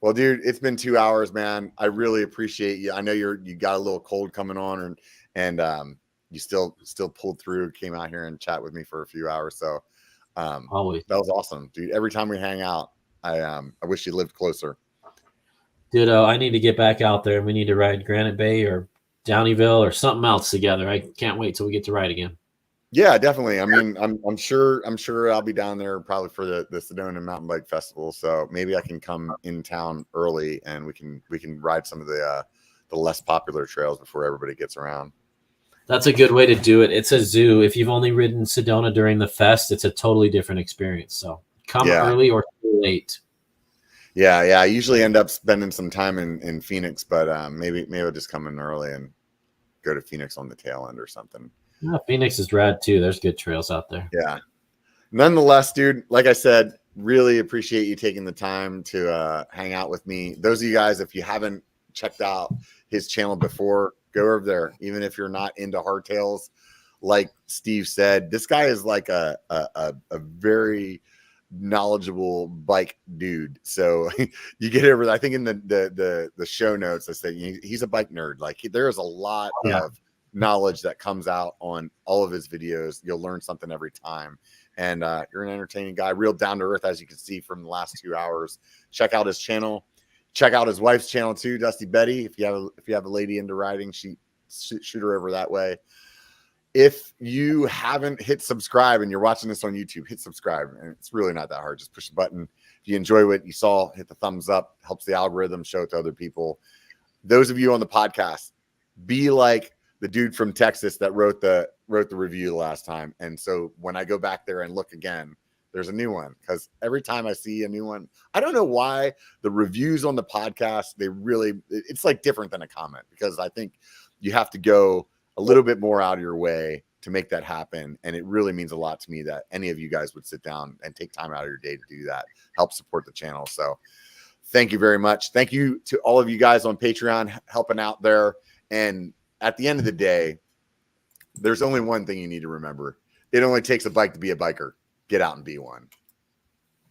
A: Well, dude, it's been 2 hours, man. I really appreciate you. I know you got a little cold coming on, and you still pulled through, came out here and chat with me for a few hours. So
B: Always.
A: that was awesome, dude. Every time we hang out, I wish you lived closer.
B: Ditto. I need to get back out there, and we need to ride Granite Bay or Downeyville or something else together. I can't wait till we get to ride again.
A: Yeah, definitely. I mean, I'm sure I'll be down there probably for the Sedona Mountain Bike Festival. So maybe I can come in town early and we can ride some of the less popular trails before everybody gets around.
B: That's a good way to do it. It's a zoo. If you've only ridden Sedona during the fest, it's a totally different experience. So come
A: Yeah.
B: early or stay late.
A: Yeah. I usually end up spending some time in Phoenix, but maybe I'll just come in early and go to Phoenix on the tail end or something.
B: Yeah, Phoenix is rad too. There's good trails out there.
A: Yeah. Nonetheless, dude, like I said, really appreciate you taking the time to hang out with me. Those of you guys, if you haven't checked out his channel before, go over there. Even if you're not into hardtails, like Steve said, this guy is like a very knowledgeable bike dude. So you get over. I think in the show notes, I say he's a bike nerd. Like there is a lot of knowledge that comes out on all of his videos. You'll learn something every time. And you're an entertaining guy, real down to earth, as you can see from the last 2 hours. Check out his channel. Check out his wife's channel too, Dusty Betty. If you have a lady into riding, shoot her over that way. If you haven't hit subscribe and you're watching this on YouTube, hit subscribe. And it's really not that hard. Just push the button. If you enjoy what you saw, hit the thumbs up. Helps the algorithm show it to other people. Those of you on the podcast, be like the dude from Texas that wrote the review the last time. And so when I go back there and look again, there's a new one, because every time I see a new one, I don't know why the reviews on the podcast, it's like different than a comment, because I think you have to go a little bit more out of your way to make that happen. And it really means a lot to me that any of you guys would sit down and take time out of your day to do that, help support the channel. So thank you very much. Thank you to all of you guys on Patreon helping out there. And at the end of the day, there's only one thing you need to remember. It only takes a bike to be a biker. Get out and be one.